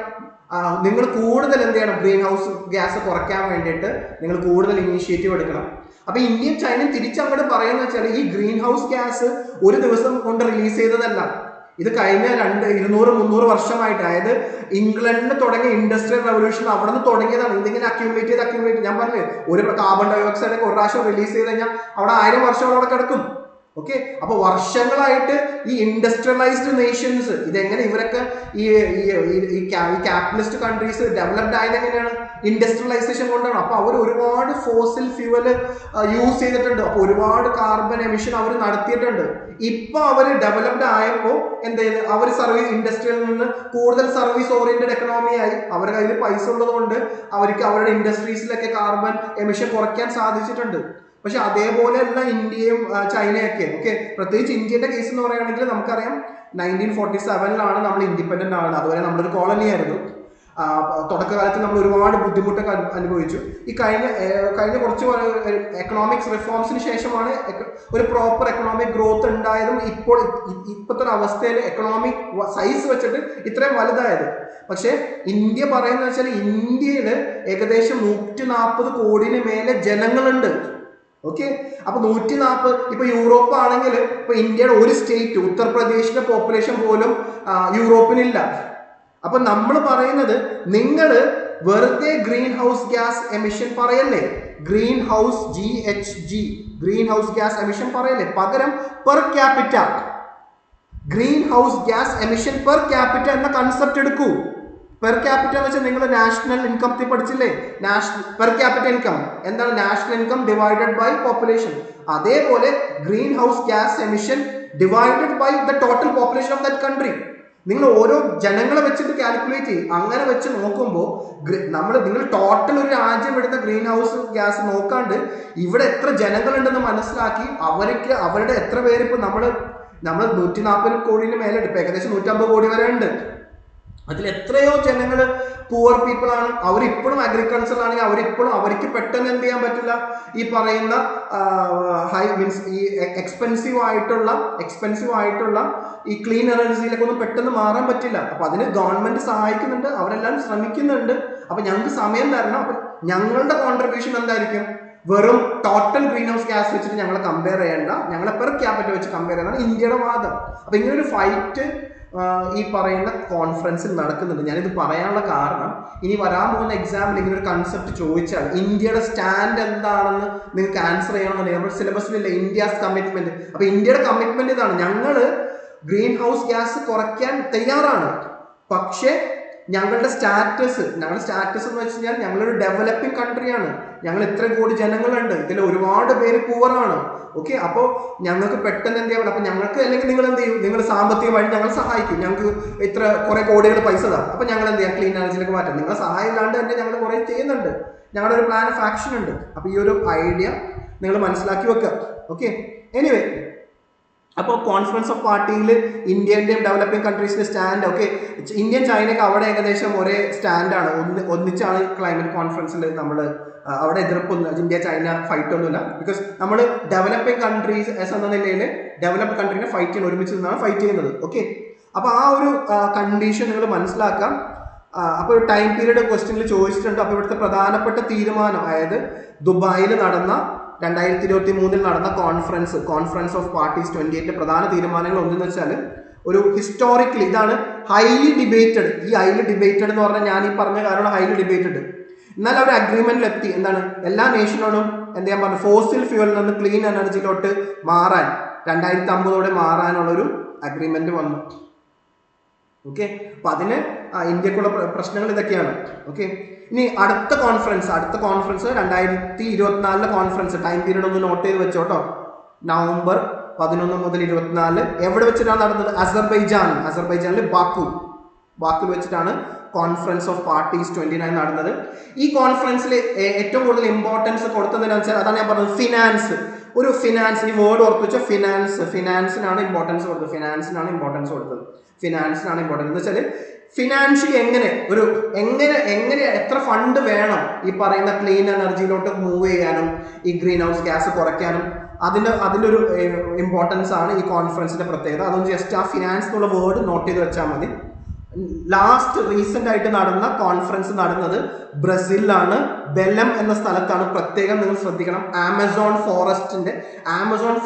നിങ്ങൾ കൂടുതൽ എന്ത് ചെയ്യണം, ഗ്രീൻ ഹൗസ് ഗ്യാസ് കുറയ്ക്കാൻ വേണ്ടിയിട്ട് നിങ്ങൾ കൂടുതൽ ഇനീഷ്യേറ്റീവ് എടുക്കണം. അപ്പോൾ ഇന്ത്യയും ചൈനയും തിരിച്ചങ്ങോട്ട് പറയുന്നത് വെച്ചാൽ, ഈ ഗ്രീൻ ഹൗസ് ഗ്യാസ് ഒരു ദിവസം കൊണ്ട് റിലീസ് ചെയ്തതല്ല. ഇത് കഴിഞ്ഞ 200-300 വർഷമായിട്ട്, അതായത് ഇംഗ്ലണ്ടിൽ തുടങ്ങിയ ഇൻഡസ്ട്രിയൽ റവല്യൂഷൻ അവിടെ നിന്ന് തുടങ്ങിയതാണ്. ഇതിങ്ങനെ അക്യൂമുലേറ്റ് ഞാൻ പറഞ്ഞു, ഒരു കാർബൺ ഡൈ ഓക്സൈഡ് ഒക്കെ ഒരു പ്രാവശ്യം റിലീസ് ചെയ്ത് കഴിഞ്ഞാൽ അവിടെ 1000 വർഷം അവിടെ കിടക്കും. ഓക്കെ, അപ്പോൾ വർഷങ്ങളായിട്ട് ഈ ഇൻഡസ്ട്രിയലൈസ്ഡ് നേഷൻസ് ഇതെങ്ങനെ, ഇവരൊക്കെ ഈ ക്യാപിറ്റലിസ്റ്റ് കൺട്രീസ് ഡെവലപ്ഡ് ആയത് എങ്ങനെയാണ്, ഇൻഡസ്ട്രിയലൈസേഷൻ കൊണ്ടാണ്. അപ്പോൾ അവർ ഒരുപാട് ഫോസിൽ ഫ്യൂവൽ യൂസ് ചെയ്തിട്ടുണ്ട്. അപ്പോൾ ഒരുപാട് കാർബൺ എമിഷൻ അവർ നടത്തിയിട്ടുണ്ട്. ഇപ്പൊ അവർ ഡെവലപ്ഡ് ആയപ്പോൾ എന്ത് ചെയ്ത്, അവർ ഇൻഡസ്ട്രിയിൽ നിന്ന് കൂടുതൽ സർവീസ് ഓറിയന്റഡ് എക്കണോമി ആയി. അവരുടെ കയ്യിൽ പൈസ ഉള്ളത് കൊണ്ട് അവർക്ക് അവരുടെ ഇൻഡസ്ട്രീസിലൊക്കെ കാർബൺ എമിഷൻ കുറയ്ക്കാൻ സാധിച്ചിട്ടുണ്ട്. പക്ഷെ അതേപോലെയല്ല ഇന്ത്യയും ചൈനയൊക്കെ. ഓക്കെ, പ്രത്യേകിച്ച് ഇന്ത്യയുടെ കേസ് എന്ന് പറയുകയാണെങ്കിൽ നമുക്കറിയാം 1947 നമ്മൾ ഇൻഡിപെൻഡന്റ് ആണ്. അതുവരെ നമ്മളൊരു കോളനി ആയിരുന്നു. തുടക്കകാലത്ത് നമ്മൾ ഒരുപാട് ബുദ്ധിമുട്ടൊക്കെ അനുഭവിച്ചു. ഈ കഴിഞ്ഞ കുറച്ച് എക്കണോമിക്സ് റിഫോംസിന് ശേഷമാണ് ഒരു പ്രോപ്പർ എക്കണോമിക് ഗ്രോത്ത് ഉണ്ടായതും ഇപ്പോഴത്തെ ഒരു അവസ്ഥയിൽ എക്കണോമിക് സൈസ് വെച്ചിട്ട് ഇത്രയും വലുതായത്. പക്ഷെ ഇന്ത്യ പറയുന്നത് വെച്ചാൽ, ഇന്ത്യയിൽ ഏകദേശം 140 കോടിന് മേലെ ജനങ്ങളുണ്ട്. ഓക്കെ. അപ്പൊ 140, ഇപ്പൊ യൂറോപ്പ് ആണെങ്കിൽ ഇപ്പൊ ഇന്ത്യയുടെ ഒരു സ്റ്റേറ്റ് ഉത്തർപ്രദേശിന്റെ പോപ്പുലേഷൻ പോലും യൂറോപ്പിനില്ല. അപ്പൊ നമ്മൾ പറയുന്നത് നിങ്ങൾ വെറുതെ ഗ്രീൻ ഹൗസ് ഗ്യാസ് എമിഷൻ പറയല്ലേ, green house GHG green house gas emission പറയല്ലേ, പകരം per capita green house gas emission per capita എന്ന കൺസെപ്റ്റ് എടുക്കൂ. പെർ ക്യാപിറ്റ എന്ന് വെച്ചാൽ നിങ്ങൾ നാഷണൽ ഇൻകത്തിൽ പഠിച്ചില്ലേ, നാഷണൽ പെർ ക്യാപിറ്റ ഇൻകം എന്താണ്, national income divided by population. അതേപോലെ green house gas emission divided by the total population of that country. നിങ്ങൾ ഓരോ ജനങ്ങളെ വെച്ചിട്ട് കാൽക്കുലേറ്റ് ചെയ്യും. അങ്ങനെ വെച്ച് നോക്കുമ്പോൾ നിങ്ങൾ ടോട്ടൽ ഒരു രാജ്യം എടുത്ത ഗ്രീൻ ഹൗസ് ഗ്യാസ് നോക്കാണ്ട് ഇവിടെ എത്ര ജനങ്ങളുണ്ടെന്ന് മനസ്സിലാക്കി അവരുടെ എത്ര പേര് ഇപ്പൊ നമ്മൾ 140 കോടിന് മേലെ ഇപ്പൊ ഏകദേശം 150 കോടി വരെ ഉണ്ട്. അതിൽ എത്രയോ ജനങ്ങൾ പൂവർ പീപ്പിൾ ആണ്. അവരിപ്പോഴും അഗ്രികൾച്ചർ ആണെങ്കിൽ അവർക്ക് പെട്ടെന്ന് എന്ത് ചെയ്യാൻ പറ്റില്ല, ഈ പറയുന്ന ഈ എക്സ്പെൻസീവ് ആയിട്ടുള്ള ഈ ക്ലീൻ എനർജിയിലൊക്കെ ഒന്നും പെട്ടെന്ന് മാറാൻ പറ്റില്ല. അപ്പൊ അതിന് ഗവൺമെന്റ് സഹായിക്കുന്നുണ്ട്, അവരെല്ലാം ശ്രമിക്കുന്നുണ്ട്. അപ്പൊ ഞങ്ങൾക്ക് സമയം തരണം. അപ്പൊ ഞങ്ങളുടെ കോൺട്രിബ്യൂഷൻ എന്തായിരിക്കും, വെറും ടോട്ടൽ ഗ്രീൻ ഹൗസ് ഗ്യാസ് വെച്ചിട്ട് ഞങ്ങളെ കമ്പയർ ചെയ്യേണ്ട, ഞങ്ങളെ പെർ ക്യാപിറ്റൽ വെച്ച് കമ്പയർ ചെയ്യുന്നതാണ് ഇന്ത്യയുടെ വാദം. അപ്പൊ ഇങ്ങനെ ഒരു ഫൈറ്റ് ഈ പറയുന്ന കോൺഫറൻസിൽ നടക്കുന്നുണ്ട്. ഞാനിത് പറയാനുള്ള കാരണം, ഇനി വരാൻ പോകുന്ന എക്സാമിൽ ഇങ്ങനെ ഒരു കൺസെപ്റ്റ് ചോദിച്ചാൽ ഇന്ത്യയുടെ സ്റ്റാൻഡ് എന്താണെന്ന് നിങ്ങൾക്ക് ആൻസർ ചെയ്യണമെന്നുണ്ടെങ്കിൽ നമ്മുടെ സിലബസിലില്ല ഇന്ത്യാസ് കമ്മിറ്റ്മെന്റ്. അപ്പൊ ഇന്ത്യയുടെ കമ്മിറ്റ്മെന്റ് ഇതാണ്, ഞങ്ങൾ ഗ്രീൻ ഹൗസ് ഗ്യാസ് കുറയ്ക്കാൻ തയ്യാറാണ്, പക്ഷേ ഞങ്ങളുടെ സ്റ്റാറ്റസ് എന്ന് വെച്ച് കഴിഞ്ഞാൽ ഞങ്ങളൊരു ഡെവലപ്പിംഗ് കൺട്രിയാണ്, ഞങ്ങൾ ഇത്ര കോടി ജനങ്ങളുണ്ട്, ഇതിൽ ഒരുപാട് പേര് പൂവറാണ്. ഓക്കെ. അപ്പോൾ ഞങ്ങൾക്ക് പെട്ടെന്ന് എന്ത് ചെയ്യാൻ, അപ്പൊ ഞങ്ങൾക്ക് അല്ലെങ്കിൽ നിങ്ങൾ എന്ത് ചെയ്യും, നിങ്ങൾ സാമ്പത്തികമായിട്ട് ഞങ്ങൾ സഹായിക്കും, ഞങ്ങൾക്ക് ഇത്ര കുറെ കോടികൾ പൈസ താ, അപ്പൊ ഞങ്ങൾ എന്ത് ചെയ്യാം, ക്ലീൻ എനർജിയിലേക്ക് മാറ്റാം. നിങ്ങളെ സഹായം ഇല്ലാണ്ട് തന്നെ ഞങ്ങൾ കുറെ ചെയ്യുന്നുണ്ട്, ഞങ്ങളുടെ ഒരു പ്ലാൻ ഓഫ് ആക്ഷൻ ഉണ്ട്. അപ്പൊ ഈ ഒരു ഐഡിയ നിങ്ങൾ മനസ്സിലാക്കി വെക്കുക. ഓക്കെ. എനിവേ, അപ്പോൾ കോൺഫറൻസ് ഓഫ് പാർട്ടിയിൽ ഇന്ത്യൻ്റെയും ഡെവലപ്പിംഗ് കൺട്രീസിന്റെ സ്റ്റാൻഡ്, ഓക്കെ, ഇന്ത്യൻ ചൈനയൊക്കെ അവിടെ ഏകദേശം ഒരേ സ്റ്റാൻഡാണ്, ഒന്നിച്ചാണ് ക്ലൈമറ്റ് കോൺഫറൻസിൽ നമ്മൾ അവിടെ എതിർപ്പൊന്നും, ഇന്ത്യ ചൈന ഫൈറ്റ് ഒന്നുമില്ല. ബിക്കോസ് നമ്മൾ ഡെവലപ്പിംഗ് കൺട്രീസ് എന്ന നിലയിൽ ഡെവലപ്ഡ് കൺട്രീനെ ഫൈറ്റ് ചെയ്യുന്ന, ഒരുമിച്ച് നിന്നാണ് ഫൈറ്റ് ചെയ്യുന്നത്. ഓക്കെ. അപ്പോൾ ആ ഒരു കണ്ടീഷൻ നിങ്ങൾ മനസ്സിലാക്കാം. അപ്പോൾ ടൈം പീരീഡ് ക്വസ്റ്റ്യനിൽ ചോദിച്ചിട്ടുണ്ട്. അപ്പോൾ ഇവിടുത്തെ പ്രധാനപ്പെട്ട തീരുമാനം, അതായത് ദുബായിൽ നടന്ന 2023 നടന്ന കോൺഫറൻസ് ഓഫ് പാർട്ടീസ് 28 പ്രധാന തീരുമാനങ്ങൾ ഒന്നെന്ന് വെച്ചാൽ, ഒരു ഹിസ്റ്റോറിക്കലി ഇതാണ് ഹൈലി ഡിബേറ്റഡ്. ഈ ഹൈലി ഡിബേറ്റഡ് എന്ന് പറഞ്ഞാൽ ഞാൻ ഈ പറഞ്ഞ കാരണം ഹൈലി ഡിബേറ്റഡ്. എന്നാൽ അവർ അഗ്രിമെന്റിൽ എത്തി. എന്താണ്, എല്ലാ നേഷനോടും എന്ത് ചെയ്യാൻ പറഞ്ഞു, ഫോസിൽ ഫ്യൂവലിൽ നിന്ന് ക്ലീൻ എനർജിയിലോട്ട് മാറാൻ 2050 മാറാനുള്ളൊരു അഗ്രിമെന്റ് വന്നു. ഓക്കെ. അപ്പൊ അതിന് ഇന്ത്യക്കുള്ള പ്രശ്നങ്ങൾ ഇതൊക്കെയാണ്. ഓക്കെ. ഇനി അടുത്ത കോൺഫറൻസ് 2024 കോൺഫറൻസ്, ടൈം പീരീഡ് ഒന്ന് നോട്ട് ചെയ്ത് വെച്ചോട്ടോ. നവംബർ 11 മുതൽ 24 എവിടെ വെച്ചിട്ടാണ് നടന്നത്, അസർബൈജാനിൽ ബാക്കുൽ വെച്ചിട്ടാണ് കോൺഫറൻസ് ഓഫ് പാർട്ടീസ് 29 നടന്നത്. ഈ കോൺഫറൻസിൽ ഏറ്റവും കൂടുതൽ ഇമ്പോർട്ടൻസ് കൊടുത്തതെന്ന് വെച്ചാൽ, അതാണ് ഞാൻ പറഞ്ഞത്, ഫിനാൻസ്. ഈ വേർഡ് ഓർത്ത് വെച്ചാൽ ഫിനാൻസിനാണ് ഇമ്പോർട്ടൻസ് കൊടുത്തത്. എന്ന് വെച്ചാൽ ഫിനാൻഷ്യലി എങ്ങനെ എത്ര ഫണ്ട് വേണം ഈ പറയുന്ന ക്ലീൻ എനർജിയിലോട്ട് മൂവ് ചെയ്യാനും ഈ ഗ്രീൻ ഹൗസ് ഗ്യാസ് കുറയ്ക്കാനും, അതിൻ്റെ ഒരു ഇമ്പോർട്ടൻസ് ആണ് ഈ കോൺഫറൻസിന്റെ പ്രത്യേകത. അതൊന്ന് ജസ്റ്റ് ആ ഫിനാൻസ് എന്നുള്ള വേർഡ് നോട്ട് ചെയ്ത് വെച്ചാൽ മതി. റീസെന്റ് ആയിട്ട് നടന്ന കോൺഫറൻസ് നടന്നത് ബ്രസീലിലാണ്, ബെലം എന്ന സ്ഥലത്താണ്. പ്രത്യേകം നിങ്ങൾ ശ്രദ്ധിക്കണം, ആമസോൺ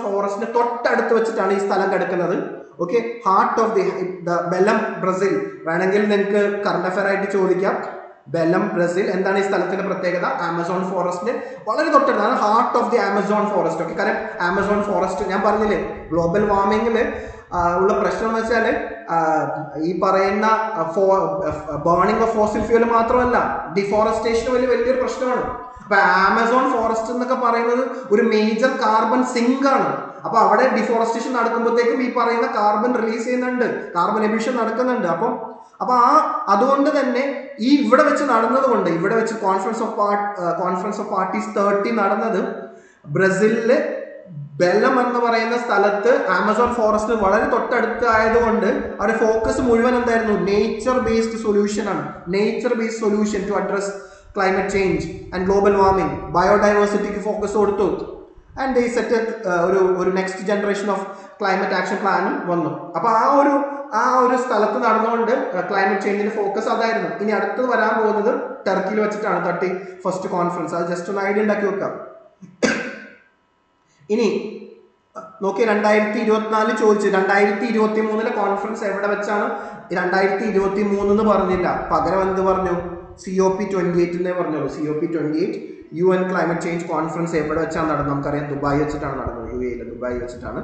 ഫോറസ്റ്റിന്റെ തൊട്ടടുത്ത് വെച്ചിട്ടാണ് ഈ സ്ഥലം കിടക്കുന്നത്. Okay. Heart of the bellum, Brazil. വേണമെങ്കിൽ നിങ്ങൾക്ക് കറണ്ട് അഫയർ ആയിട്ട് ചോദിക്കാം, ബെലം, ബ്രസീൽ. എന്താണ് ഈ സ്ഥലത്തിന്റെ പ്രത്യേകത? ആമസോൺ ഫോറസ്റ്റിന് വളരെ തൊട്ടടുത്താണ്, heart of the Amazon forest. Okay. കാരണം ആമസോൺ ഫോറസ്റ്റ് ഞാൻ പറഞ്ഞില്ലേ, ഗ്ലോബൽ വാർമിംഗിൽ ഉള്ള പ്രശ്നം എന്ന് വെച്ചാൽ ഈ പറയുന്ന ബേണിംഗ് ഓഫ് ഫോസിൽ ഫ്യൂൽ മാത്രമല്ല, ഡിഫോറസ്റ്റേഷൻ വലിയൊരു പ്രശ്നമാണ്. അപ്പൊ ആമസോൺ ഫോറസ്റ്റ് എന്നൊക്കെ പറയുന്നത് ഒരു മേജർ കാർബൺ സിങ്ക് ആണ്. അപ്പൊ അവിടെ ഡിഫോറസ്റ്റേഷൻ നടക്കുമ്പോഴത്തേക്കും ഈ പറയുന്ന കാർബൺ റിലീസ് ചെയ്യുന്നുണ്ട്, കാർബൺ എമിഷൻ നടക്കുന്നുണ്ട്. അപ്പൊ അതുകൊണ്ട് തന്നെ ഈ ഇവിടെ വെച്ച് കോൺഫറൻസ് ഓഫ് പാർട്ടീസ് 30 നടന്നത് ബ്രസീലില് ബെല്ലം എന്ന് പറയുന്ന സ്ഥലത്ത് ആമസോൺ ഫോറസ്റ്റ് വളരെ തൊട്ടടുത്ത് ആയതുകൊണ്ട് അവരുടെ ഫോക്കസ് മുഴുവൻ എന്തായിരുന്നു, nature based solution to address climate change and global warming, ബയോഡൈവേഴ്സിറ്റിക്ക് ഫോക്കസ് കൊടുത്തു. ആൻഡ് ദേ സെറ്റ് ഒരു next generation of climate action പ്ലാനും വന്നു. അപ്പൊ ആ ഒരു സ്ഥലത്ത് നടന്നുകൊണ്ട് ക്ലൈമറ്റ് ചേഞ്ചിന്റെ ഫോക്കസ് അതായിരുന്നു. ഇനി അടുത്തത് വരാൻ പോകുന്നത് ടർക്കിയിൽ വെച്ചിട്ടാണ് 31st കോൺഫറൻസ്. അത് ജസ്റ്റ് ഒന്ന് ഐഡിയ ഉണ്ടാക്കി വെക്കാം. ഇനി നോക്കി 2024 ചോദിച്ചു 2023 കോൺഫറൻസ് എവിടെ വെച്ചാണ് 2023 എന്ന് പറഞ്ഞില്ല, പകരം എന്ത് പറഞ്ഞു COP28 എന്നേ പറഞ്ഞോളൂ. COP28 UN climate change conference എവിടെ വെച്ചാണ് നടന്നത്? നമുക്കറിയാം ദുബായ് വെച്ചിട്ടാണ് നടന്നത്, UAE ദുബായ് വെച്ചിട്ടാണ്.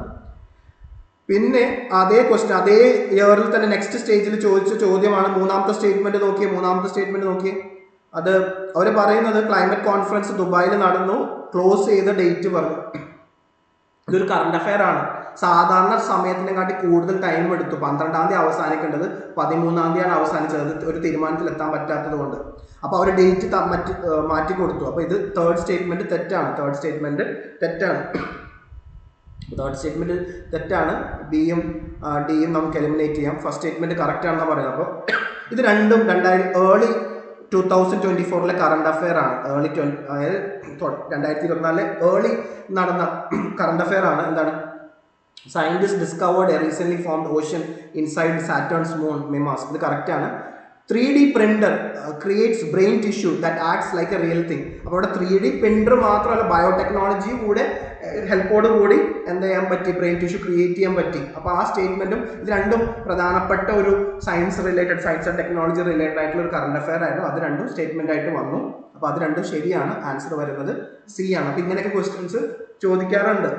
പിന്നെ അതേ ക്വസ്റ്റ്യൻ അതേ ഇയറിൽ തന്നെ നെക്സ്റ്റ് സ്റ്റേജിൽ ചോദിച്ച ചോദ്യമാണ്. മൂന്നാമത്തെ സ്റ്റേറ്റ്മെന്റ് നോക്കിയേ. അത് അവർ പറയുന്നത് ക്ലൈമറ്റ് കോൺഫറൻസ് ദുബായിൽ നടന്നു, ക്ലോസ് ചെയ്ത ഡേറ്റ് പറഞ്ഞു. ഇതൊരു കറണ്ട് അഫെയർ ആണ്. സാധാരണ സമയത്തിനെക്കാട്ടി കൂടുതൽ ടൈം എടുത്തു. 12-ാം തീയതി അവസാനിക്കേണ്ടത് 13-ാം തീയതിയാണ് അവസാനിച്ചത്. ഒരു തീരുമാനത്തിൽ എത്താൻ പറ്റാത്തത് കൊണ്ട് അപ്പോൾ അവർ ഡേറ്റ് മാറ്റി കൊടുത്തു. അപ്പോൾ ഇത് തേർഡ് സ്റ്റേറ്റ്മെന്റ് തെറ്റാണ്. ബിയും ഡിയും നമുക്ക് എലിമിനേറ്റ് ചെയ്യാം. ഫസ്റ്റ് സ്റ്റേറ്റ്മെന്റ് കറക്റ്റ് ആണെന്ന് പറയുന്നത്. അപ്പോൾ ഇത് രണ്ടും ഏർലി 2024 കറണ്ട് അഫെയർ ആണ്. അതായത് 2024 ഏർലി നടന്ന കറണ്ട് അഫെയർ ആണ്. എന്താണ്? Scientist discovered a recent formed ocean inside Saturn's moon Mimas. ഇത് കറക്റ്റ് ആണ്. 3D printer creates brain tissue that acts like a real thing. അപ്പോൾ ഇവിടെ 3D പ്രിന്റർ മാത്രമല്ല, ബയോടെക്നോളജി കൂടെ ഹെൽപ്പോട് കൂടി എന്ത് ചെയ്യാൻ പറ്റി? ബ്രെയിൻ ടിഷ്യൂ ക്രിയേറ്റ് ചെയ്യാൻ പറ്റി. അപ്പോൾ ആ സ്റ്റേറ്റ്മെന്റും ഇത് രണ്ടും പ്രധാനപ്പെട്ട ഒരു സയൻസ് ആൻഡ് ടെക്നോളജി റിലേറ്റഡ് ആയിട്ടുള്ള ഒരു കറണ്ട് അഫെയർ ആയിരുന്നു. അത് രണ്ടും സ്റ്റേറ്റ്മെന്റ് ആയിട്ട് വന്നു. അപ്പോൾ അത് രണ്ടും ശരിയാണ്. ആൻസർ വരുന്നത് C ആണ്. അപ്പോൾ ഇങ്ങനെയൊക്കെ ക്വസ്റ്റ്യൻസ് ചോദിക്കാറുണ്ട്.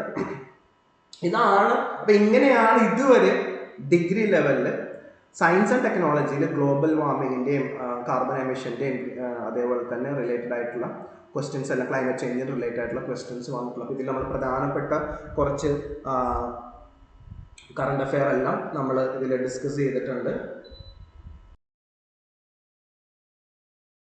ഇതാണ്. അപ്പോൾ ഇങ്ങനെയാണ് ഇതുവരെ ഡിഗ്രി ലെവലിൽ സയൻസ് ആൻഡ് ടെക്നോളജിയിൽ ഗ്ലോബൽ വാർമിങ്ങിൻ്റെയും കാർബൺ എമിഷൻ്റെയും അതേപോലെ തന്നെ റിലേറ്റഡ് ആയിട്ടുള്ള ക്വസ്റ്റ്യൻസ് എല്ലാം ക്ലൈമറ്റ് ചേഞ്ചിന് റിലേറ്റഡ് ആയിട്ടുള്ള ക്വസ്റ്റ്യൻസ് വന്നിട്ടുള്ളത്. ഇതിൽ നമ്മൾ പ്രധാനപ്പെട്ട കുറച്ച് കറണ്ട് അഫെയർ എല്ലാം നമ്മൾ ഇതിൽ ഡിസ്കസ് ചെയ്തിട്ടുണ്ട്.